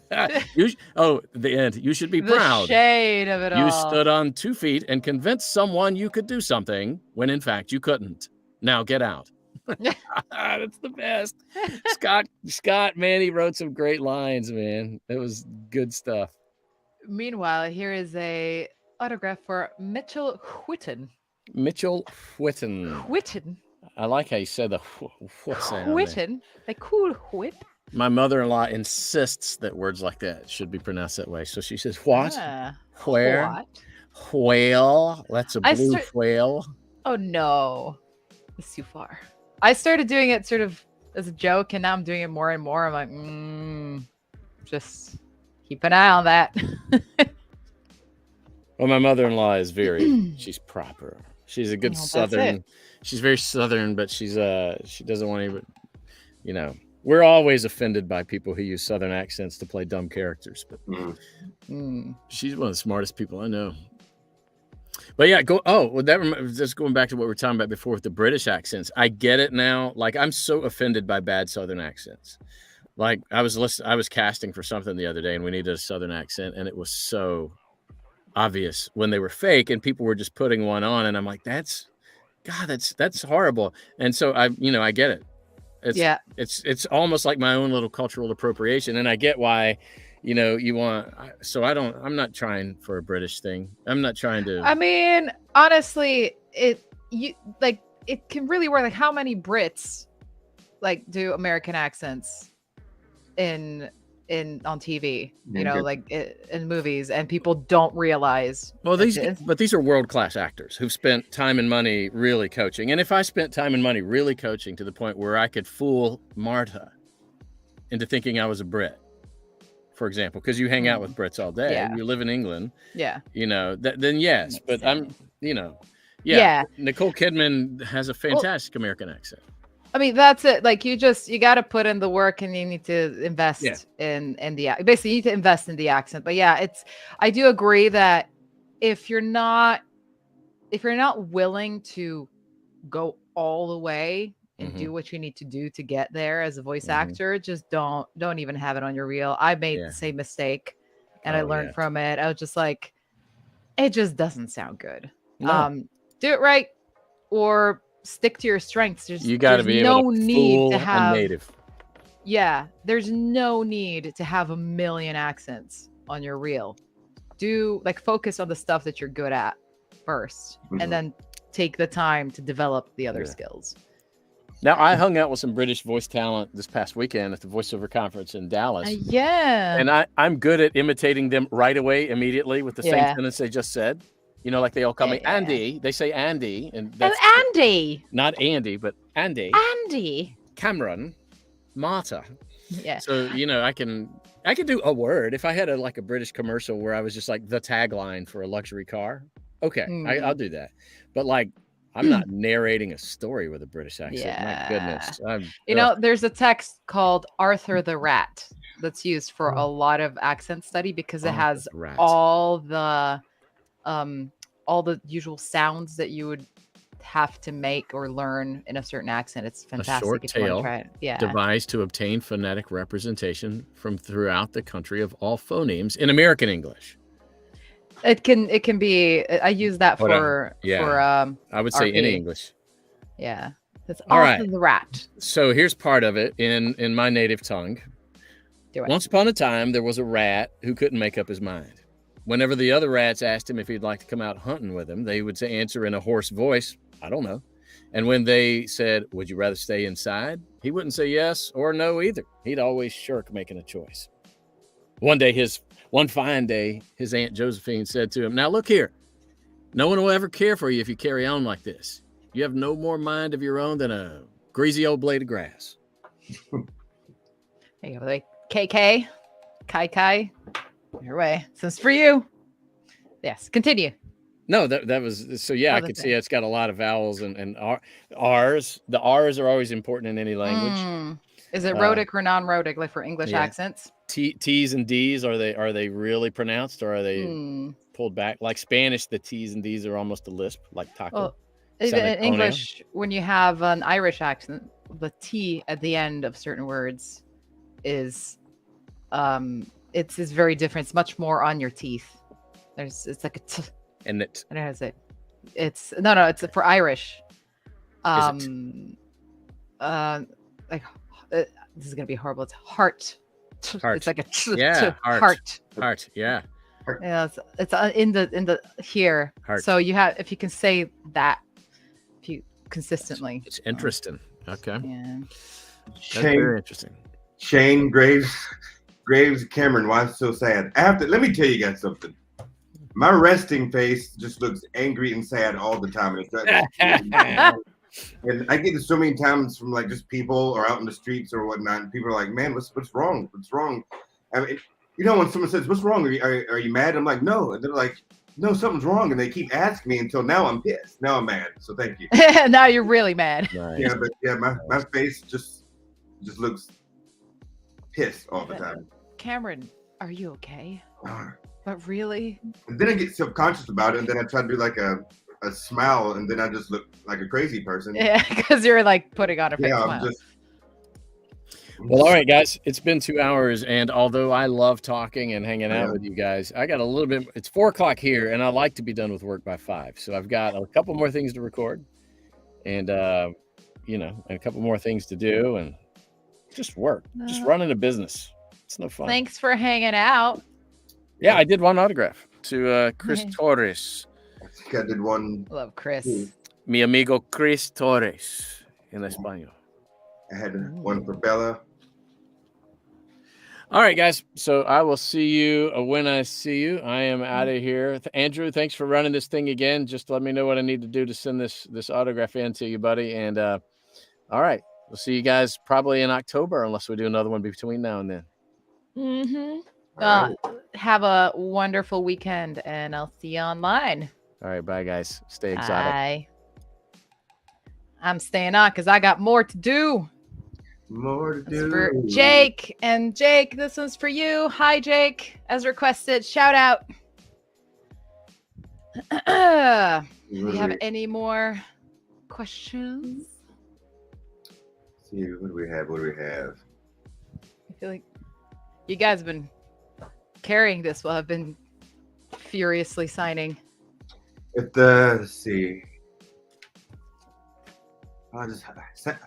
end. You should be proud. The shade of it all. You stood on 2 feet and convinced someone you could do something when in fact you couldn't. Now get out. That's the best. Scott, man, he wrote some great lines, man. It was good stuff. Meanwhile, here is a autograph for Mitchell Whitten. Mitchell Whitten. Whitten. I like how you said the Whitten. The cool whip. My mother-in-law insists that words like that should be pronounced that way. So she says, what? Where? What? Whale? That's a blue whale. Oh, no. It's too far. I started doing it sort of as a joke, and now I'm doing it more and more. I'm like, just... keep an eye on that. Well, my mother-in-law is she's proper. She's a good Southern. She's very Southern, but she doesn't want to, we're always offended by people who use Southern accents to play dumb characters. But she's one of the smartest people I know. But yeah, just going back to what we were talking about before with the British accents. I get it now. Like, I'm so offended by bad Southern accents. Like, I was casting for something the other day, and we needed a Southern accent, and it was so obvious when they were fake, and people were just putting one on, and I'm like, that's horrible. And so I get it. It's almost like my own little cultural appropriation, and I get why, you want. So I'm not trying for a British thing. I'm not trying to. I mean, honestly, it can really work. Like, how many Brits do American accents in on TV, in movies, and people don't realize. Well, these are world-class actors who've spent time and money really coaching. And if I spent time and money really coaching to the point where I could fool Marta into thinking I was a Brit, for example, because you hang out with Brits all day, you live in England, then yes. But I'm, Nicole Kidman has a fantastic American accent. I mean, that's it. Like, you got to put in the work, and you need to invest in basically you need to invest in the accent. But yeah, I do agree that if you're not willing to go all the way and do what you need to do to get there as a voice actor, just don't even have it on your reel. I made the same mistake, and I learned from it. I was just like, it just doesn't sound good. No. Do it right, or stick to your strengths. You got to be able to fool a native. Yeah, there's no need to have a million accents on your reel. Do like focus on the stuff that you're good at first, and then take the time to develop the other skills. Now, I hung out with some British voice talent this past weekend at the voiceover conference in Dallas. Yeah. And I'm good at imitating them right away, immediately, with the same sentence they just said. You know, like they all call me Andy. They say Andy. And that's Andy. Not Andy, but Andy. Andy. Cameron. Marta. Yeah. So, you know, I can do a word. If I had a British commercial where I was just like the tagline for a luxury car, okay, I'll do that. But like, I'm not narrating a story with a British accent. My goodness. You know, there's a text called Arthur the Rat that's used for a lot of accent study because it has all the usual sounds that you would have to make or learn in a certain accent. It's fantastic. A short if you want tail to try it. Yeah. devised to obtain phonetic representation from throughout the country of all phonemes in American English. It can be. I use that for I would say RP. any English. Yeah, that's all right. The Rat. So here's part of it in my native tongue. Do it. Once upon a time, there was a rat who couldn't make up his mind. Whenever the other rats asked him if he'd like to come out hunting with them, they would answer in a hoarse voice, "I don't know." And when they said, "Would you rather stay inside?" he wouldn't say yes or no either. He'd always shirk making a choice. One fine day, his Aunt Josephine said to him, "Now look here, no one will ever care for you if you carry on like this. You have no more mind of your own than a greasy old blade of grass." There you go. Like KK, Kai, your way. This is for you. Yes, continue. No, that was so. Yeah, I could see it's got a lot of vowels and R's. The R's are always important in any language. Is it rhotic or non-rhotic, like for English accents? T's and D's, are they really pronounced, or are they pulled back? Like Spanish, the T's and D's are almost a lisp, like taco. Well, even in English, when you have an Irish accent, the T at the end of certain words is it's very different. It's much more on your teeth. It's like a T. And it. I don't know how to say it. It's no. It's for Irish. This is gonna be horrible. It's heart. It's like a heart. Heart. Yeah. Yeah. It's in the here. Heart. So you have, if you can say that, if you consistently. It's interesting. Okay. Yeah. That's very interesting. Shane Graves Cameron, why so sad? Let me tell you guys something. My resting face just looks angry and sad all the time. And I get this so many times from like just people or out in the streets or whatnot. And people are like, "Man, what's wrong? What's wrong?" I mean, you know, when someone says, "What's wrong? Are you mad?" I'm like, "No." And they're like, "No, something's wrong." And they keep asking me until now I'm pissed. Now I'm mad. So thank you. Now you're really mad. Nice. Yeah, but yeah, my face just looks pissed all the time. Cameron, are you okay? But really? And then I get self-conscious about it, and then I try to do like a smile, and then I just look like a crazy person. Yeah, because you're like putting on a fake smile. Well, all right, guys, it's been 2 hours, and although I love talking and hanging out with you guys, I got a little bit. It's 4 o'clock here, and I like to be done with work by 5. So I've got a couple more things to record, and and a couple more things to do, and just work, just running a business. It's no fun. Thanks for hanging out. Yeah, I did one autograph to Chris Torres. I think I did one. Love Chris. Mi amigo Chris Torres in Español. I had one for Bella. All right, guys. So I will see you when I see you. I am out of here. Andrew, thanks for running this thing again. Just let me know what I need to do to send this autograph in to you, buddy. And all right, we'll see you guys probably in October, unless we do another one between now and then. Have a wonderful weekend, and I'll see you online. All right, bye, guys. Stay exotic. Bye. I'm staying on because I got more to do. More to do. For Jake. And Jake, this one's for you. Hi, Jake. As requested, shout out. Do you have any more questions? Let's see, what do we have? I feel like you guys have been carrying this while I've been furiously signing. Let's see. I just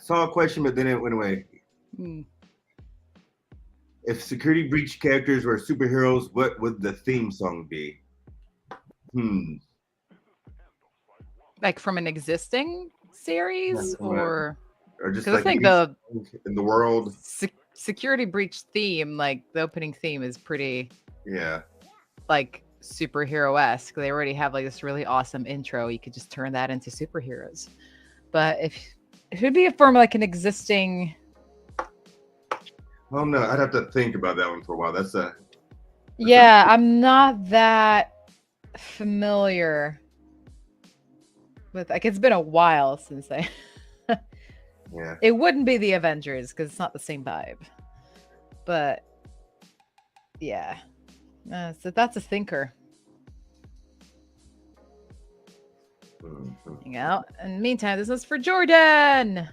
saw a question, but then it went away. If Security Breach characters were superheroes, what would the theme song be? Like from an existing series, or just like, I think in the world Security Breach theme, like the opening theme, is pretty like superhero-esque. They already have like this really awesome intro. You could just turn that into superheroes. But if it would be from like an existing, oh no, I'd have to think about that one for a while. That's I'm not that familiar with, like, it's been a while since I it wouldn't be the Avengers because it's not the same vibe, but so that's a thinker. Hang out. In the meantime, this is for Jordan.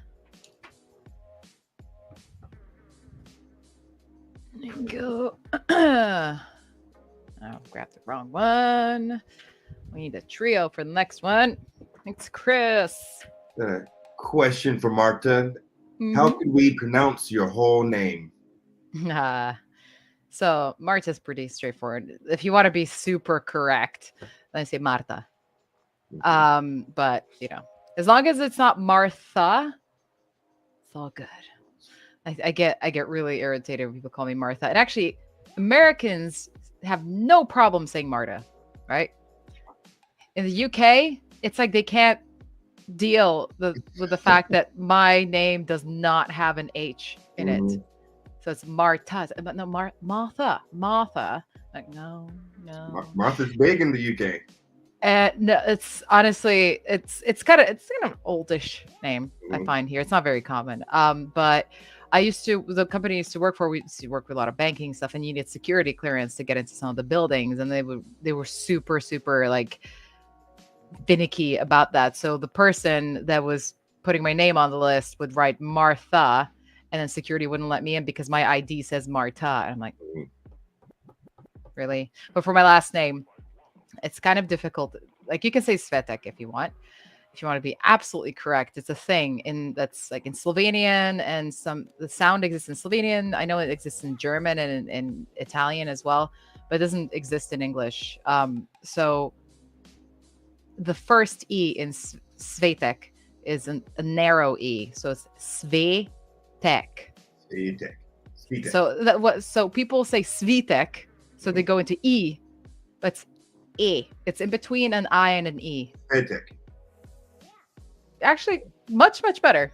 There you go. Oh, grabbed the wrong one. We need a trio for the next one. Thanks, Chris. Question for Marta. How can we pronounce your whole name? So Marta's pretty straightforward. If you want to be super correct, then say Marta. But you know, as long as it's not Martha, it's all good. I get really irritated when people call me Martha. And actually, Americans have no problem saying Marta, right? In the UK, it's like they can't deal with the fact that my name does not have an H in it. So it's Marta. But no, Martha. Like, no. Martha's big in the UK. No, it's honestly, it's kind of an oldish name. I find here. It's not very common. But the company I used to work for, we used to work with a lot of banking stuff, and you needed security clearance to get into some of the buildings, and they were super, super like finicky about that. So the person that was putting my name on the list would write Martha, and then security wouldn't let me in because my ID says Marta. And I'm like, really? But for my last name, it's kind of difficult. Like, you can say Svetek if you want to be absolutely correct. It's a thing that's like in Slovenian, and the sound exists in Slovenian. I know it exists in German and in Italian as well, but it doesn't exist in English. So the first E in Svetek is a narrow E, so it's Svetek. Svetek. So people say Svetek, so they go into E, but it's E. It's in between an I and an E. Svetek. Actually, much better.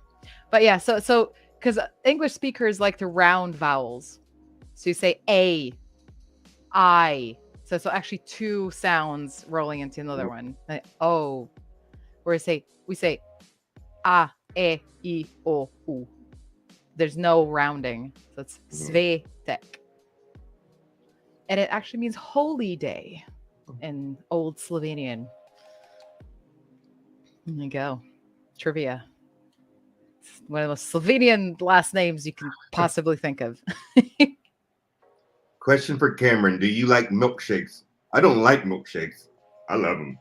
But yeah, so because English speakers like to round vowels, so you say A, I. So actually two sounds rolling into another one. Like, oh, where we say A, E, I, O, U. There's no rounding, so it's Svetek, and it actually means holy day in old Slovenian. There you go. Trivia. It's one of the most Slovenian last names you can possibly think of. Question for Cameron. Do you like milkshakes? I don't like milkshakes. I love them.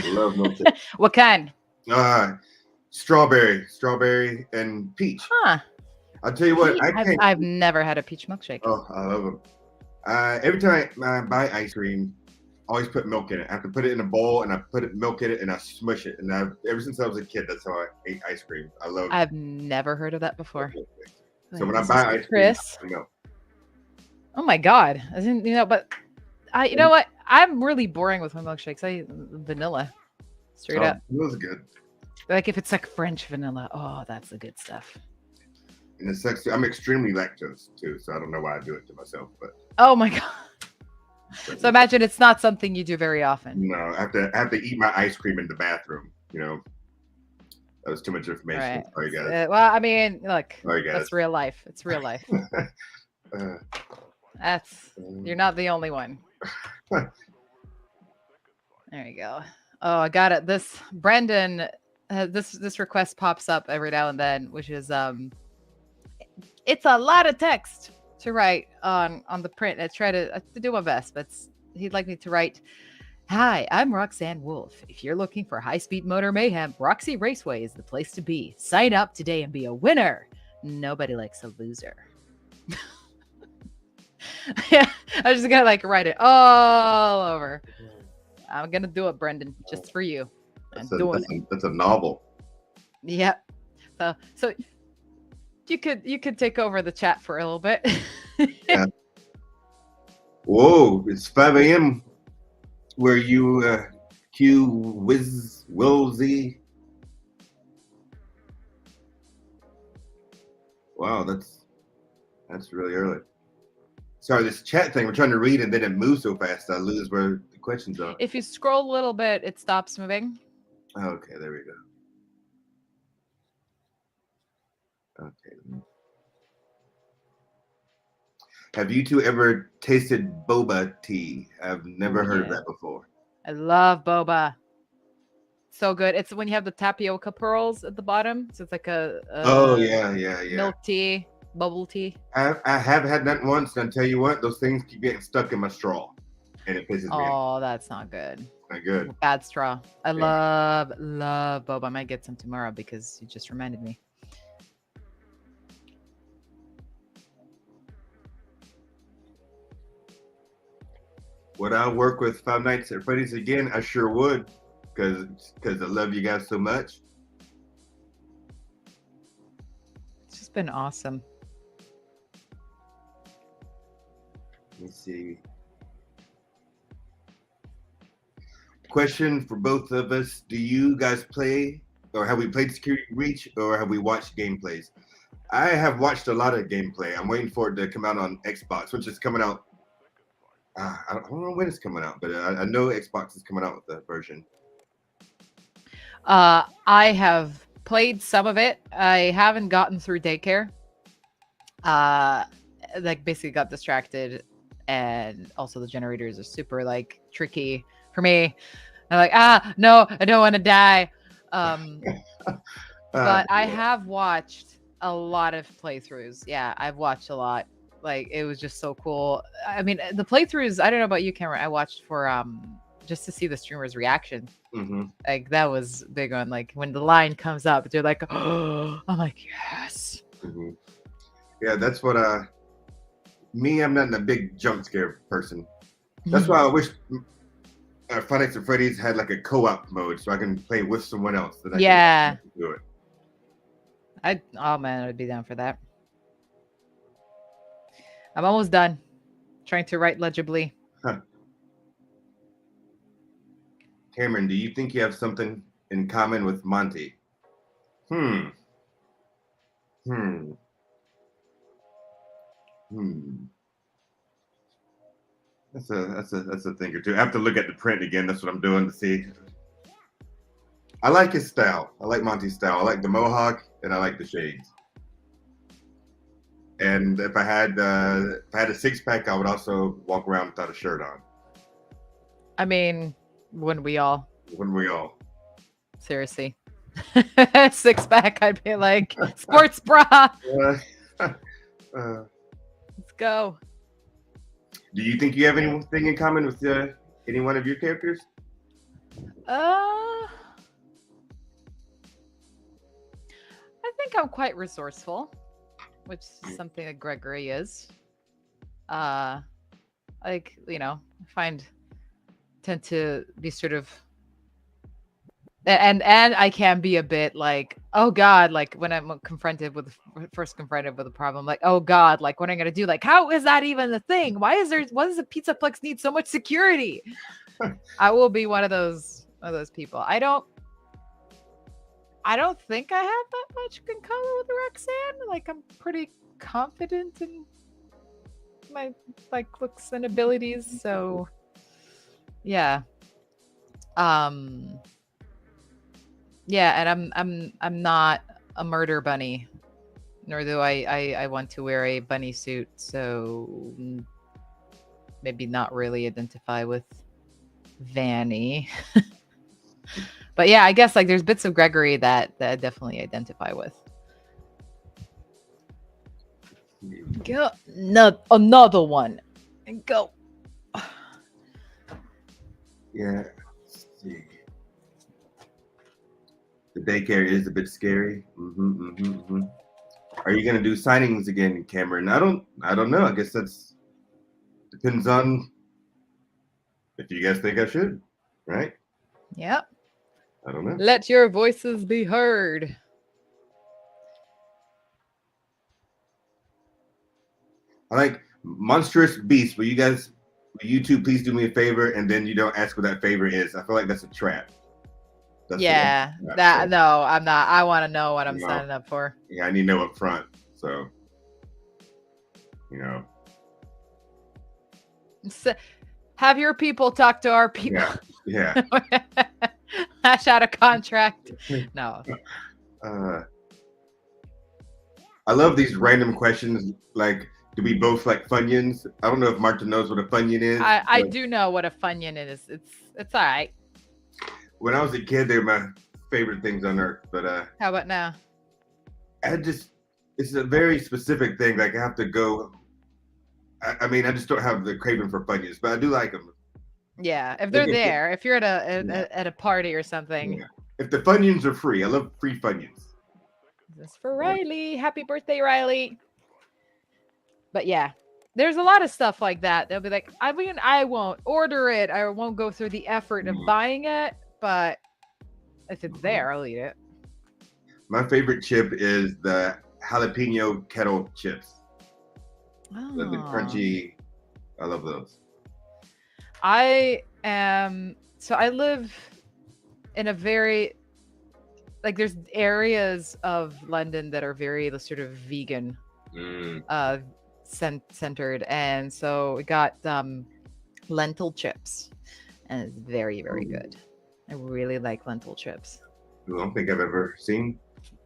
I love milkshakes. What kind? Strawberry and peach. Huh. I'll tell you what. I've never had a peach milkshake. Oh, I love them. Every time I buy ice cream, I always put milk in it. I have to put it in a bowl, and I put milk in it, and I smush it. And ever since I was a kid, that's how I ate ice cream. I love it. I've never heard of that before. So when I buy ice cream, I know. Oh my God. I didn't, but you know what? I'm really boring with my milkshakes. I eat vanilla. Straight up. Vanilla's good. Like if it's like French vanilla. Oh, that's the good stuff. And it's like, I'm extremely lactose too, so I don't know why I do it to myself, but. Oh my God. So imagine it's not something you do very often. No, I have to eat my ice cream in the bathroom. You know, that was too much information. Right. Sorry, guys. Well, I mean, look, sorry, guys. That's real life. It's real life. You're not the only one. There you go. Oh, I got it. This Brendan, this request pops up every now and then, which is it's a lot of text to write on the print. I try to do my best, but he'd like me to write, "Hi, I'm Roxanne Wolf. If you're looking for high-speed motor mayhem, Roxy Raceway is the place to be. Sign up today and be a winner. Nobody likes a loser." Yeah, I'm just gonna like write it all over. I'm gonna do it, Brendan, just for you. That's a novel. Yep. So you could take over the chat for a little bit. Yeah. Whoa, it's 5 a.m. where you Willsy. Wow, that's really early. Sorry, this chat thing, we're trying to read and then it moves so fast I lose where the questions are. If you scroll a little bit, it stops moving. Okay, there we go. Okay. Have you two ever tasted boba tea? I've never heard of that before. I love boba. So good. It's when you have the tapioca pearls at the bottom. So it's like a milk tea, bubble tea. I have had that once, and I'll tell you what, those things keep getting stuck in my straw. And it pisses me off. Oh, that's not good. Not good. Bad straw. I love boba. I might get some tomorrow because you just reminded me. Would I work with Five Nights at Freddy's again? I sure would, because I love you guys so much. It's just been awesome. Let me see. Question for both of us. Do you guys play, or have we played Security Breach, or have we watched gameplays? I have watched a lot of gameplay. I'm waiting for it to come out on Xbox, which is coming out. I don't know when it's coming out, but I know Xbox is coming out with that version. I have played some of it. I haven't gotten through daycare. Like basically got distracted, and also the generators are super like tricky for me. I'm like, no, I don't want to die. But I have watched a lot of playthroughs. Yeah, I've watched a lot. Like it was just so cool. I mean, the playthroughs, I don't know about you, Cameron. I watched for just to see the streamers' reaction. Mm-hmm. Like that was big on like when the line comes up, they're like, oh, I'm like, yes. Mm-hmm. Yeah, that's what I'm not a big jump scare person. That's why I wish Five Nights at Freddy's had like a co-op mode so I can play with someone else. That I can do it. Oh man, I'd be down for that. I'm almost done trying to write legibly. Huh. Cameron, do you think you have something in common with Monty? That's a thing or two. I have to look at the print again. That's what I'm doing to see. I like his style. I like Monty's style. I like the mohawk and I like the shades. And if I had a 6-pack, I would also walk around without a shirt on. I mean, wouldn't we all? Wouldn't we all? Seriously. 6-pack, I'd be like, sports bra. Let's go. Do you think you have anything in common with any one of your characters? I think I'm quite resourceful, which is something that Gregory is. Like, you know, tend to be sort of, and I can be a bit like, oh God, like when I'm first confronted with a problem, like, oh God, like what am I gonna do? Like, how is that even a thing? Why does the Pizzaplex need so much security? I will be one of those people. I don't think I have that much in common with Roxanne. Like I'm pretty confident in my like looks and abilities. So yeah. Yeah, and I'm not a murder bunny, nor do I want to wear a bunny suit. So maybe not really identify with Vanny. But yeah, I guess like there's bits of Gregory that I definitely identify with. Go another one and go. Yeah. Let's see. The daycare is a bit scary. Are you gonna do signings again, Cameron? I don't know. I guess that's Depends on if you guys think I should, right? Yep. I don't know. Let your voices be heard. I like monstrous beasts. Will you two please do me a favor and then you don't ask what that favor is? I feel like that's a trap. No, I'm not. I want to know what I'm signing up for. Yeah, I need to know up front. So, have your people talk to our people. Yeah. Hash out a contract. No. I love these random questions. Like, do we both like Funyuns? I don't know if Marta knows what a Funyun is. I do know what a Funyun is. It's all right. When I was a kid, they were my favorite things on earth. But how about now? It's a very specific thing. Like I have to go. I mean, I just don't have the craving for Funyuns, but I do like them. Yeah, if they're there, if you're at a party or something. Yeah. If the Funyuns are free, I love free Funyuns. This is for Riley. Happy birthday, Riley. But yeah, there's a lot of stuff like that. They'll be like, I mean, I won't order it. I won't go through the effort of buying it, but if it's there, I'll eat it. My favorite chip is the jalapeno kettle chips. Oh. The crunchy. I love those. I live in a very, like, there's areas of London that are very sort of vegan centered, and so we got lentil chips, and it's very, very good. I really like lentil chips. I don't think I've ever seen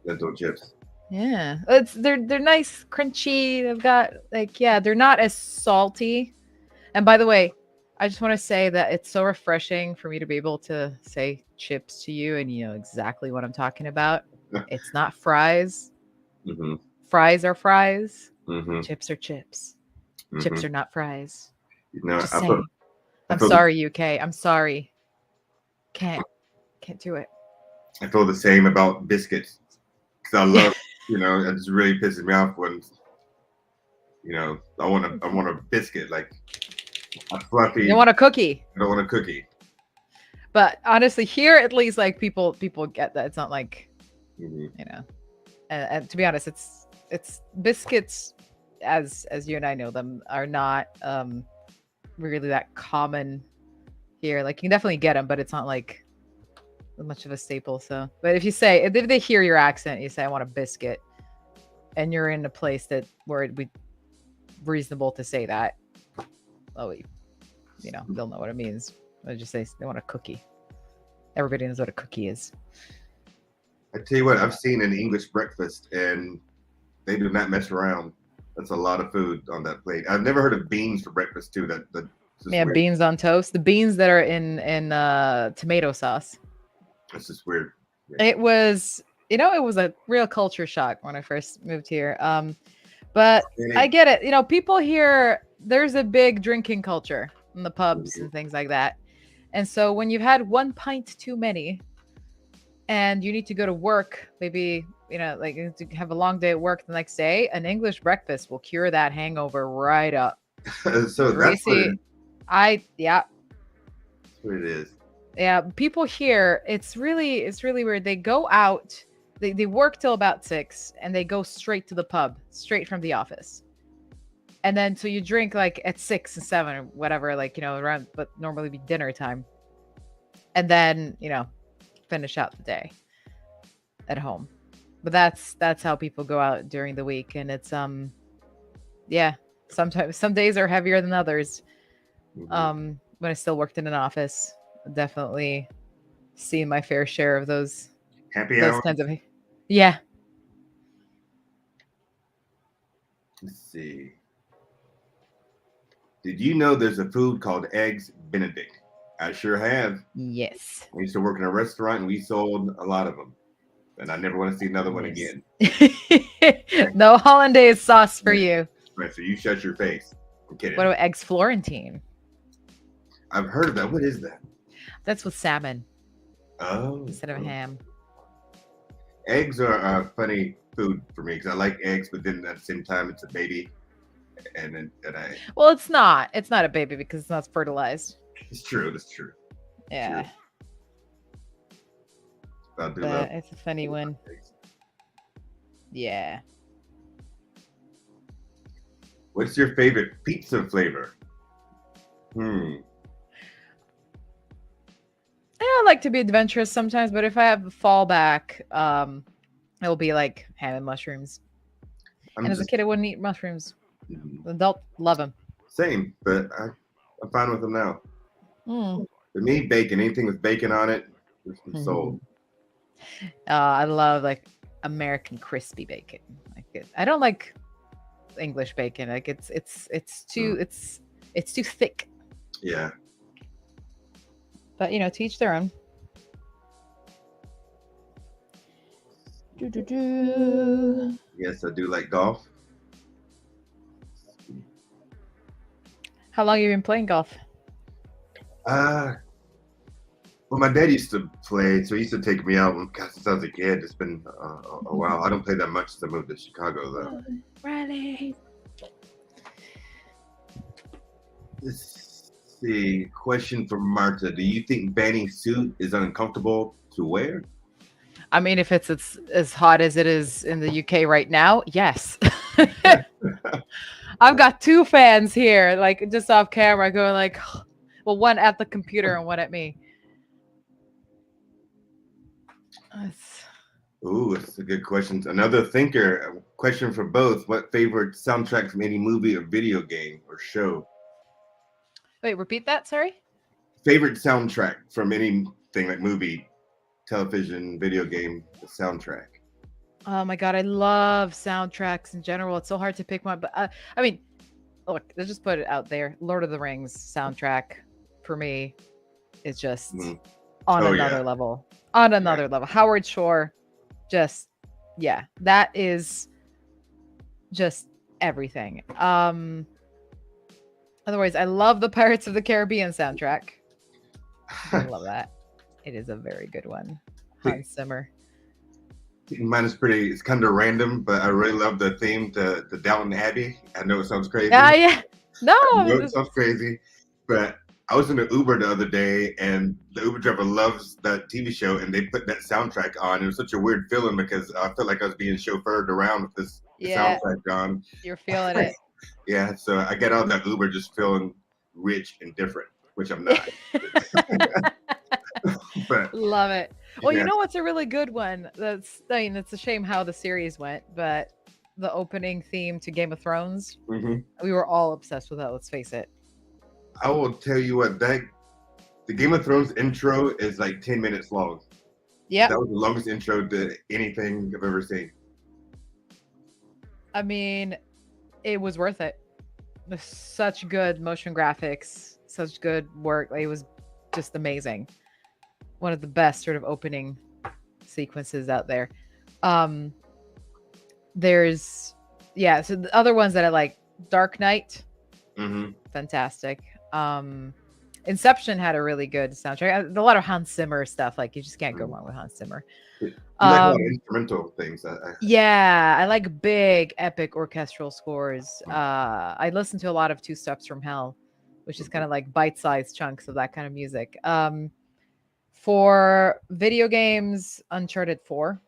lentil chips. Yeah, they're nice, crunchy. They've got they're not as salty. And by the way, I just want to say that it's so refreshing for me to be able to say chips to you and you know exactly what I'm talking about. It's not fries. Mm-hmm. Fries are fries. Mm-hmm. Chips are chips. Mm-hmm. Chips are not fries. No, I'm sorry, UK. I'm sorry. Can't do it. I feel the same about biscuits. Because I love, it just really pisses me off when, I want a biscuit, like a fluffy. You want a cookie. I don't want a cookie. But honestly, here at least, like people get that. It's not like, and to be honest, it's biscuits as you and I know them are not really that common here. Like you can definitely get them, but it's not like much of a staple. So, but if they hear your accent, you say I want a biscuit, and you're in a place where it'd be reasonable to say that, they'll know what it means. I just say they want a cookie. Everybody knows what a cookie is. I tell you what, I've seen an English breakfast and they do not mess around. That's a lot of food on that plate. I've never heard of beans for breakfast too. Weird. Beans on toast. The beans that are in tomato sauce. That's just weird. Yeah. It was a real culture shock when I first moved here. But I get it. People here, there's a big drinking culture in the pubs and things like that. And so when you've had one pint too many and you need to go to work, maybe, to have a long day at work the next day, an English breakfast will cure that hangover right up. So that's what that's what it is. Yeah, people here, it's really weird. They go out, they work till about 6 and they go straight to the pub, straight from the office. And then so you drink like at 6 and 7 or whatever, around, but normally be dinner time. And then, finish out the day at home. But that's how people go out during the week. And it's sometimes some days are heavier than others. When I still worked in an office, definitely seen my fair share of those happy hour kinds of yeah. Let's see. Did you know there's a food called Eggs Benedict? I sure have. Yes. I used to work in a restaurant and we sold a lot of them. And I never want to see another one again. No hollandaise sauce for you. Right, so you shut your face. I'm kidding. What about eggs Florentine? I've heard of that. What is that? That's with salmon. Oh. Instead of ham. Eggs are a funny food for me because I like eggs, but then at the same time, it's a baby. and I. Well, it's not. It's not a baby because it's not fertilized. It's true. That's true. Yeah. True. But it's a funny one. Yeah. What's your favorite pizza flavor? I like to be adventurous sometimes, but if I have a fallback, it'll be like ham and mushrooms. As a kid, I wouldn't eat mushrooms. Adult, love them. Same, but I'm fine with them now. For me, bacon. Anything with bacon on it, sold. I love like American crispy bacon. Like I don't like English bacon. Like it's too too thick. Yeah. But to each their own. Yes, I do like golf. How long have you been playing golf? Well, my dad used to play, so he used to take me out since I was a kid. It's been a while. I don't play that much since I moved to Chicago, though. Riley. Let's see. Question from Marta. Do you think banning suit is uncomfortable to wear? I mean, if it's as hot as it is in the UK right now, yes. I've got two fans here, like just off camera, going like, well, one at the computer and one at me. Ooh, that's a good question. Another thinker. Question for both. What favorite soundtrack from any movie or video game or show? Wait, repeat that. Sorry. Favorite soundtrack from anything like movie, television, video game, the soundtrack. Oh my god, I love soundtracks in general. It's so hard to pick one, but I mean, look, let's just put it out there. Lord of the Rings soundtrack for me is just on another level. On another level. Howard Shore, just that is just everything. Otherwise, I love the Pirates of the Caribbean soundtrack. I love that. It is a very good one. Hans Zimmer. Mine is it's kind of random, but I really love the theme to Downton Abbey. I know it sounds crazy. Yeah. No, it sounds crazy, but I was in an Uber the other day, and the Uber driver loves that TV show, and they put that soundtrack on. It was such a weird feeling because I felt like I was being chauffeured around with this soundtrack on. You're feeling it. Yeah, so I get out of that Uber just feeling rich and different, which I'm not. But, love it. Well, you know what's a really good one? It's a shame how the series went, but the opening theme to Game of Thrones, we were all obsessed with that. Let's face it. I will tell you what, the Game of Thrones intro is like 10 minutes long. Yeah, that was the longest intro to anything I've ever seen. I mean, it was worth it. Such good motion graphics, such good work. It was just amazing. One of the best sort of opening sequences out there. There's so the other ones that I like, Dark Knight, fantastic. Inception had a really good soundtrack. A lot of Hans Zimmer stuff, like you just can't go wrong with Hans Zimmer. You like a lot of instrumental things. I like big epic orchestral scores. I listen to a lot of Two Steps from Hell, which is kind of like bite-sized chunks of that kind of music. For video games, Uncharted 4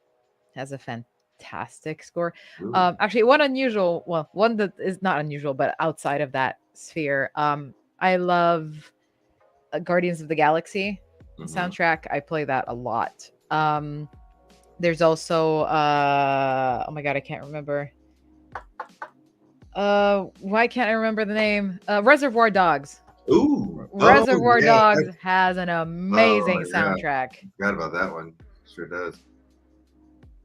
has a fantastic score. Actually, one that is not unusual, but outside of that sphere, I love Guardians of the Galaxy soundtrack. I play that a lot. There's also oh my god, I can't remember. Why can't I remember the name? Reservoir Dogs. Ooh, Reservoir Dogs has an amazing soundtrack. Forgot about that one. Sure does.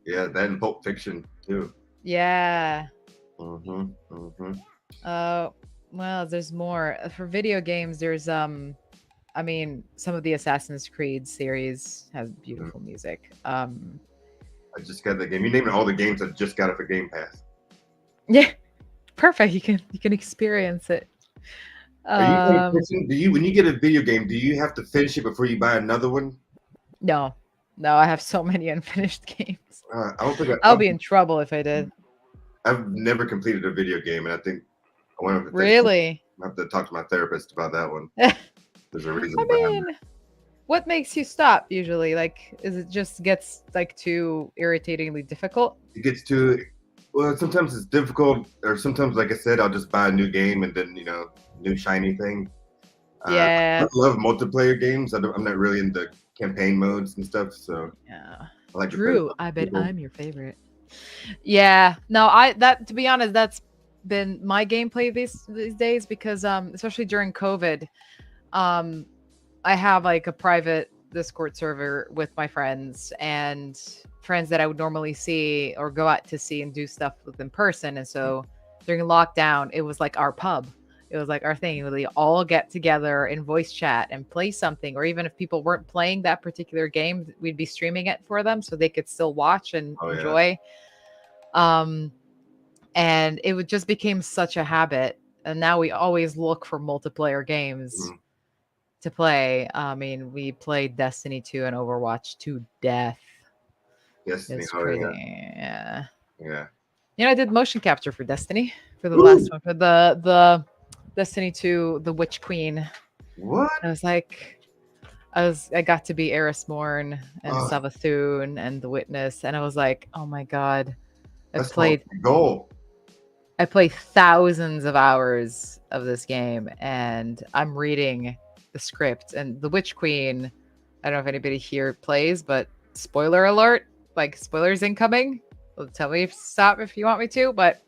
Yeah, that and Pulp Fiction too. Yeah. Well, there's more for video games. There's I mean, some of the Assassin's Creed series has beautiful music. I just got the game. You named all the games I just got it for Game Pass. Yeah, perfect. You can experience it. Are you when you get a video game, do you have to finish it before you buy another one? No, I have so many unfinished games. I don't think I'll be in trouble if I did. I've never completed a video game, and I think I wonder if really. I have to talk to my therapist about that one. There's a reason. I mean, what makes you stop usually? Like, is it just gets like too irritatingly difficult? It gets too. Well, sometimes it's difficult, or sometimes, like I said, I'll just buy a new game and then new shiny thing. Yeah. I love multiplayer games. I'm not really into campaign modes and stuff, so Yeah. I like Drew, I bet I'm your favorite. Yeah. No, to be honest, that's been my gameplay these days because especially during COVID, I have like a private Discord server with my friends and friends that I would normally see or go out to see and do stuff with in person. And so during lockdown, it was like our pub. It was like our thing. We all get together and voice chat and play something. Or even if people weren't playing that particular game, we'd be streaming it for them so they could still watch and enjoy. And it would just became such a habit. And now we always look for multiplayer games to play. I mean, we played Destiny 2 and Overwatch to death. Destiny, it's crazy. Yeah. I did motion capture for Destiny for the last one, for the Destiny 2, the Witch Queen. What? I got to be Eris Morn and Savathun and the Witness, and I was like, oh my god. I played thousands of hours of this game, and I'm reading the script, and the Witch Queen, I don't know if anybody here plays, but spoiler alert, like spoilers incoming. Tell me stop if you want me to, but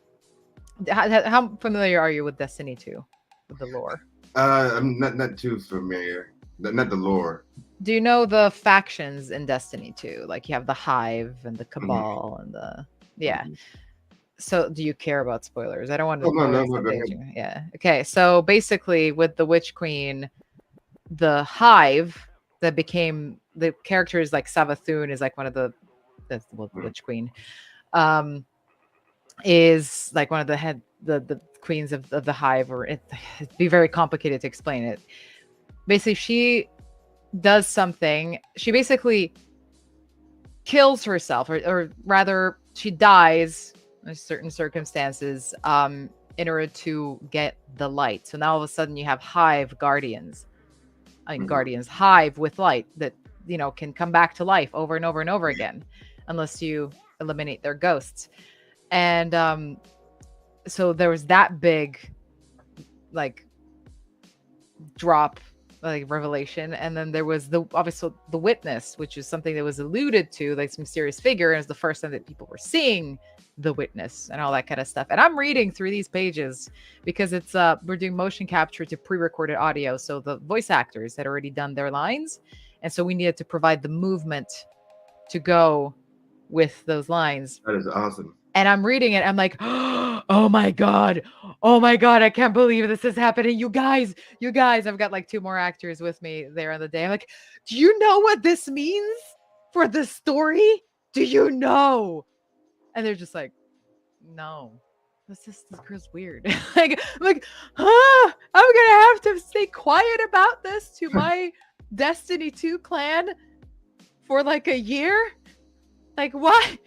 how familiar are you with Destiny 2, with the lore? I'm not too familiar. Not the lore. Do you know the factions in Destiny 2? Like you have the Hive and the Cabal and the So do you care about spoilers? I don't want to no. Yeah. Okay. So basically with the Witch Queen, the Hive that became the characters like Savathun is like one of the Witch Queen. Is like one of the queens of the Hive, or it'd be very complicated to explain it. Basically, she does something. She basically kills herself, or rather, she dies in certain circumstances in order to get the light. So now all of a sudden you have Hive guardians. Guardians, Hive with light that can come back to life over and over and over again, unless you eliminate their ghosts. And so there was that big like drop, like revelation, and then there was obviously the Witness, which is something that was alluded to, like some mysterious figure, and it was the first time that people were seeing the Witness and all that kind of stuff. And I'm reading through these pages because it's we're doing motion capture to pre-recorded audio, so the voice actors had already done their lines, and so we needed to provide the movement to go with those lines. That is awesome. And I'm reading it. I'm like, oh my God. I can't believe this is happening. You guys, I've got like 2 more actors with me there on the day. I'm like, do you know what this means for the story? Do you know? And they're just like, no, this girl's weird. I'm like, I'm going to have to stay quiet about this to my Destiny 2 clan for like a year. Like what?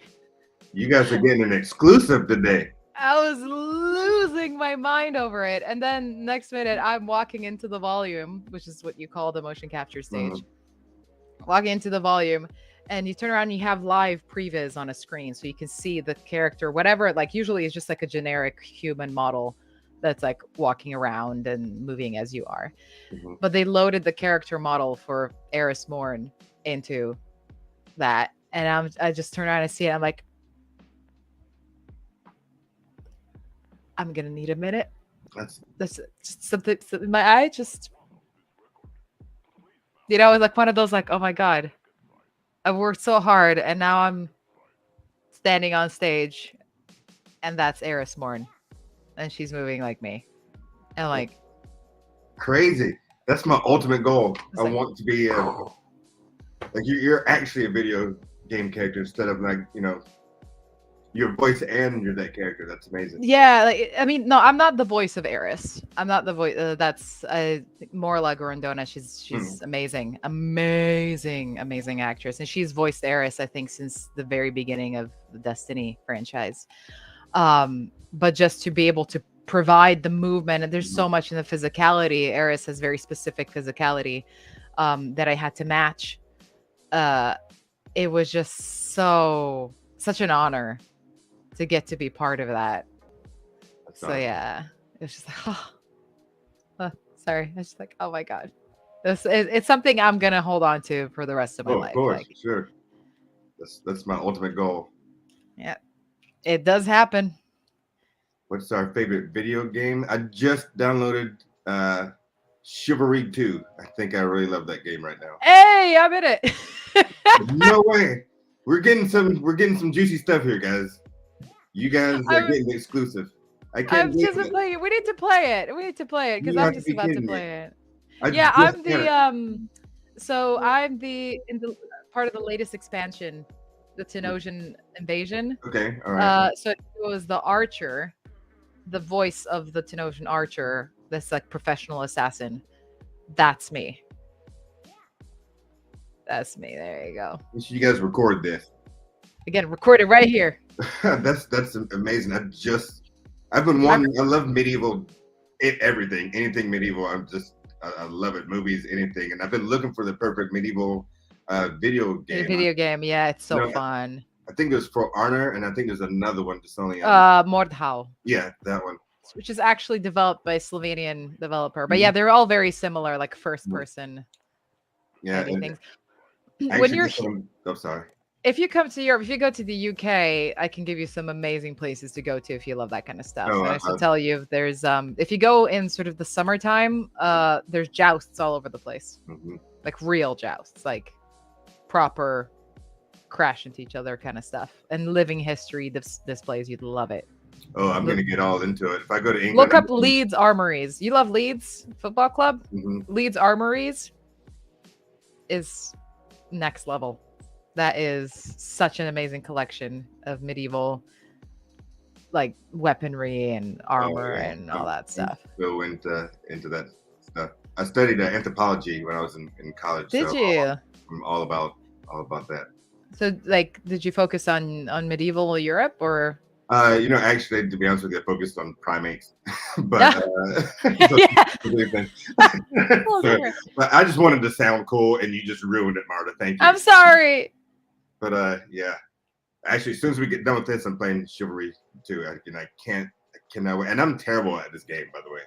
You guys are getting an exclusive today. I was losing my mind over it. And then next minute, I'm walking into the volume, which is what you call the motion capture stage. Walking into the volume, and you turn around and you have live previs on a screen. So you can see the character, whatever, like usually it's just like a generic human model that's like walking around and moving as you are. But they loaded the character model for Eris Morn into that. And I just turn around and see it. I'm like, I'm gonna need a minute. That's something my eye just, it's like one of those like, oh my God, I've worked so hard and now I'm standing on stage and that's Eris Morn and she's moving like me. And like crazy. That's my ultimate goal. I want to be like you're actually a video game character instead of like, your voice and you're that character. That's amazing. Yeah, like, I mean, no, I'm not the voice of Eris. I'm not the voice. That's Morla Gorondona. She's amazing, amazing actress, and she's voiced Eris, I think, since the very beginning of the Destiny franchise. But just to be able to provide the movement, and there's so much in the physicality. Eris has very specific physicality that I had to match. It was just such an honor to get to be part of that. That's so awesome. Yeah, it's just like, sorry, it's just like, oh my god, it's something I'm gonna hold on to for the rest of my life. Of course, like, sure. That's my ultimate goal. Yeah, it does happen. What's our favorite video game? I just downloaded Chivalry 2. I think I really love that game right now. Hey, I'm in it. No way. We're getting some juicy stuff here, guys. You guys are getting the exclusive. I can't wait. We need to play it. Because I'm just about to play it. I'm the so I'm the part of the latest expansion, the Tenosian Invasion. Okay, all right. So it was the archer, the voice of the Tenosian archer, this like professional assassin. That's me. That's me. There you go. You guys record this. Again, recorded right here. That's amazing. I've been wanting. I love medieval, anything medieval. I love it. Movies, anything, and I've been looking for the perfect medieval video game. Yeah, it's so fun. I think there's For Honor, and I think there's another one that's only Mordhau. Yeah, that one. Which is actually developed by a Slovenian developer. But yeah, they're all very similar, like first person. Yeah. When you're sorry. If you come to Europe, if you go to the UK, I can give you some amazing places to go to if you love that kind of stuff. I should tell you, there's if you go in sort of the summertime, there's jousts all over the place. Like real jousts, like proper crash into each other kind of stuff. And living history displays, you'd love it. Oh, I'm gonna get all into it. If I go to England, look up Leeds Armories. You love Leeds Football Club? Leeds Armories is next level. That is such an amazing collection of medieval, like weaponry and armor and all that stuff. Go into that stuff. I studied anthropology when I was in college. Did you? I'm all about that. So, like, did you focus on medieval Europe or? Actually, to be honest with you, I focused on primates, but but I just wanted to sound cool, and you just ruined it, Marta. Thank you. I'm sorry. But yeah, actually, as soon as we get done with this, I'm playing Chivalry 2. I cannot wait. And I'm terrible at this game, by the way.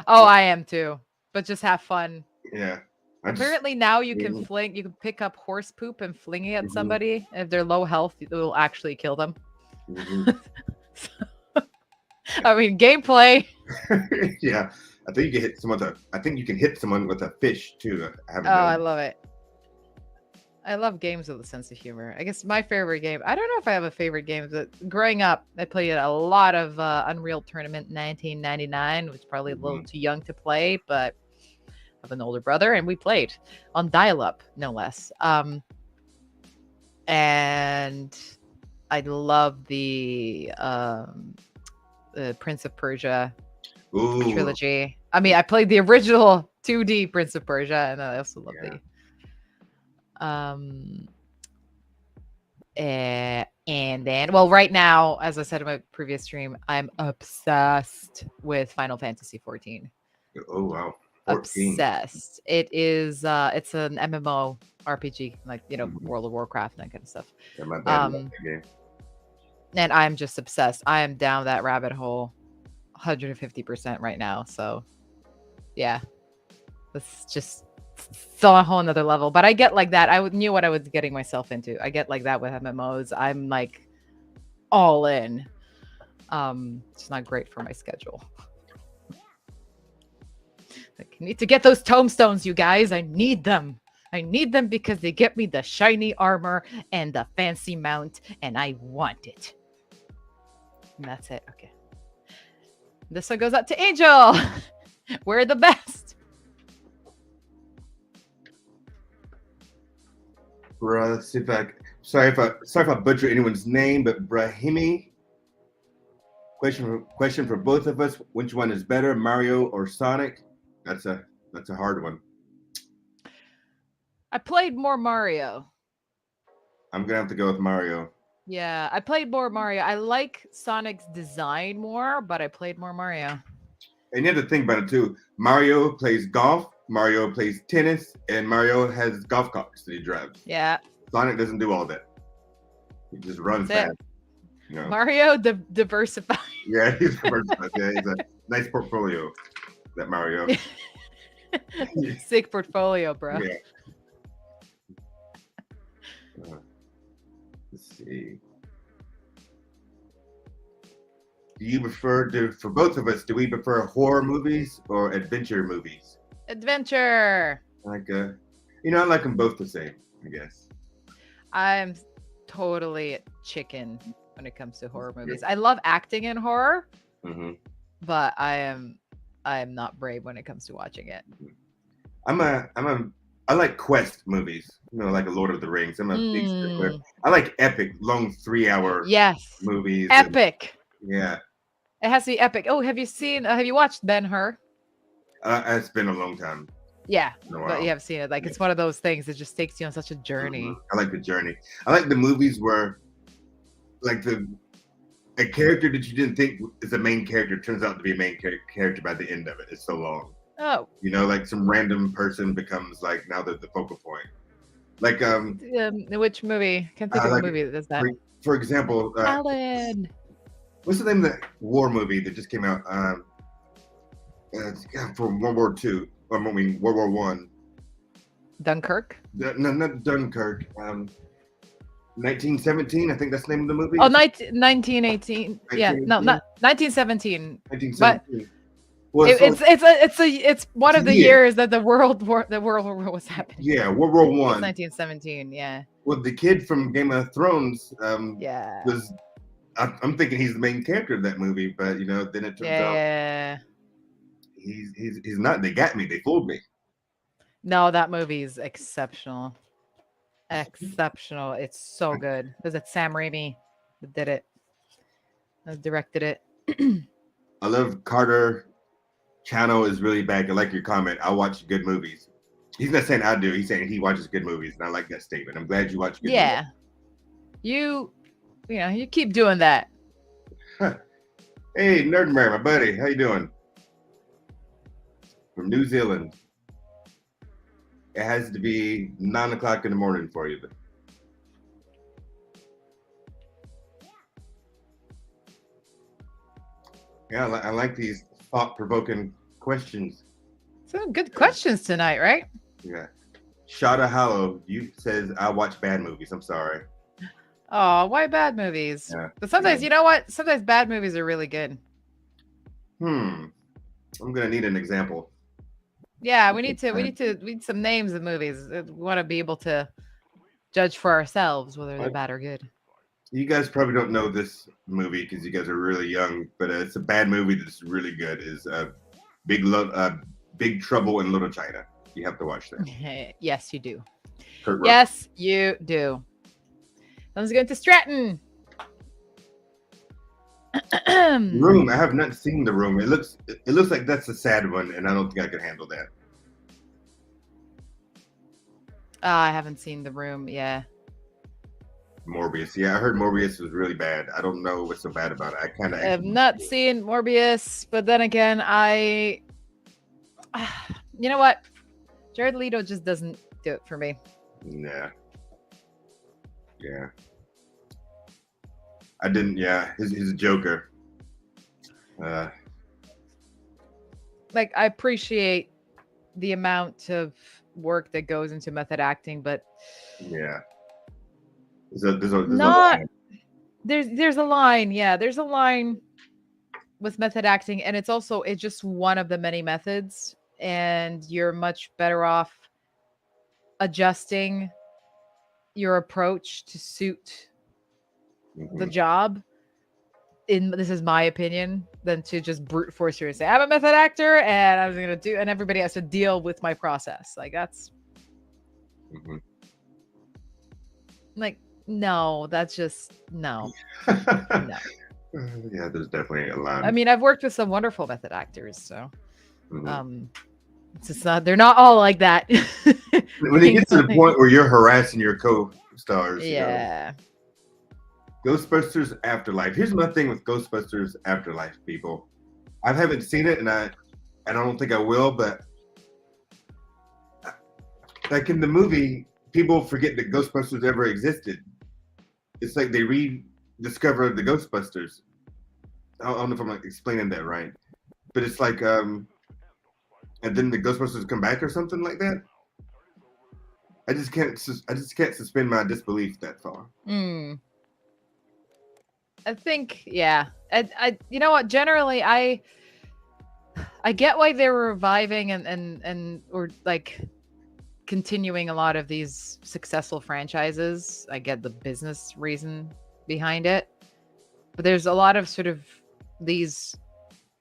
Oh, I am too. But just have fun. Yeah. Apparently now you can you can pick up horse poop and fling it at somebody. If they're low health, it will actually kill them. I mean, gameplay. Yeah, I think you can hit someone. I think you can hit someone with a fish too. I love it. I love games with a sense of humor. I guess my favorite game. I don't know if I have a favorite game, but growing up, I played a lot of Unreal Tournament 1999, which is probably a little too young to play, but I have an older brother, and we played on dial-up, no less. And I love the Prince of Persia trilogy. I mean, I played the original 2D Prince of Persia, and I also love the and then, well, right now, as I said in my previous stream, I'm obsessed with Final Fantasy 14. Oh wow, 14. Obsessed. It is it's an MMO RPG, like World of Warcraft and that kind of stuff. Yeah, my bad, that game. And I'm just obsessed. I am down that rabbit hole 150% right now. So yeah, it's just still a whole nother level. But I get like that. I knew what I was getting myself into. I get like that with MMOs. I'm like all in. It's not great for my schedule. I need to get those tombstones, you guys. I need them. I need them because they get me the shiny armor and the fancy mount, and I want it. And that's it. Okay. This one goes up to Angel. We're the best. Let's see if sorry if I butcher anyone's name, but Brahimi. Question for both of us: which one is better, Mario or Sonic? That's a hard one. I played more Mario. I'm gonna have to go with Mario. Yeah, I played more Mario. I like Sonic's design more, but I played more Mario. And you have to think about it too. Mario plays golf, Mario plays tennis, and Mario has golf carts that he drives. Yeah. Sonic doesn't do all that. He just runs fast. You know? Mario diversified. Yeah, he's diversified. Yeah, he's a nice portfolio, that Mario. Sick portfolio, bro. Yeah. Let's see. Do you prefer for both of us, do we prefer horror movies or adventure movies? Adventure. Like, I like them both the same, I guess. I'm totally chicken when it comes to horror movies. I love acting in horror, but I am not brave when it comes to watching it. I like quest movies, like a Lord of the Rings. I'm a big stickler. I like epic, long 3-hour movies. Epic. Yeah. It has to be epic. Oh, have you watched Ben-Hur? It's been a long time. Yeah, but you have seen it. Like, it's one of those things that just takes you on such a journey. I like the journey. I like the movies where, like, a character that you didn't think is a main character turns out to be a main character by the end of it. It's so long. Oh. Like some random person becomes like now the focal point. Like which movie? Can't think of a movie that does that. For example, Alan. What's the name of that war movie that just came out? From World War II. I mean World War One. Dunkirk? No, not Dunkirk. 1917. I think that's the name of the movie. Oh, 1918. Yeah, no, not 1917. 1917. Well, it's one of the years that the World War was happening. Yeah, World War One. 1917. Yeah. Well, the kid from Game of Thrones. Was. I'm thinking he's the main character of that movie, but then it turns out. He's not. They got me. They fooled me. No, that movie is exceptional. Exceptional. It's so good. Was it Sam Raimi that did it? Directed it. I love Carter. Channel is really bad. I like your comment. I watch good movies. He's not saying I do. He's saying he watches good movies, and I like that statement. I'm glad you watch good movies. You keep doing that. Huh. Hey, Nerdmare, my buddy. How you doing? From New Zealand. It has to be 9 o'clock in the morning for you. Yeah, I like these thought-provoking questions. Some good questions tonight, right? Yeah. Shada Hollow, you says I watch bad movies. I'm sorry. Oh, why bad movies? Yeah. But sometimes, you know what? Sometimes bad movies are really good. I'm gonna need an example. Yeah, we need some names of movies. We want to be able to judge for ourselves whether they're bad or good. You guys probably don't know this movie because you guys are really young, but it's a bad movie that's really good. Is Big Trouble in Little China. You have to watch that. Yes, you do. Yes, you do. Let's go to Stratton. Room. I have not seen The Room. It looks like that's a sad one, and I don't think I can handle that. I haven't seen The Room. Yeah. Morbius. Yeah, I heard Morbius was really bad. I don't know what's so bad about it. I have not seen Morbius, but then again, you know what? Jared Leto just doesn't do it for me. Yeah. I didn't. Yeah, he's a Joker. Like, I appreciate the amount of work that goes into method acting, but yeah. There's a line. Yeah, there's a line with method acting, and it's just one of the many methods, and you're much better off adjusting your approach to suit the job. This is my opinion, than to just brute force you and say, I'm a method actor and I'm gonna do, and everybody has to deal with my process. Like, that's like, no, that's just no. No. Yeah, there's definitely a line. I mean, I've worked with some wonderful method actors, so it's just not, they're not all like that. When it gets to the point where you're harassing your co-stars, yeah. Ghostbusters Afterlife. Here's my thing with Ghostbusters Afterlife, people. I haven't seen it, and I don't think I will, but like in the movie, people forget that Ghostbusters ever existed. It's like they rediscovered the Ghostbusters. I don't know if I'm like explaining that right, but it's like, and then the Ghostbusters come back or something like that. I just can't suspend my disbelief that far. I think, yeah. I you know what? Generally, I get why they're reviving and or like continuing a lot of these successful franchises. I get the business reason behind it, but there's a lot of sort of these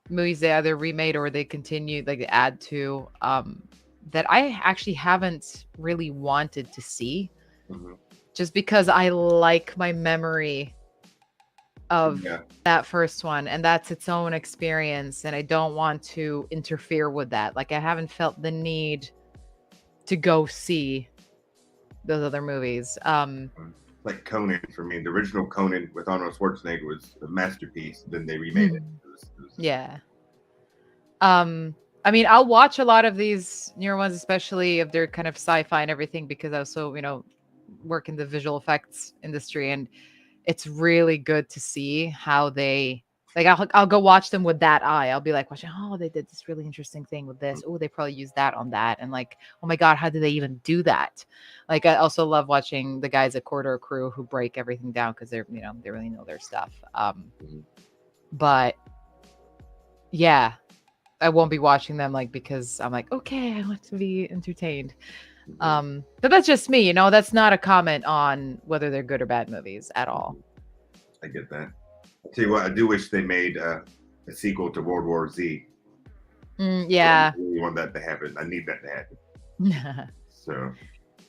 movies they either remade or they continue, like they add to, that I actually haven't really wanted to see, just because I like my memory of that first one, and that's its own experience, and I don't want to interfere with that. Like I haven't felt the need to go see those other movies. Like Conan for me, the original Conan with Arnold Schwarzenegger was a masterpiece. Then they remade it. Yeah. I mean, I'll watch a lot of these newer ones, especially if they're kind of sci-fi and everything, because I also, work in the visual effects industry, and it's really good to see how they, like, I'll go watch them with that eye. I'll be like watching, oh, they did this really interesting thing with this. Oh, they probably used that on that. And like, oh my God, how did they even do that? Like, I also love watching the guys at Corridor Crew who break everything down because they're, they really know their stuff. But yeah, I won't be watching them like because I'm like, okay, I want to be entertained. But that's just me, that's not a comment on whether they're good or bad movies at all. I get that. I'll tell you what, I do wish they made a sequel to World War Z. Yeah. I really want that to happen. I need that to happen. So.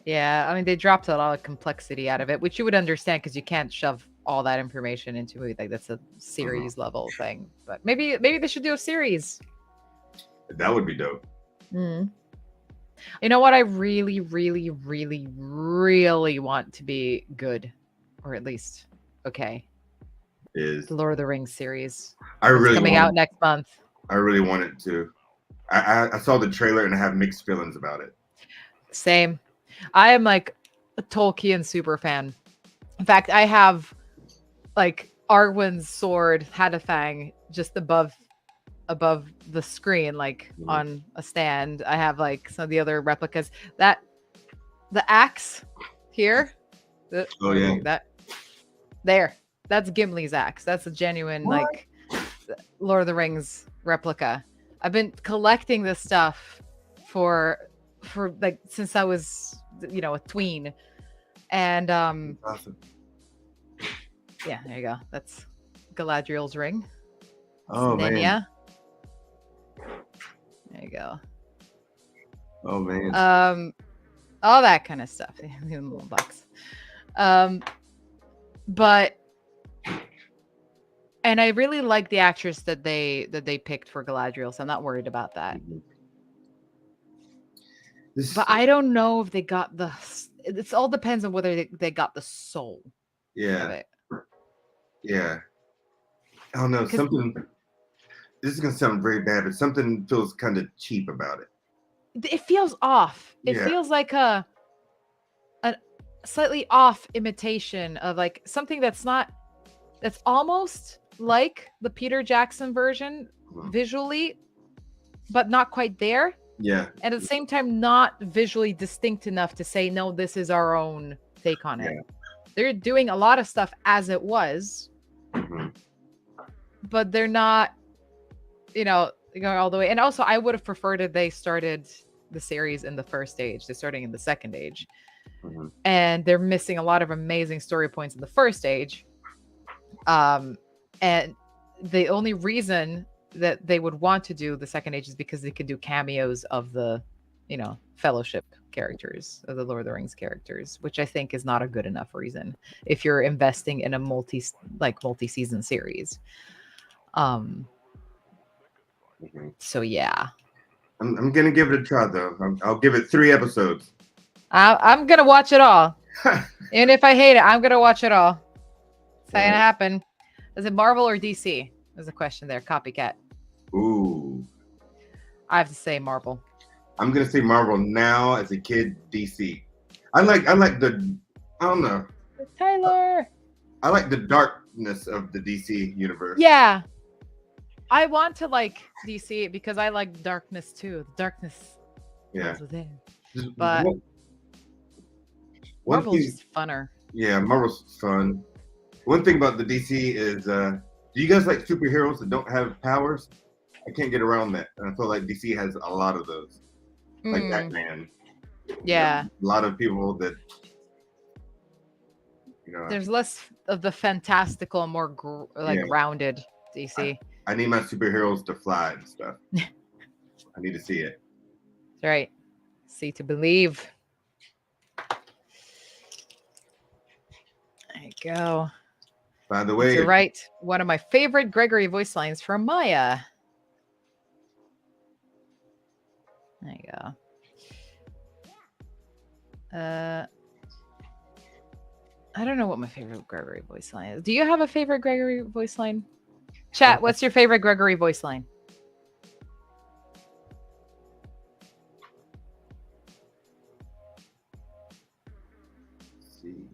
Yeah, I mean, they dropped a lot of complexity out of it, which you would understand because you can't shove all that information into a movie. Like that's a series level thing. But maybe they should do a series. That would be dope. You know what I really, really, really, really want to be good, or at least okay, is the Lord of the Rings series. It's coming out next month. I really want it to. I saw the trailer and I have mixed feelings about it. Same. I am like a Tolkien super fan. In fact, I have like Arwen's sword had a fang just above the screen, like on a stand. I have like some of the other replicas. The axe here. That's Gimli's axe. That's a genuine like Lord of the Rings replica. I've been collecting this stuff for like since I was a tween, and awesome. Yeah, there you go. That's Galadriel's ring. Oh man. There you go. Oh man. All that kind of stuff in the little box. But and I really like the actress that they picked for Galadriel, so I'm not worried about that. But I don't know if they got it all depends on whether they got the soul. Yeah. Of it. Yeah. I don't know. Something. This is gonna sound very bad, but something feels kind of cheap about it. It feels off. It feels like a slightly off imitation of like something that's almost like the Peter Jackson version visually, but not quite there. Yeah. And at the same time, not visually distinct enough to say, no, this is our own take on it. They're doing a lot of stuff as it was, but they're not, going all the way. And also, I would have preferred if they started the series in the first stage. They're starting in the second age. And they're missing a lot of amazing story points in the first stage. And the only reason that they would want to do the second age is because they could do cameos of the, Fellowship characters, of the Lord of the Rings characters, which I think is not a good enough reason if you're investing in a multi-season series. So yeah. I'm gonna give it a try though. I'll give it 3 episodes. I'm gonna watch it all. And if I hate it, I'm gonna watch it all. It's not gonna happen. Is it Marvel or DC? There's a question there. Copycat. Ooh. I have to say Marvel. I'm gonna say Marvel now. As a kid, DC. I like the. I don't know. Tyler. I like the darkness of the DC universe. Yeah. I want to like DC because I like darkness too. The darkness. Yeah. Within. But Marvel's just funner. Yeah, Marvel's fun. One thing about the DC is, do you guys like superheroes that don't have powers? I can't get around that. And I feel like DC has a lot of those. Like Batman. Yeah. A lot of people that, there's less of the fantastical, more grounded DC. I need my superheroes to fly and stuff. I need to see it. That's right. See to believe. There you go. By the way, to write one of my favorite Gregory voice lines from Maya. There you go. I don't know what my favorite Gregory voice line is. Do you have a favorite Gregory voice line? Chat, what's your favorite Gregory voice line? Let's see.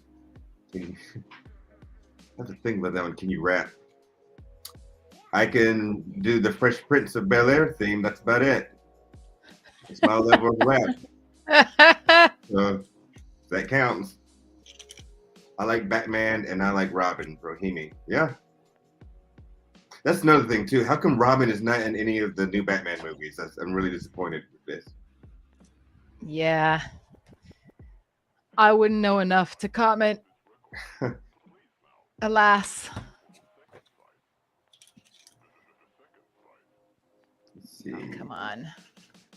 I have to think about that one. Can you rap? I can do the Fresh Prince of Bel-Air theme. That's about it. It's my level of rap. So that counts. I like Batman and I like Robin, Rohini. Yeah. That's another thing too. How come Robin is not in any of the new Batman movies? I'm really disappointed with this. Yeah. I wouldn't know enough to comment. Alas. Let's see. Oh, come on.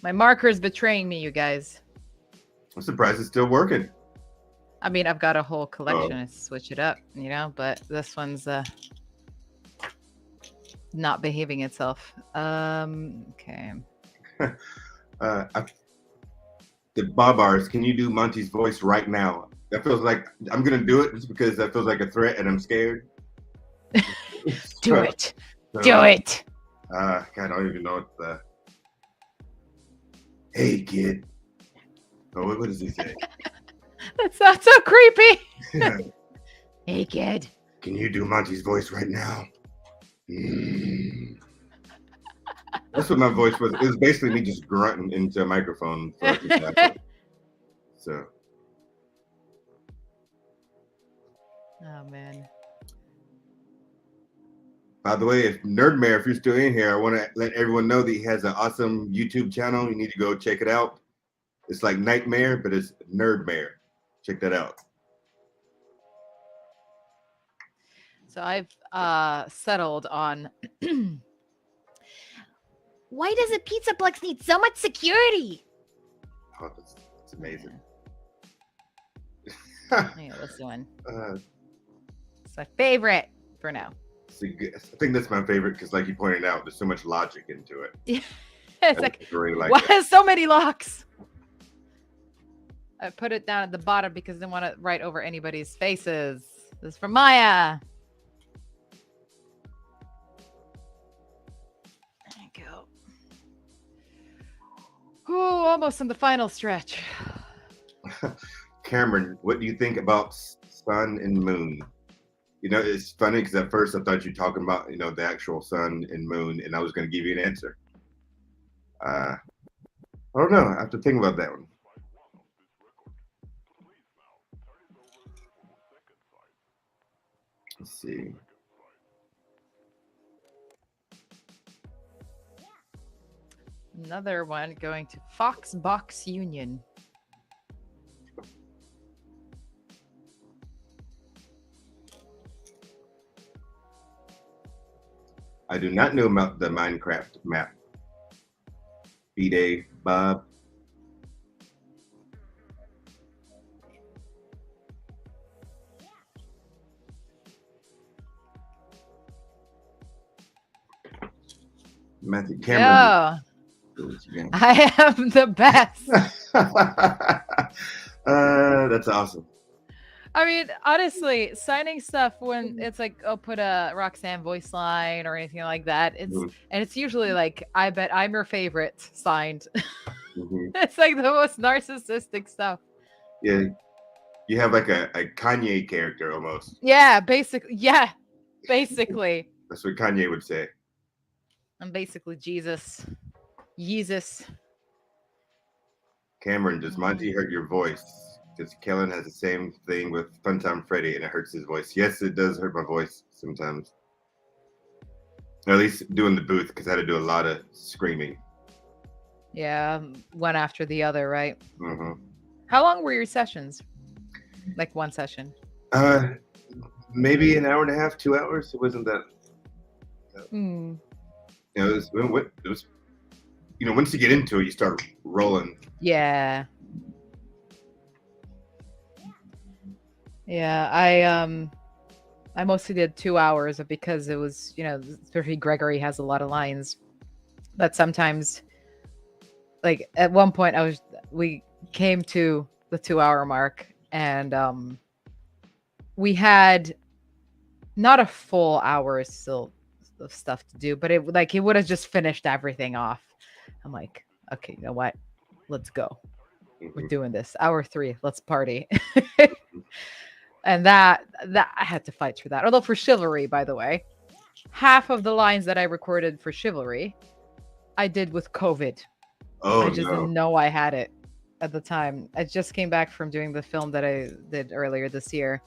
My marker's betraying me, you guys. I'm surprised it's still working. I mean, I've got a whole collection. I switch it up, but this one's not behaving itself. Okay. The Bobars, can you do Monty's voice right now? That feels like I'm gonna do it just because that feels like a threat and I'm scared. Do it. Do it. God, I don't even know what the. Hey, kid. Oh, what does he say? That's not so creepy. Hey, kid. Can you do Monty's voice right now? That's what my voice was. It was basically me just grunting into a microphone. So. Oh, man. By the way, if Nerdmare, if you're still in here, I want to let everyone know that he has an awesome YouTube channel. You need to go check it out. It's like Nightmare, but it's Nerdmare. Check that out. So I've settled on. Why does a Pizzaplex need so much security? Oh, that's amazing. Yeah, this one. It's my favorite for now. I think that's my favorite because, like you pointed out, there's so much logic into it. Yeah, it's like, really why has so many locks? I put it down at the bottom because I didn't want to write over anybody's faces. This is from Maya. There you go. Ooh, almost in the final stretch. Cameron, what do you think about sun and moon? It's funny because at first I thought you were talking about, the actual sun and moon, and I was going to give you an answer. I don't know. I have to think about that one. Let's see. Another one going to Fox Box Union. I do not know about the Minecraft map. B-Day, Bob. Matthew Cameron. Yeah. I am the best. That's awesome. I mean, honestly, signing stuff when it's like, oh, put a Roxanne voice line or anything like that. It's usually like, I bet I'm your favorite signed. It's like the most narcissistic stuff. Yeah, you have like a Kanye character almost. Yeah, basically. Yeah, basically. That's what Kanye would say. I'm basically Jesus. Jesus. Cameron, does Monty hurt your voice? Because Kellen has the same thing with Funtime Freddy, and it hurts his voice. Yes, it does hurt my voice sometimes. Or at least doing the booth, because I had to do a lot of screaming. Yeah, one after the other, right? Mm-hmm. How long were your sessions? Like one session? Maybe an hour and a half, 2 hours. It wasn't that. Mm. You know, it was. You know, once you get into it, you start rolling. Yeah. Yeah, I mostly did 2 hours because it was, you know, especially Gregory has a lot of lines. But sometimes, like at one point, we came to the 2 hour mark, and we had not a full hour still of stuff to do, but it would have just finished everything off. I'm like, okay, you know what? Let's go. We're doing this. Hour 3, let's party. And that I had to fight for that. Although for Chivalry, by the way, half of the lines that I recorded for Chivalry, I did with COVID. Oh, I just didn't know I had it at the time. I just came back from doing the film that I did earlier this year.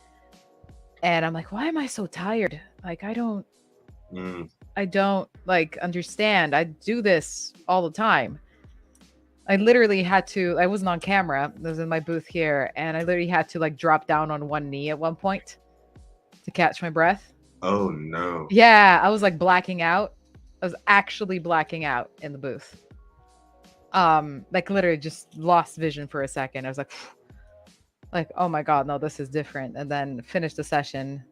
And I'm like, why am I so tired? Like, I don't like understand. I do this all the time. I literally had to, I wasn't on camera. I was in my booth here, and I literally had to like drop down on one knee at one point to catch my breath. Oh no. Yeah, I was like blacking out. I was actually blacking out in the booth. Like literally just lost vision for a second. I was like, oh my God, no, this is different. And then finished the session,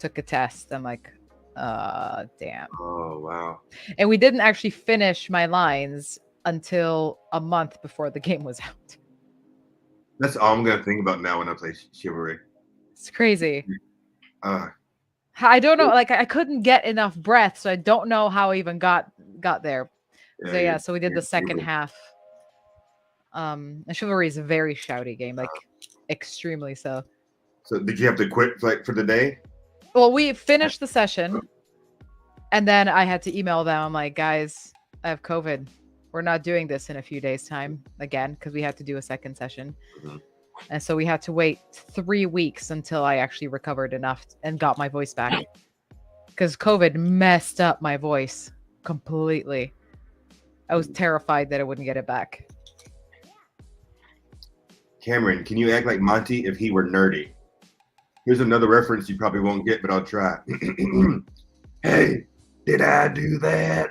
took a test. I'm like, damn. Oh wow. And we didn't actually finish my lines until a month before the game was out. That's all I'm gonna think about now when I play Chivalry. It's crazy. I don't know. Like I couldn't get enough breath, so I don't know how I even got there. So we did the second half. And Chivalry is a very shouty game, like extremely so. So did you have to quit like for the day? Well, we finished the session, and then I had to email them. I'm like, guys, I have COVID. We're not doing this in a few days' time again, because we had to do a second session. And so we had to wait 3 weeks until I actually recovered enough and got my voice back. Because COVID messed up my voice completely. I was terrified that I wouldn't get it back. Cameron, can you act like Monty if he were nerdy? Here's another reference you probably won't get, but I'll try. Hey, did I do that?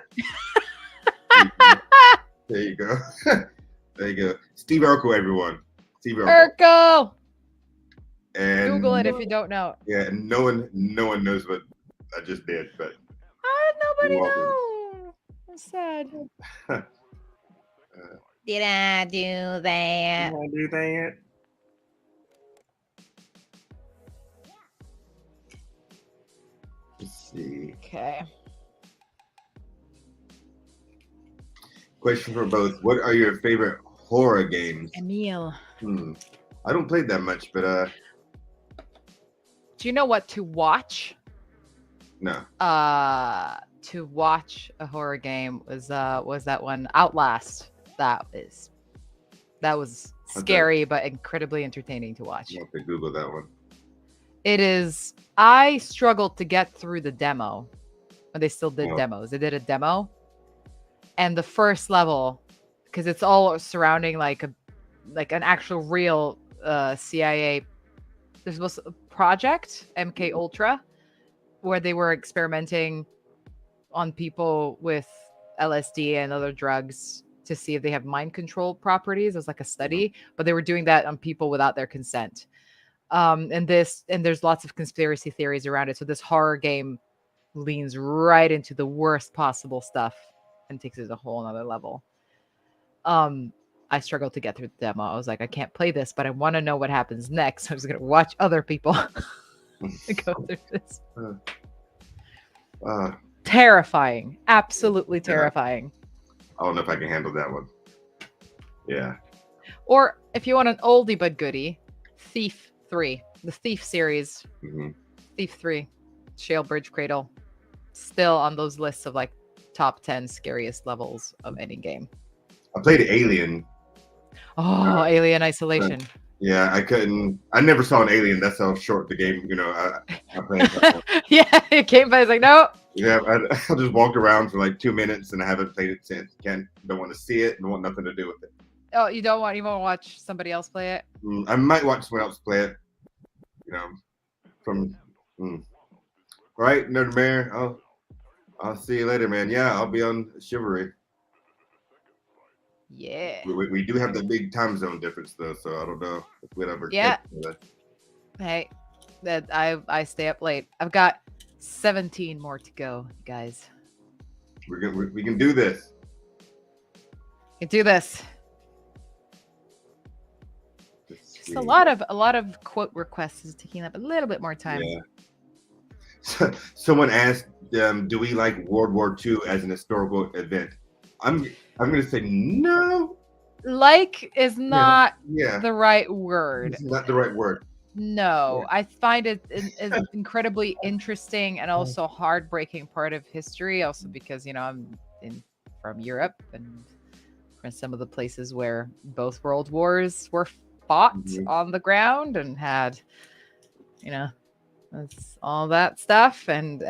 There you go. There you go. Steve Urkel, everyone. Steve Urkel. Urkel! And Google it if you don't know. Yeah, no one knows what I just did, but nobody knows. I'm sad. Did I do that? Did I do that? Let's see. Okay. Question for both. What are your favorite horror games? Emil. I don't play that much, but do you know what to watch? No. To watch a horror game was that one Outlast. That was scary but incredibly entertaining to watch. I'll have to Google that one. It is. I struggled to get through the demo when they still did demos. They did a demo, and the first level, because it's all surrounding like an actual real CIA. This was a project MK Ultra, where they were experimenting on people with LSD and other drugs to see if they have mind control properties as like a study, but they were doing that on people without their consent. And there's lots of conspiracy theories around it. So this horror game leans right into the worst possible stuff and takes it to a whole another level. I I struggled to get through the demo. I was like, I can't play this, but I want to know what happens next. I'm just going to watch other people go through this. Terrifying. Absolutely terrifying. I don't know if I can handle that one. Yeah. Or if you want an oldie but goodie, Thief 3. The Thief series. Thief 3. Shale Bridge Cradle. Still on those lists of like top 10 scariest levels of any game. I played Alien. Oh, Alien Isolation. Yeah, I never saw an alien. That's how short the game, I played. Yeah, it came by. It's like, no. Yeah, I just walked around for like 2 minutes and I haven't played it since. Don't want to see it and want nothing to do with it. Oh, you won't watch somebody else play it? I might watch someone else play it. All right, Nerd Mayor. I'll see you later, man. Yeah, I'll be on Chivalry. Yeah. We do have the big time zone difference though, so I don't know if we'll ever. Yeah. Hey, that I stay up late. I've got 17 more to go, guys. We can do this. We can do this. Just a lot of quote requests is taking up a little bit more time. Yeah. Someone asked, do we like World War II as an historical event? I'm gonna say no. Like is not the right word. It's not the right word. No, I find it an incredibly interesting and also heartbreaking part of history. Also because I'm from Europe and from some of the places where both world wars were fought on the ground and had, that's all that stuff. And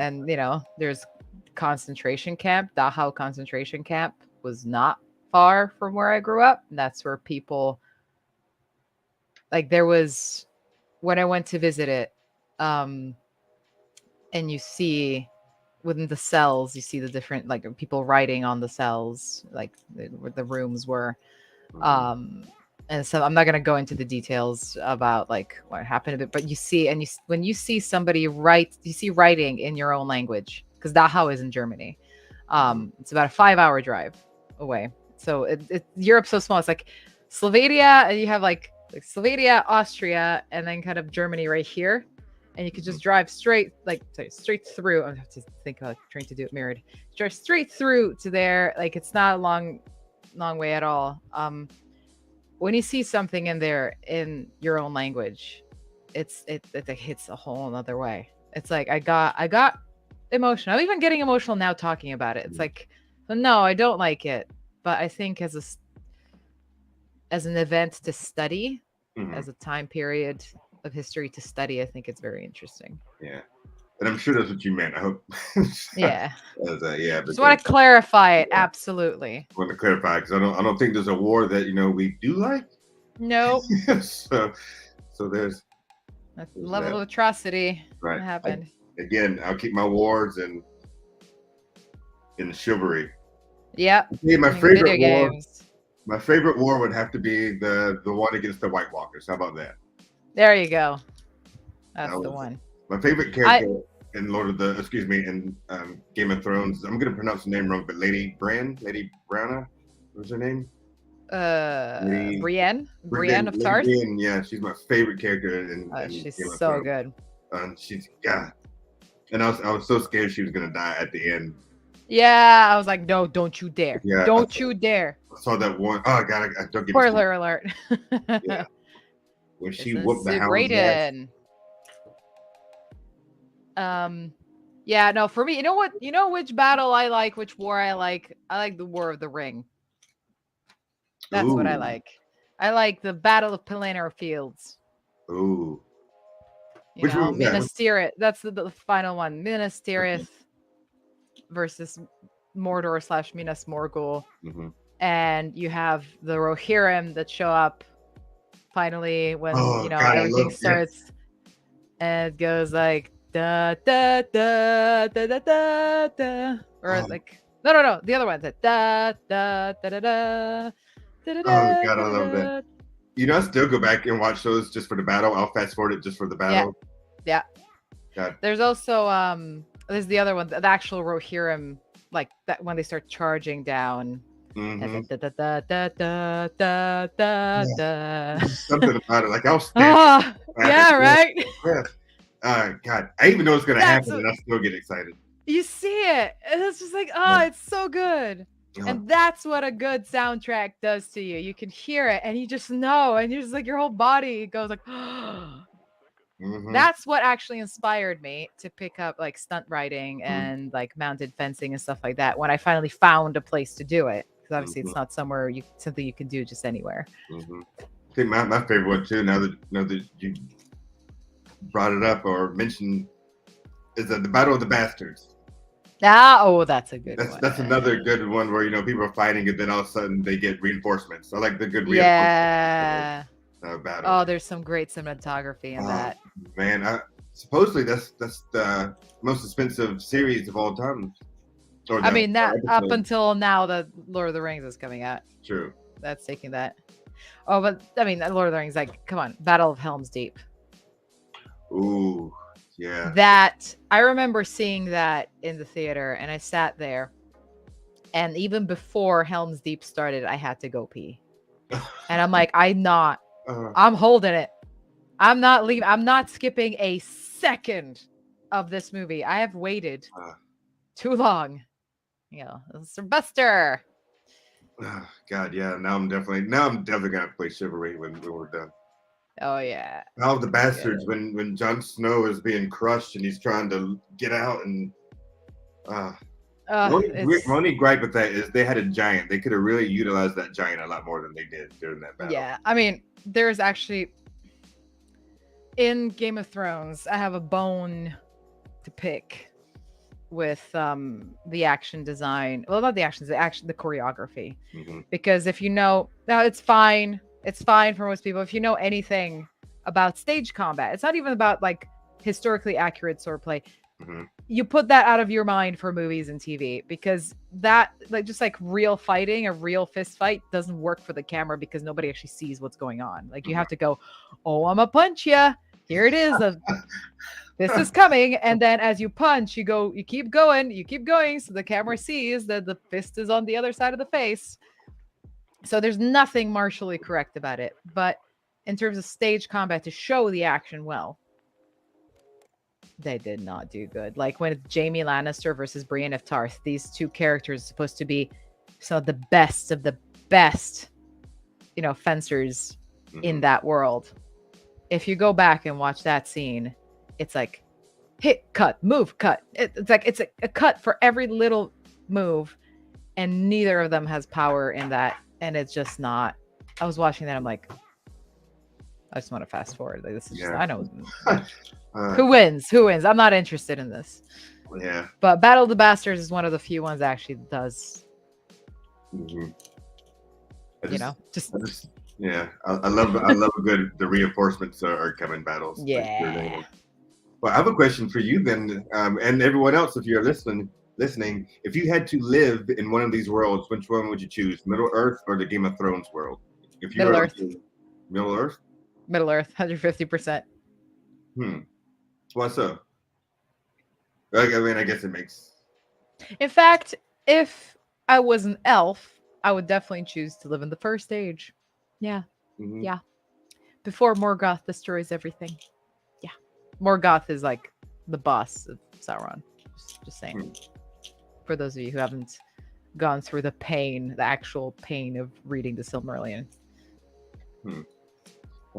there's concentration camp. Dachau concentration camp was not far from where I grew up. And that's where people, like, there was, when I went to visit it, and you see within the cells, you see the different, like, people writing on the cells, like where the rooms were. And so I'm not going to go into the details about like what happened, but you see, when you see somebody write, you see writing in your own language, because Dachau is in Germany. It's about a 5-hour drive away. So Europe's so small. It's like Slovenia, and you have like Slovenia, Austria, and then kind of Germany right here. And you could just drive straight through. I have to think about trying to do it mirrored. Drive straight through to there. Like, it's not a long way at all. When you see something in there in your own language, it hits a whole other way. It's like I got emotional. I'm even getting emotional now talking about it. It's like, no, I don't like it, but I think as an event to study, as a time period of history to study, I think it's very interesting. Yeah, and I'm sure that's what you meant. I hope. Yeah. Just want to clarify it. Absolutely. Want to clarify, because I don't think there's a war that we do like. No. so there's that level of atrocity that happened. Again, I'll keep my wars in chivalry. Yeah. Yeah, my favorite war. My favorite war would have to be the one against the White Walkers. How about that? There you go. That's the one. My favorite character in in Game of Thrones. I'm gonna pronounce the name wrong, but Lady Browna. What's her name? Brienne of Tarth. Brienne, yeah, she's my favorite character in she's Game of so Thrones. good. She's and I was so scared she was gonna die at the end. Yeah, I was like, no, don't you dare. Yeah, don't you dare. I saw that one. Oh God, I don't get Spoiler alert. Yeah. When she whooped the hound's ass. Yeah, no, for me, you know what? You know which battle I like, which war I like? I like the War of the Ring. That's what I like. I like the Battle of Pelennor Fields. Ooh. Which one was Minas Tirith. That's the final one. Minas Tirith versus Mordor / Minas Morgul. And you have the Rohirrim that show up finally when everything starts. And it goes like da da da da da da da, or like no, the other one, that da da da da da. Oh God, I love that. I still go back and watch those just for the battle. I'll fast forward it just for the battle. Yeah. God. There's also there's the other one, the actual Rohirrim, like that when they start charging down. Mm-hmm. Da, da, da, da, da, da, da. Something about it. Like I'll stand. Yeah, right. God, I even know it's gonna That's happen, and I still get excited. You see it, and it's just like, oh, it's so good. And that's what a good soundtrack does to you. You can hear it, and you just know, and you're just like, your whole body goes like, That's what actually inspired me to pick up like stunt riding and like mounted fencing and stuff like that. When I finally found a place to do it, because obviously it's not something you can do just anywhere. I think my favorite one too. Now that you brought it up or mentioned, is the Battle of the Bastards. That's a good one. That's another good one where people are fighting and then all of a sudden they get reinforcements. I like the good reinforcements. Yeah. Battle. Oh, there's some great cinematography in that. Man, supposedly that's the most expensive series of all time. I mean, that up until now, the Lord of the Rings is coming out. True. That's taking that. Oh, but I mean, Lord of the Rings, like, come on, Battle of Helm's Deep. Ooh. Yeah. That I remember seeing that in the theater, and I sat there, and even before Helm's Deep started, I had to go pee, and I'm like, I'm holding it. I'm not leaving. I'm not skipping a second of this movie. I have waited too long. Sylvester. God, yeah. Now I'm definitely gonna play Chivalry when we're done. Oh yeah. How the Bastards when Jon Snow is being crushed and he's trying to get out and only gripe with that is they had a giant. They could have really utilized that giant a lot more than they did during that battle. Yeah, I mean, there's actually in Game of Thrones, I have a bone to pick with the action design. Well, not the action, the choreography. Because if now it's fine. It's fine for most people. If you know anything about stage combat, it's not even about like historically accurate swordplay. You put that out of your mind for movies and TV, because that just like real fighting, a real fist fight doesn't work for the camera because nobody actually sees what's going on. Like you have to go, oh, I'm a punch ya. Here it is. This is coming. And then as you punch, you keep going. So the camera sees that the fist is on the other side of the face. So there's nothing martially correct about it. But in terms of stage combat to show the action well, they did not do good. Like when it's Jaime Lannister versus Brienne of Tarth, these two characters are supposed to be some of the best, fencers in that world. If you go back and watch that scene, it's like hit, cut, move, cut. It's like it's a cut for every little move, and neither of them has power in that. And it's just not. I was watching that. I'm like, I just want to fast forward. Like this is just, I know who wins. I'm not interested in this. Yeah. But Battle of the Bastards is one of the few ones that actually does. Yeah. I love a good. The reinforcements are coming battles. Yeah. Well, I have a question for you then, and everyone else, if you're listening. If you had to live in one of these worlds, which one would you choose? Middle Earth or the Game of Thrones world? If you Middle Earth. Middle Earth? Middle Earth, 150%. Why so? I mean, I guess it makes. In fact, if I was an elf, I would definitely choose to live in the first age. Yeah. Yeah. Before Morgoth destroys everything. Yeah. Morgoth is like the boss of Sauron. Just saying. For those of you who haven't gone through the actual pain of reading the Silmarillion.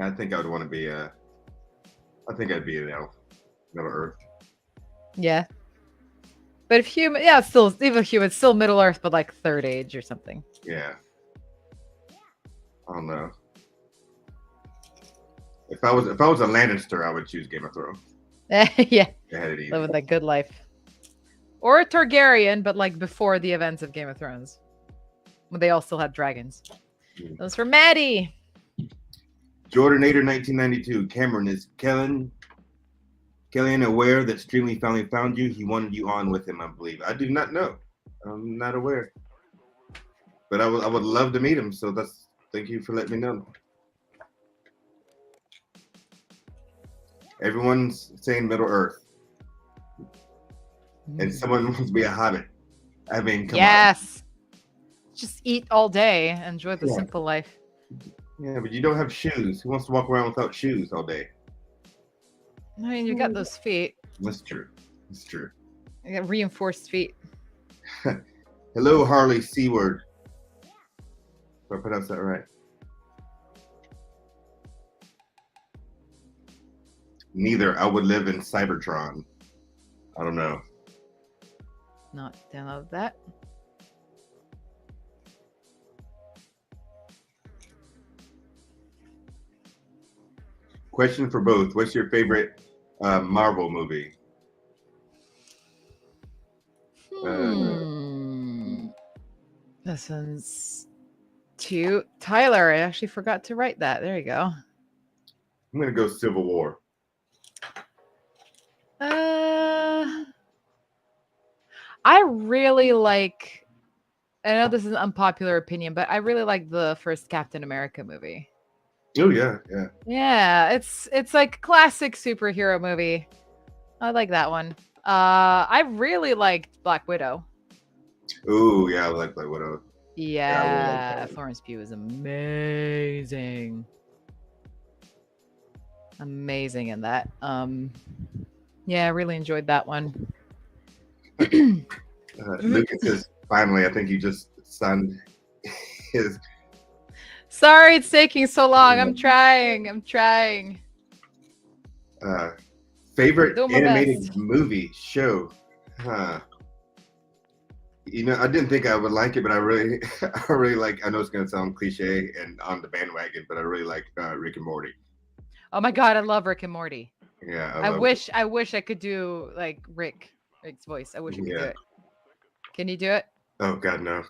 I think I would want to be I think I'd be an elf. Middle Earth. Yeah. But if human, it's still Middle Earth, but like third age or something. Yeah. I don't know. If I was a Lannister, I would choose Game of Thrones. Yeah. Living that good life. Or a Targaryen, but like before the events of Game of Thrones. When they all still had dragons. That was for Maddie. Jordanator 1992. Cameron, is Kellyan aware that Streamly finally found you? He wanted you on with him, I believe. I do not know. I'm not aware. But I would love to meet him, so thank you for letting me know. Everyone's saying Middle Earth. And someone wants to be a hobbit. I mean, come on. just eat all day, enjoy the simple life. Yeah, but you don't have shoes. Who wants to walk around without shoes all day? I mean, you got those feet. That's true. That's true. You got reinforced feet. Hello, Harley Seaward. If I pronounced that right. Neither. I would live in Cybertron. I don't know. Not download that. Question for both. What's your favorite Marvel movie? This one's to Tyler. I actually forgot to write that. There you go. I'm going to go Civil War. I really like, I know this is an unpopular opinion, but I really like the first Captain America movie. Oh yeah. Yeah, it's like classic superhero movie. I like that one. I really liked Black Widow. Oh yeah, I like Black Widow. Yeah, really Florence Pugh is amazing. Amazing in that. Yeah, I really enjoyed that one. Lucas says, finally, I think you just signed his. Sorry, it's taking so long. I'm trying. Favorite animated movie show? You know, I didn't think I would like it, but I really like. I know it's gonna sound cliche and on the bandwagon, but I really like Rick and Morty. Oh my god, I love Rick and Morty. Yeah, I wish I could do like Rick's voice. I wish I could do it. Can you do it? Oh god, no.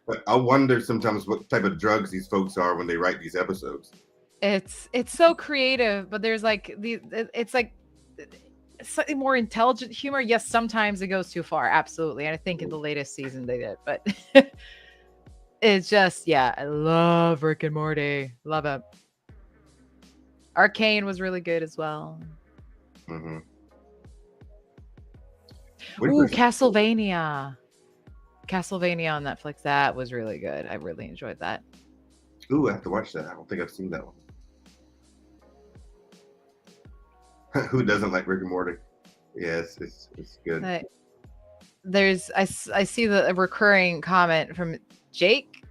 But I wonder sometimes what type of drugs these folks are when they write these episodes. It's so creative, but there's like it's like slightly more intelligent humor. Yes, sometimes it goes too far, absolutely. And I think in the latest season they did, but it's just, yeah, I love Rick and Morty. Love it. Arcane was really good as well. Mm-hmm. Ooh, Castlevania on Netflix. That was really good. I really enjoyed that. Ooh, I have to watch that. I don't think I've seen that one. Who doesn't like Rick and Morty? Yes, it's good. I see the recurring comment from Jake.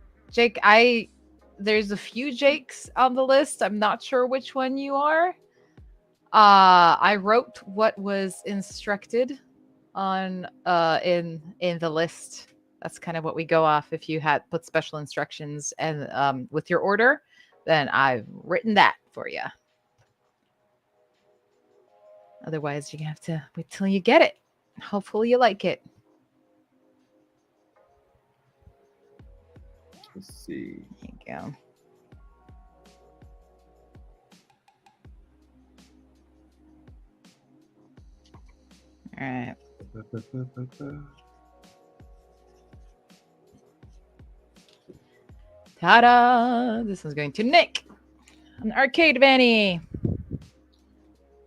There's a few Jakes on the list. I'm not sure which one you are. I wrote what was instructed on in the list. That's kind of what we go off. If you had put special instructions and with your order, then I've written that for you. Otherwise, you're gonna have to wait till you get it. Hopefully you like it. Let's see. There you go. All right. Ta-da! This one's going to Nick on the arcade Vanny.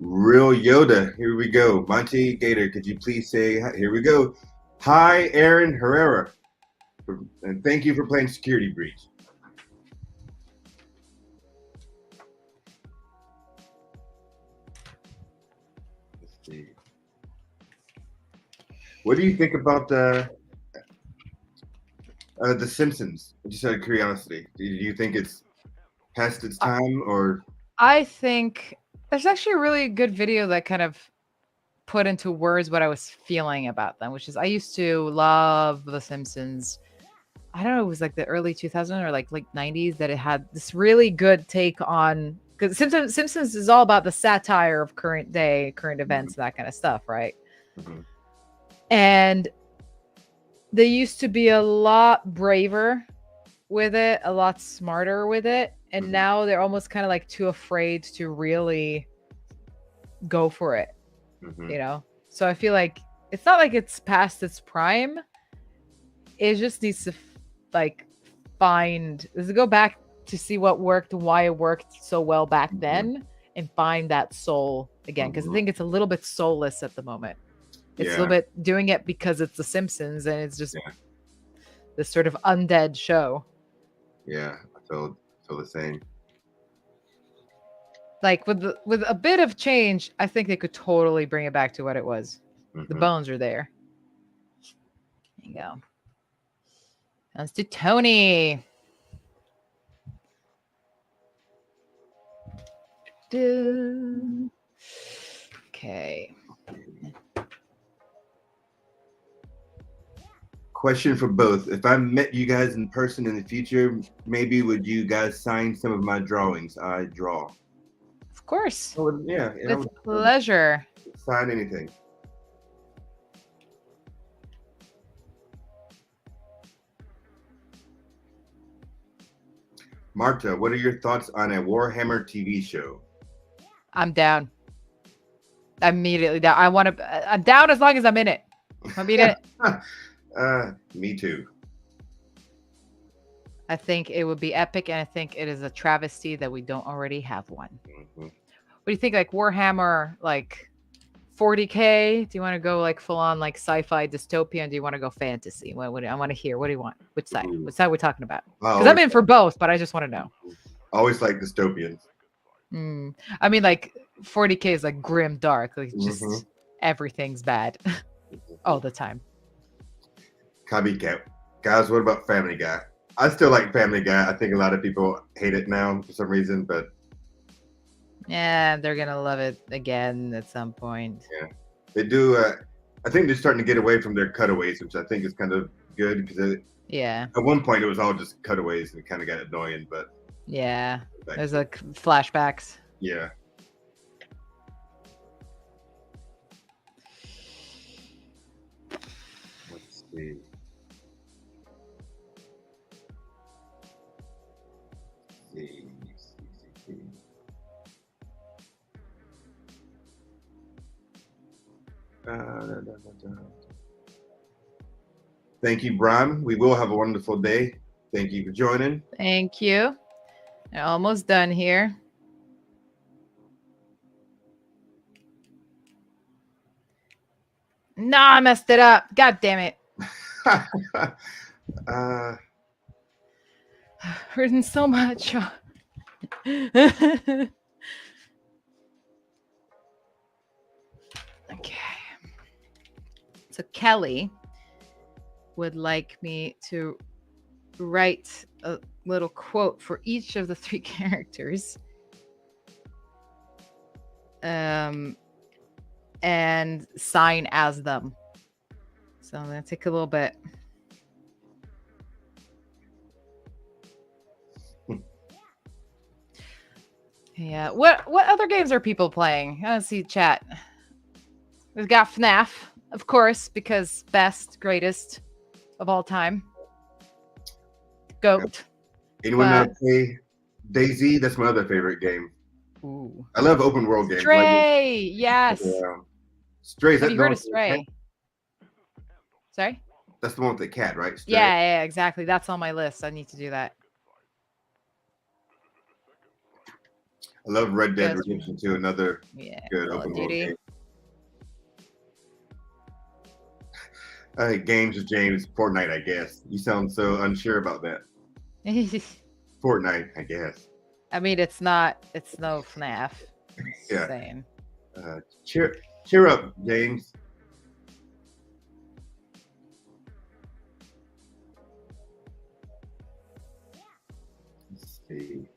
Real Yoda. Here we go. Monty Gator, could you please say, here we go. Hi, Aaron Herrera. And thank you for playing Security Breach. Let's see. What do you think about the Simpsons? Just out of curiosity, do you think it's past its time, or? I think there's actually a really good video that kind of put into words what I was feeling about them, which is I used to love The Simpsons. I don't know, it was like the early 2000s or like 90s that it had this really good take on, because Simpsons is all about the satire of current events, that kind of stuff, right? Mm-hmm. And they used to be a lot braver with it, a lot smarter with it. And Mm-hmm. now they're almost kind of like too afraid to really go for it, Mm-hmm. you know? So I feel like it's not like it's past its prime. It just needs to go back to see what worked, why it worked so well back then, and find that soul again. Because I think it's a little bit soulless at the moment. It's a little bit doing it because it's The Simpsons, and it's just this sort of undead show. Yeah, I feel the same. Like with a bit of change, I think they could totally bring it back to what it was. The bones are there. There you go. Let's do Tony. Okay. Question for both. If I met you guys in person in the future, maybe would you guys sign some of my drawings I draw? Of course. Yeah. With pleasure. Sign anything. Marta, what are your thoughts on a Warhammer TV show? I'm down. I'm immediately down. I'm down as long as I'm in it. I mean it. Me too. I think it would be epic, and I think it is a travesty that we don't already have one. What do you think? Like Warhammer, like 40K? Do you want to go like full on like sci-fi dystopian? Do you want to go fantasy? What I want to hear. What do you want? Which side? Which side we're talking about? Because I'm in for both, but I just want to know. Always like dystopians. I mean, like 40K is like grim dark, like just everything's bad all the time. Copycat. Guys, what about Family Guy? I still like Family Guy. I think a lot of people hate it now for some reason, but yeah, they're gonna love it again at some point. Yeah, they do. I think they're starting to get away from their cutaways, which I think is kind of good because at one point it was all just cutaways and it kind of got annoying. But yeah, there's like flashbacks. Yeah. Let's see. Thank you, Bram. We will have a wonderful day. Thank you for joining. Thank you. They're almost done here. No, I messed it up. God damn it. Written so much. Okay. So Kelly would like me to write a little quote for each of the 3 characters. And sign as them. So I'm going to take a little bit. Yeah. What other games are people playing? I don't see chat. We've got FNAF, of course, because best, greatest of all time. GOAT. Anyone play DayZ? That's my other favorite game. Ooh. I love open world games. Stray, yes. Stray. Have you heard of Stray? Sorry? That's the one with the cat, right? Stray. Yeah, exactly. That's on my list. I need to do that. I love Red Dead Redemption 2, another good open world game. Games with James, Fortnite, I guess. You sound so unsure about that. Fortnite, I guess. I mean, it's no FNAF. Yeah. Saying. Cheer up, James. Let's see.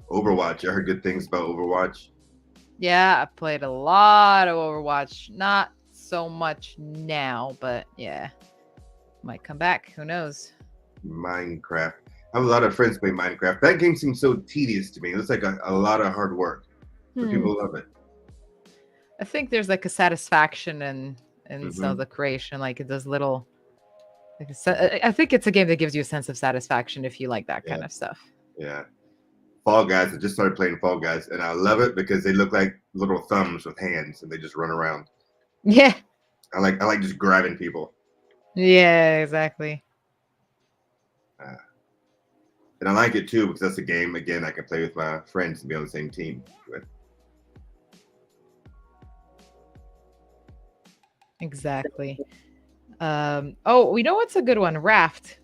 Overwatch. I heard good things about Overwatch. Yeah, I played a lot of Overwatch. Not so much now, but yeah. Might come back. Who knows? Minecraft. I have a lot of friends play Minecraft. That game seems so tedious to me. It looks like a lot of hard work. But people love it. I think there's like a satisfaction in some of the creation. Like it does little. I think it's a game that gives you a sense of satisfaction if you like that kind of stuff. Yeah. Fall Guys. I just started playing Fall Guys, and I love it because they look like little thumbs with hands, and they just run around. Yeah. I like just grabbing people. Yeah, exactly. And I like it too because that's a game again I can play with my friends and be on the same team with. Exactly. Oh, we know what's a good one? Raft.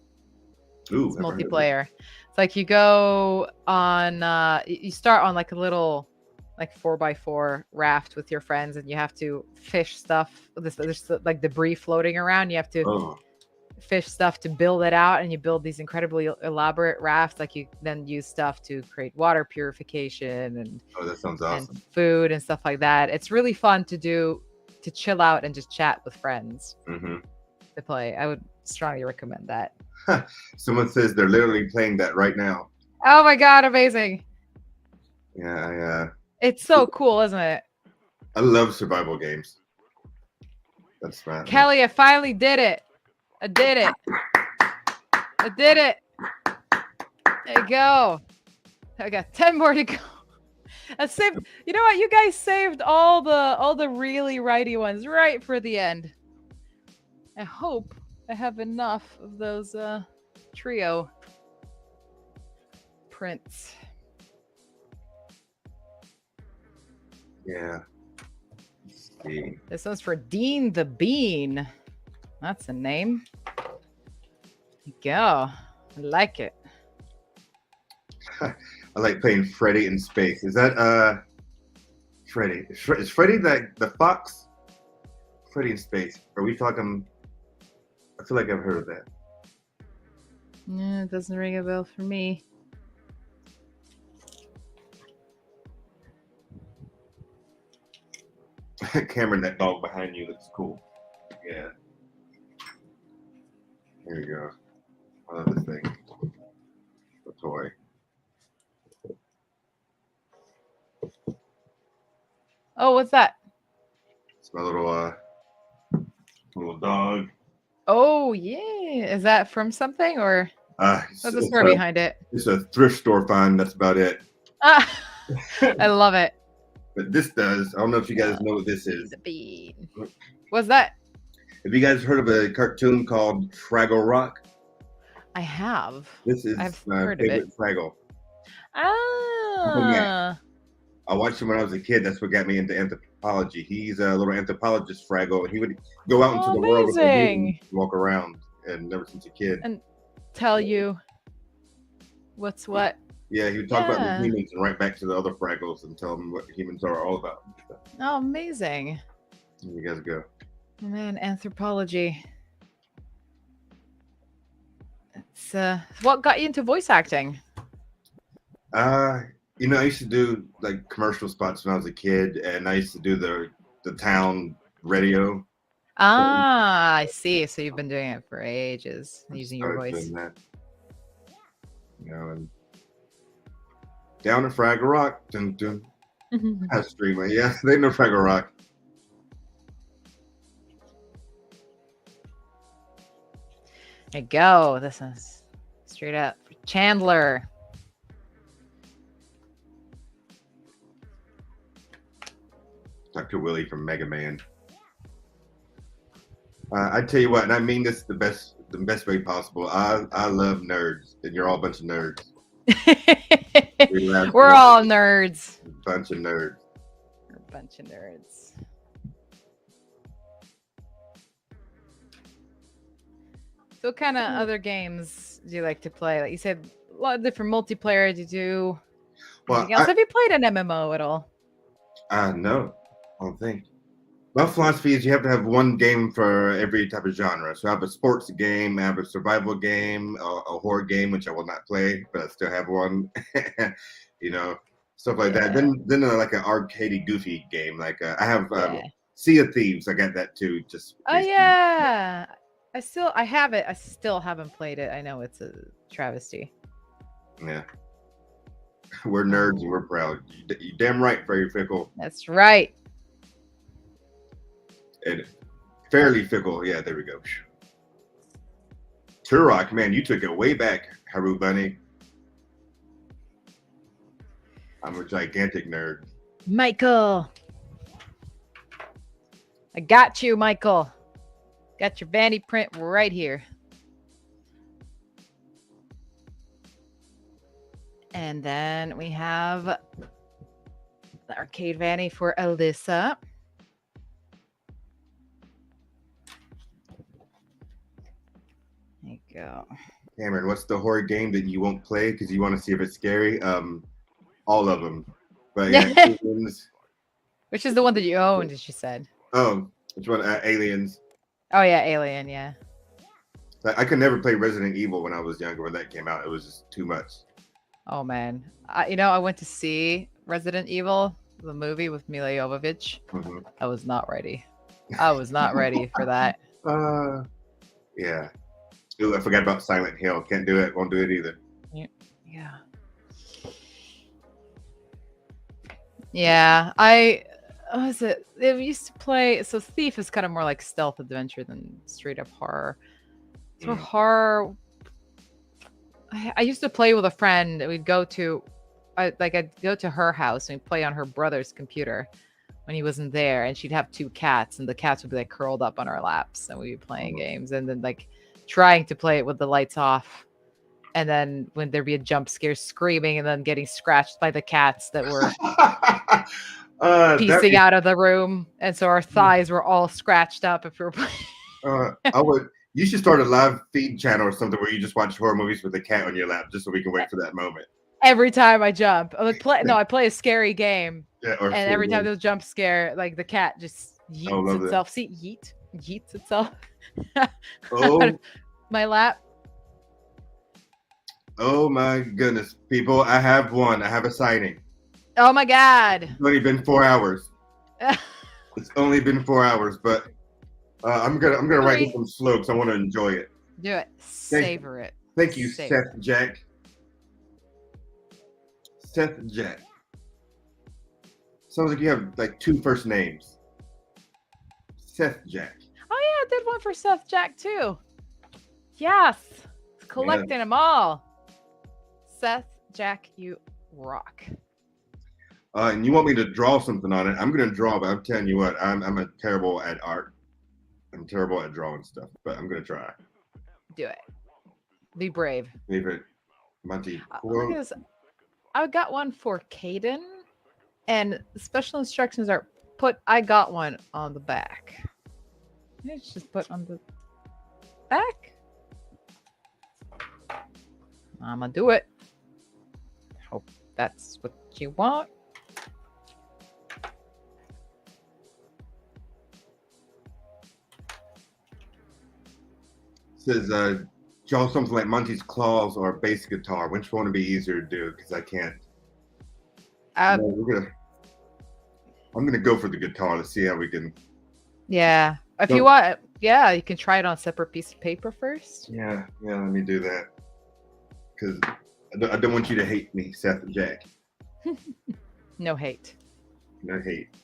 Ooh, it's multiplayer. It's like you go on, you start on like a little like 4x4 raft with your friends, and you have to fish stuff. There's like debris floating around. You have to fish stuff to build it out, and you build these incredibly elaborate rafts. Like you then use stuff to create water purification and that sounds awesome. And food and stuff like that. It's really fun to do, to chill out and just chat with friends. To play. I would strongly recommend that. Someone says they're literally playing that right now. Oh my god, amazing. Yeah, it's so cool, isn't it? I love survival games. That's right. Kelly, I finally did it. I did it. There you go. I got 10 more to go. I saved, you know what? You guys saved all the really righty ones right for the end. I hope I have enough of those trio prints. Yeah. Let's see. This one's for Dean the Bean. That's a name. There you go. I like it. I like playing Freddy in space. Is that Freddy? Is Freddy the fox? Freddy in space. Are we talking? I feel like I've heard of that. Yeah, it doesn't ring a bell for me. Cameron, that dog behind you looks cool. Yeah. Here we go. I love this thing. The toy. Oh, what's that? It's my little dog. Oh yeah, is that from something or what's the story behind it? It's a thrift store find. That's about it. I love it. But this does. I don't know if you guys know what this is. The bean. What's that? Have you guys heard of a cartoon called Fraggle Rock? I have. This is my favorite Fraggle. Ah. I watched him when I was a kid. That's what got me into anthropology. He's a little anthropologist, Fraggle, and he would go out into the world with and walk around, and never since a kid. And tell you what's what. Yeah, he would talk about the humans and right back to the other Fraggles and tell them what humans are all about. Oh, amazing. There you guys go. Man, anthropology. It's what got you into voice acting? You know, I used to do like commercial spots when I was a kid, and I used to do the town radio. Ah, I see. So you've been doing it for ages, using your voice. You know, and down in Fraggle Rock, dun, dun. I streamer, yeah, they know Fraggle Rock. There you go. This is straight up Chandler. Dr. Willie from Mega Man. I tell you what, and I mean this the best way possible. I love nerds, and you're all a bunch of nerds. We're all nerds. A bunch of nerds. We're a bunch of nerds. So what kind of other games do you like to play? Like you said, a lot of different multiplayer. Do you do anything else? Have you played an MMO at all? No, I don't think. My philosophy is you have to have one game for every type of genre. So I have a sports game, I have a survival game, a horror game, which I will not play, but I still have one. You know, stuff like that. Then like an arcadey, goofy game. Like I have Sea of Thieves. I got that too. Just yeah. I have it. I still haven't played it. I know it's a travesty. Yeah. We're nerds and we're proud. You damn right, very fickle. That's right. And fairly fickle. Yeah, there we go. Turok, man, you took it way back, Haru Bunny. I'm a gigantic nerd. Michael. I got you, Michael. Got your vanity print right here. And then we have the arcade vanity for Alyssa. go. Cameron, what's the horror game that you won't play because you want to see if it's scary? All of them. But yeah, Aliens. Which is the one that you owned, as you said. Oh, which one? Aliens. Oh yeah, Alien. Yeah. I could never play Resident Evil when I was younger. When that came out, it was just too much. Oh man, I went to see Resident Evil, the movie with Mila Jovovich. Mm-hmm. I was not ready. I was not ready for that. Yeah. Ooh, I forgot about Silent Hill. Can't do it. Won't do it either. Yeah. Yeah. What was it? They used to play. So Thief is kind of more like stealth adventure than straight up horror. So horror. I used to play with a friend. We'd go to, I'd go to her house and we'd play on her brother's computer when he wasn't there, and she'd have 2 cats, and the cats would be like curled up on our laps, and we'd be playing games, and then like trying to play it with the lights off, and then when there'd be a jump scare, screaming, and then getting scratched by the cats that were piecing out of the room, and so our thighs were all scratched up if we were playing. You should start a live feed channel or something where you just watch horror movies with a cat on your lap, just so we can wait for that moment. Every time I jump, I play a scary game. Yeah, and every time there's a jump scare, like the cat just yeets itself. See, yeets itself. Oh, my lap. Oh my goodness, people! I have one. I have a sighting. Oh my God! It's only been 4 hours. It's only been 4 hours, but I'm gonna write this one slow because I want to enjoy it. Do it. Savor it. Thank you, Seth Jack. Seth Jack. Sounds like you have like 2 first names. Seth Jack. Oh yeah, I did one for Seth Jack too. Yes, collecting them all. Seth Jack, you rock. And you want me to draw something on it? I'm gonna draw, but I'm telling you what, I'm terrible at art. I'm terrible at drawing stuff, but I'm gonna try. Do it. Be brave. Favorite Monty. Look at this. I got one for Caden, and special instructions are I got one on the back. It's just put on the back. I'm gonna do it. Hope that's what you want. Says draw something like Monty's claws or bass guitar. Which one would be easier to do? Because I can't. I'm gonna go for the guitar. Let's see how we can. Yeah, if you want, you can try it on a separate piece of paper first. Yeah. Let me do that. Because I don't want you to hate me, Seth and Jack. No hate. No hate.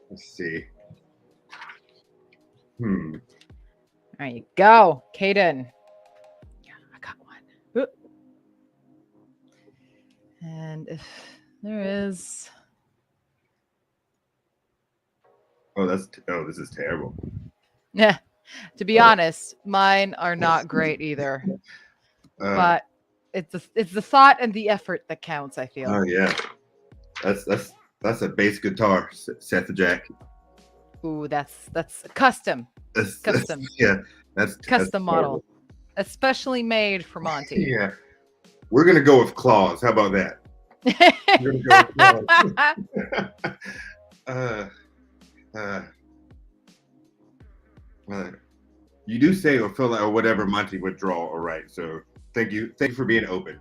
Let's see. There you go, Caden. Yeah, I got one. And if there is. This is terrible. Yeah. To be honest, mine are not great either. But it's the thought and the effort that counts, I feel. Oh yeah. That's a bass guitar, Seth Jack. Ooh, that's custom. Custom. That's custom model. Especially made for Monty. Yeah. We're gonna go with claws. How about that? We're gonna go with claws. You do say or feel like or whatever Monty would draw, all right. So thank you for being open.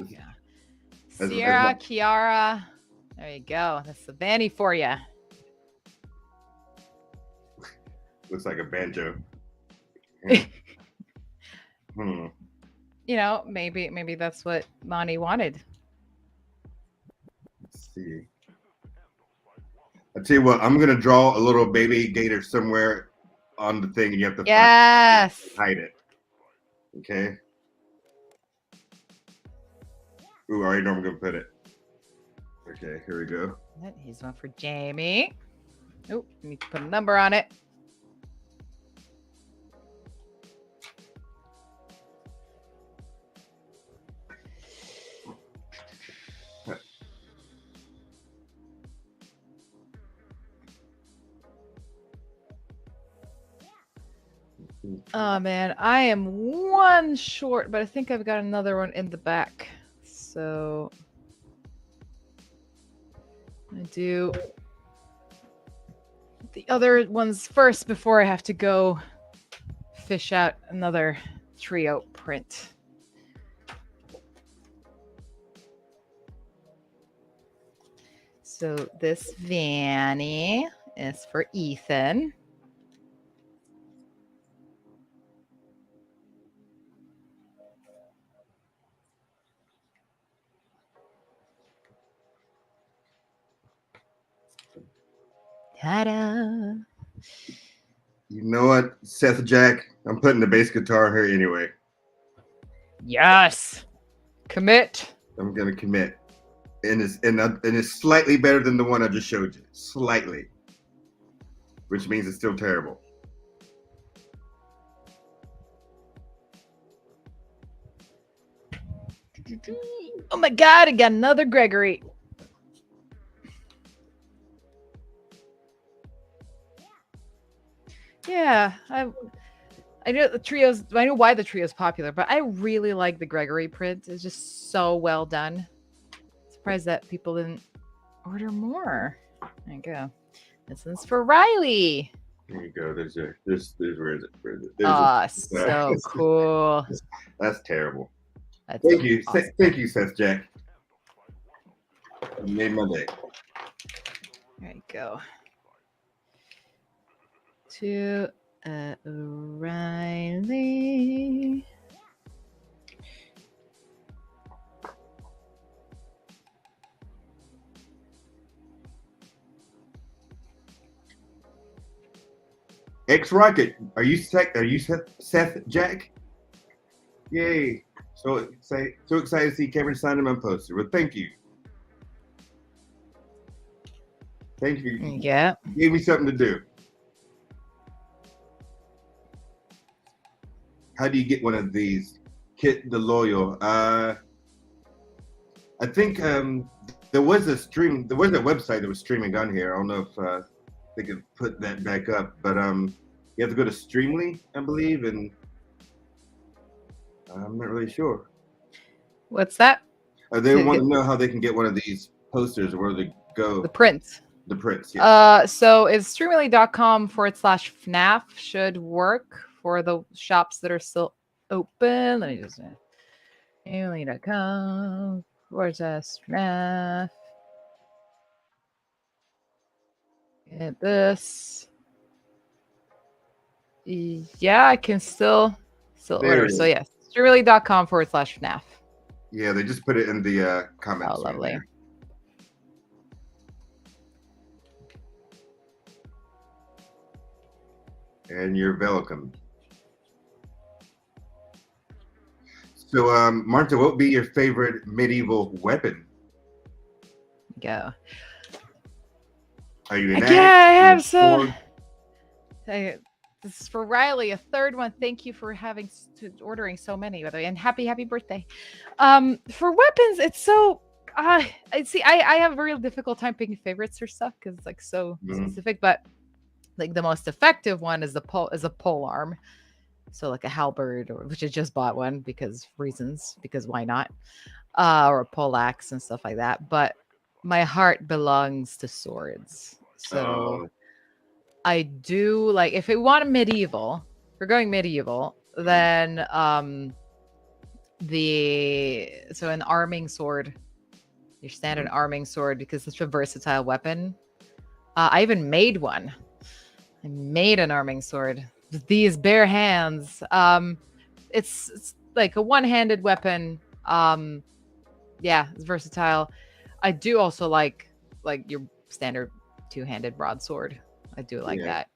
Yeah. Sierra, Kiara. There you go. That's the Vanny for you. Looks like a banjo. You know, maybe that's what Monty wanted. Let's see. I tell you what, I'm gonna draw a little baby gator somewhere on the thing, and you have to hide it. Okay. Ooh, I already know I'm gonna put it. Okay, here we go. Here's one for Jamie. Oh, need to put a number on it. Oh man, I am one short, but I think I've got another one in the back. So I do the other ones first before I have to go fish out another trio print. So this Vanny is for Ethan. Ta-da! You know what, Seth Jack? I'm putting the bass guitar here anyway. Yes, commit. I'm gonna commit, and it's slightly better than the one I just showed you. Slightly, which means it's still terrible. Oh my God! I got another Gregory. Yeah, I know the trios. I know why the trio is popular, but I really like the Gregory print. It's just so well done. Surprised that people didn't order more. There you go. This one's for Riley. There you go. There's where is it? Where is it? So cool. That's terrible. That's Thank you. awesome. Thank you, Seth Jack. You made my day. There you go. To Riley. X Rocket, are you Seth Jack? Yay! So excited to see Kevin sign him on poster. Well, thank you. Thank you. Yeah. Gave me something to do. How do you get one of these? Kit the Loyal. I think there was a website that was streaming on here. I don't know if they could put that back up, but you have to go to Streamly, I believe, and I'm not really sure. What's that? They want to know how they can get one of these posters, where they go. The prints. The prints, yeah. So it's streamily.com/FNAF should work for the shops that are still open. Let me just say streamily.com/FNAF. Get this. Yeah, I can still order. So yes, streamily.com/FNAF. Yeah, they just put it in the comments. Oh, lovely. Right, and you're welcome. So, Marta, what would be your favorite medieval weapon? Go. Are you an I have some. This is for Riley, a third one. Thank you for ordering so many, by the way, and happy birthday. For weapons, it's so. I have a real difficult time picking favorites for stuff because it's like so specific. But like the most effective one is a pole arm, so like a halberd, which I just bought one because why not? Or a pole axe and stuff like that. But my heart belongs to swords, so. I do like if we want medieval, if we're going medieval, then an arming sword, your standard arming sword, because it's a versatile weapon. I even made one. I made an arming sword with these bare hands. It's like a one-handed weapon. Yeah, it's versatile. I do also like your standard two-handed broadsword. I do like that.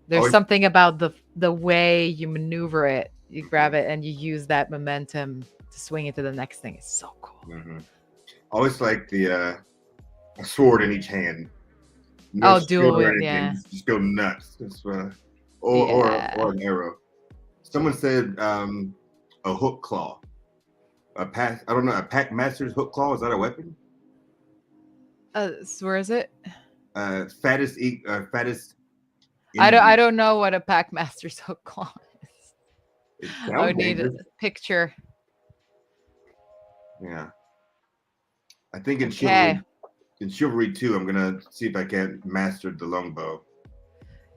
There's something about the way you maneuver it. You grab it and you use that momentum to swing it to the next thing. It's so cool. Mm-hmm. Always like the a sword in each hand. Dual, yeah. Just go nuts. Or an arrow. Someone said a hook claw. A pack master's hook claw. Is that a weapon? So where is it? Fattest. I don't know what a pack master's hook claw is. I need a picture. Yeah. I think in Chivalry 2, I'm gonna see if I can master the longbow.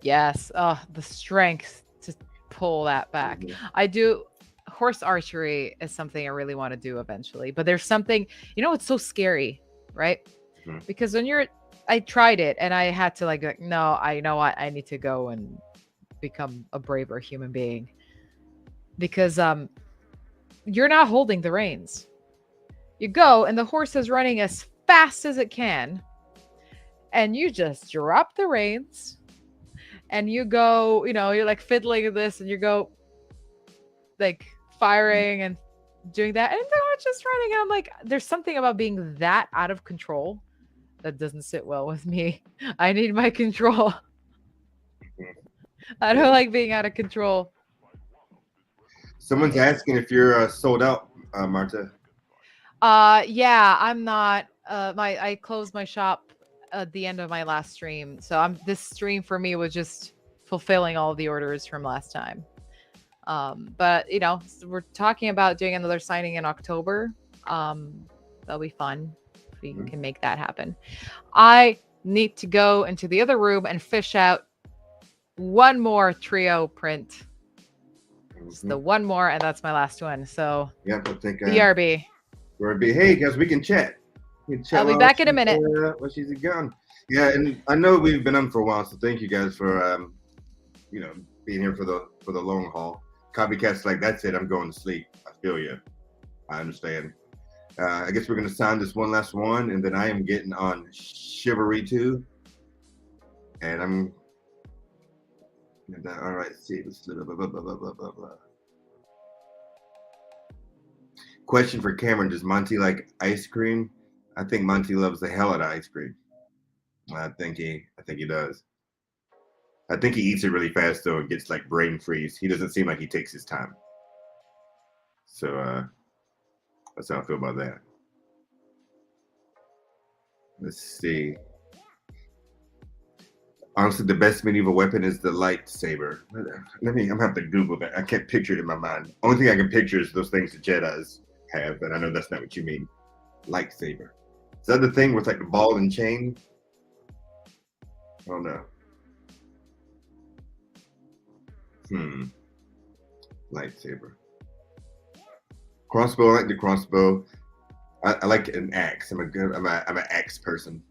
Yes. Oh, the strength to pull that back. Mm-hmm. I do. Horse archery is something I really want to do eventually, but there's something, it's so scary, right? Mm-hmm. Because when I tried it and I had to like, no, I know what, I need to go and become a braver human being, because you're not holding the reins. You go and the horse is running as fast as it can, and you just drop the reins and you go, you're like fiddling with this and you go like firing and doing that, and they're just running. And I'm like, there's something about being that out of control that doesn't sit well with me. I need my control. I don't like being out of control. Someone's asking if you're sold out, Marta. Yeah, I'm not. I closed my shop at the end of my last stream, so this stream for me was just fulfilling all of the orders from last time. But we're talking about doing another signing in October. That'll be fun if we can make that happen. I need to go into the other room and fish out one more trio print. Just the one more, and that's my last one. So yeah, I think BRB. Hey guys, we can chat. I'll be back in a minute. When she's gone. Yeah, and I know we've been on for a while, so thank you guys for being here for the long haul. Copycats, like, that's it, I'm going to sleep. I feel you. I understand. I guess we're gonna sign this one last one, and then I am getting on Chivalry 2, and I'm. All right, let's see. Blah, blah, blah, blah, blah, blah, blah. Question for Cameron: does Monty like ice cream? I think Monty loves the hell out of ice cream. I think he does. I think he eats it really fast though. It gets like brain freeze. He doesn't seem like he takes his time. So that's how I feel about that. Let's see. Honestly, the best medieval weapon is the lightsaber. I'm gonna have to Google that. I can't picture it in my mind. Only thing I can picture is those things the Jedis have, and I know that's not what you mean. Lightsaber. Is that the thing with like the ball and chain? Oh no. Lightsaber. Crossbow. I like the crossbow. I like an axe. I'm an axe person.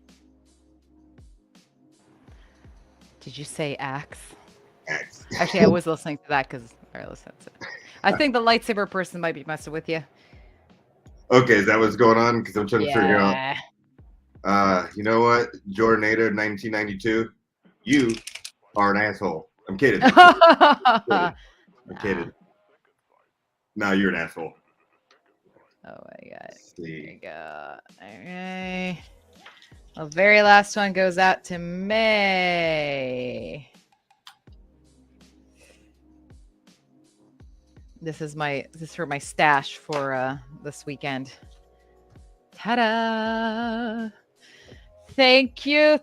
Did you say axe? Axe. Actually, I was listening to that because I think the lightsaber person might be messing with you. Okay, is that what's going on? Because I'm trying to figure out. You know what, Jordanator 1992, you are an asshole. I'm kidding. I'm kidding. No, you're an asshole. Oh my god. There you go. Okay. The very last one goes out to May. This is for my stash for this weekend. Ta-da! Thank you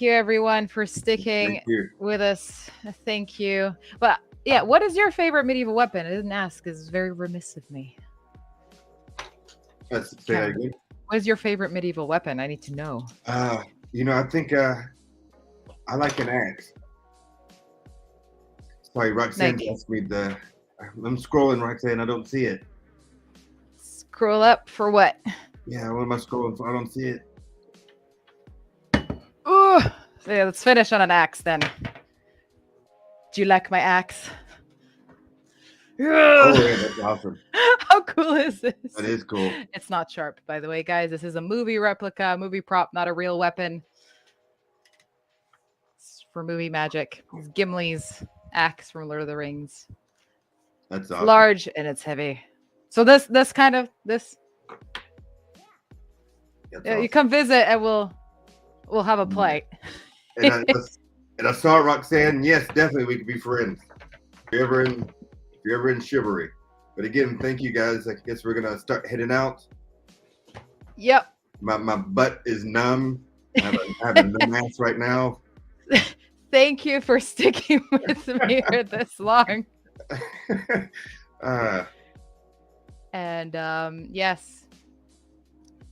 everyone for sticking with us. Thank you. But yeah, what is your favorite medieval weapon? I didn't ask. It's very remiss of me. Let's say that again. What is your favorite medieval weapon? I need to know. I think I like an axe. Sorry, Roxanne asked me I'm scrolling, Roxanne. I don't see it. Scroll up for what? Yeah, what am I scrolling for? I don't see it. Ooh. So yeah, let's finish on an axe then. Do you like my axe? Oh, yeah, that's awesome. How cool is this? That is cool. It's not sharp, by the way, guys. This is a movie replica, movie prop, not a real weapon. It's for movie magic. It's Gimli's axe from Lord of the Rings. That's awesome. It's large and it's heavy. So this kind of this. Yeah, awesome. You come visit and we'll have a play. And I saw Roxanne. Yes, definitely we could be friends. If you're ever in Chivalry. But again, thank you guys. I guess we're gonna start heading out. Yep. My butt is numb. I have a numb ass right now. Thank you for sticking with me for this long. And yes,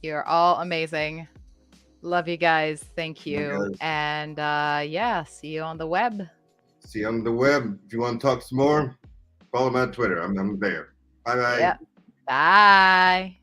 you're all amazing. Love you guys. Thank you. And yeah, see you on the web. See you on the web. If you want to talk some more, follow me on Twitter. I'm there. Bye bye. Yep. Bye.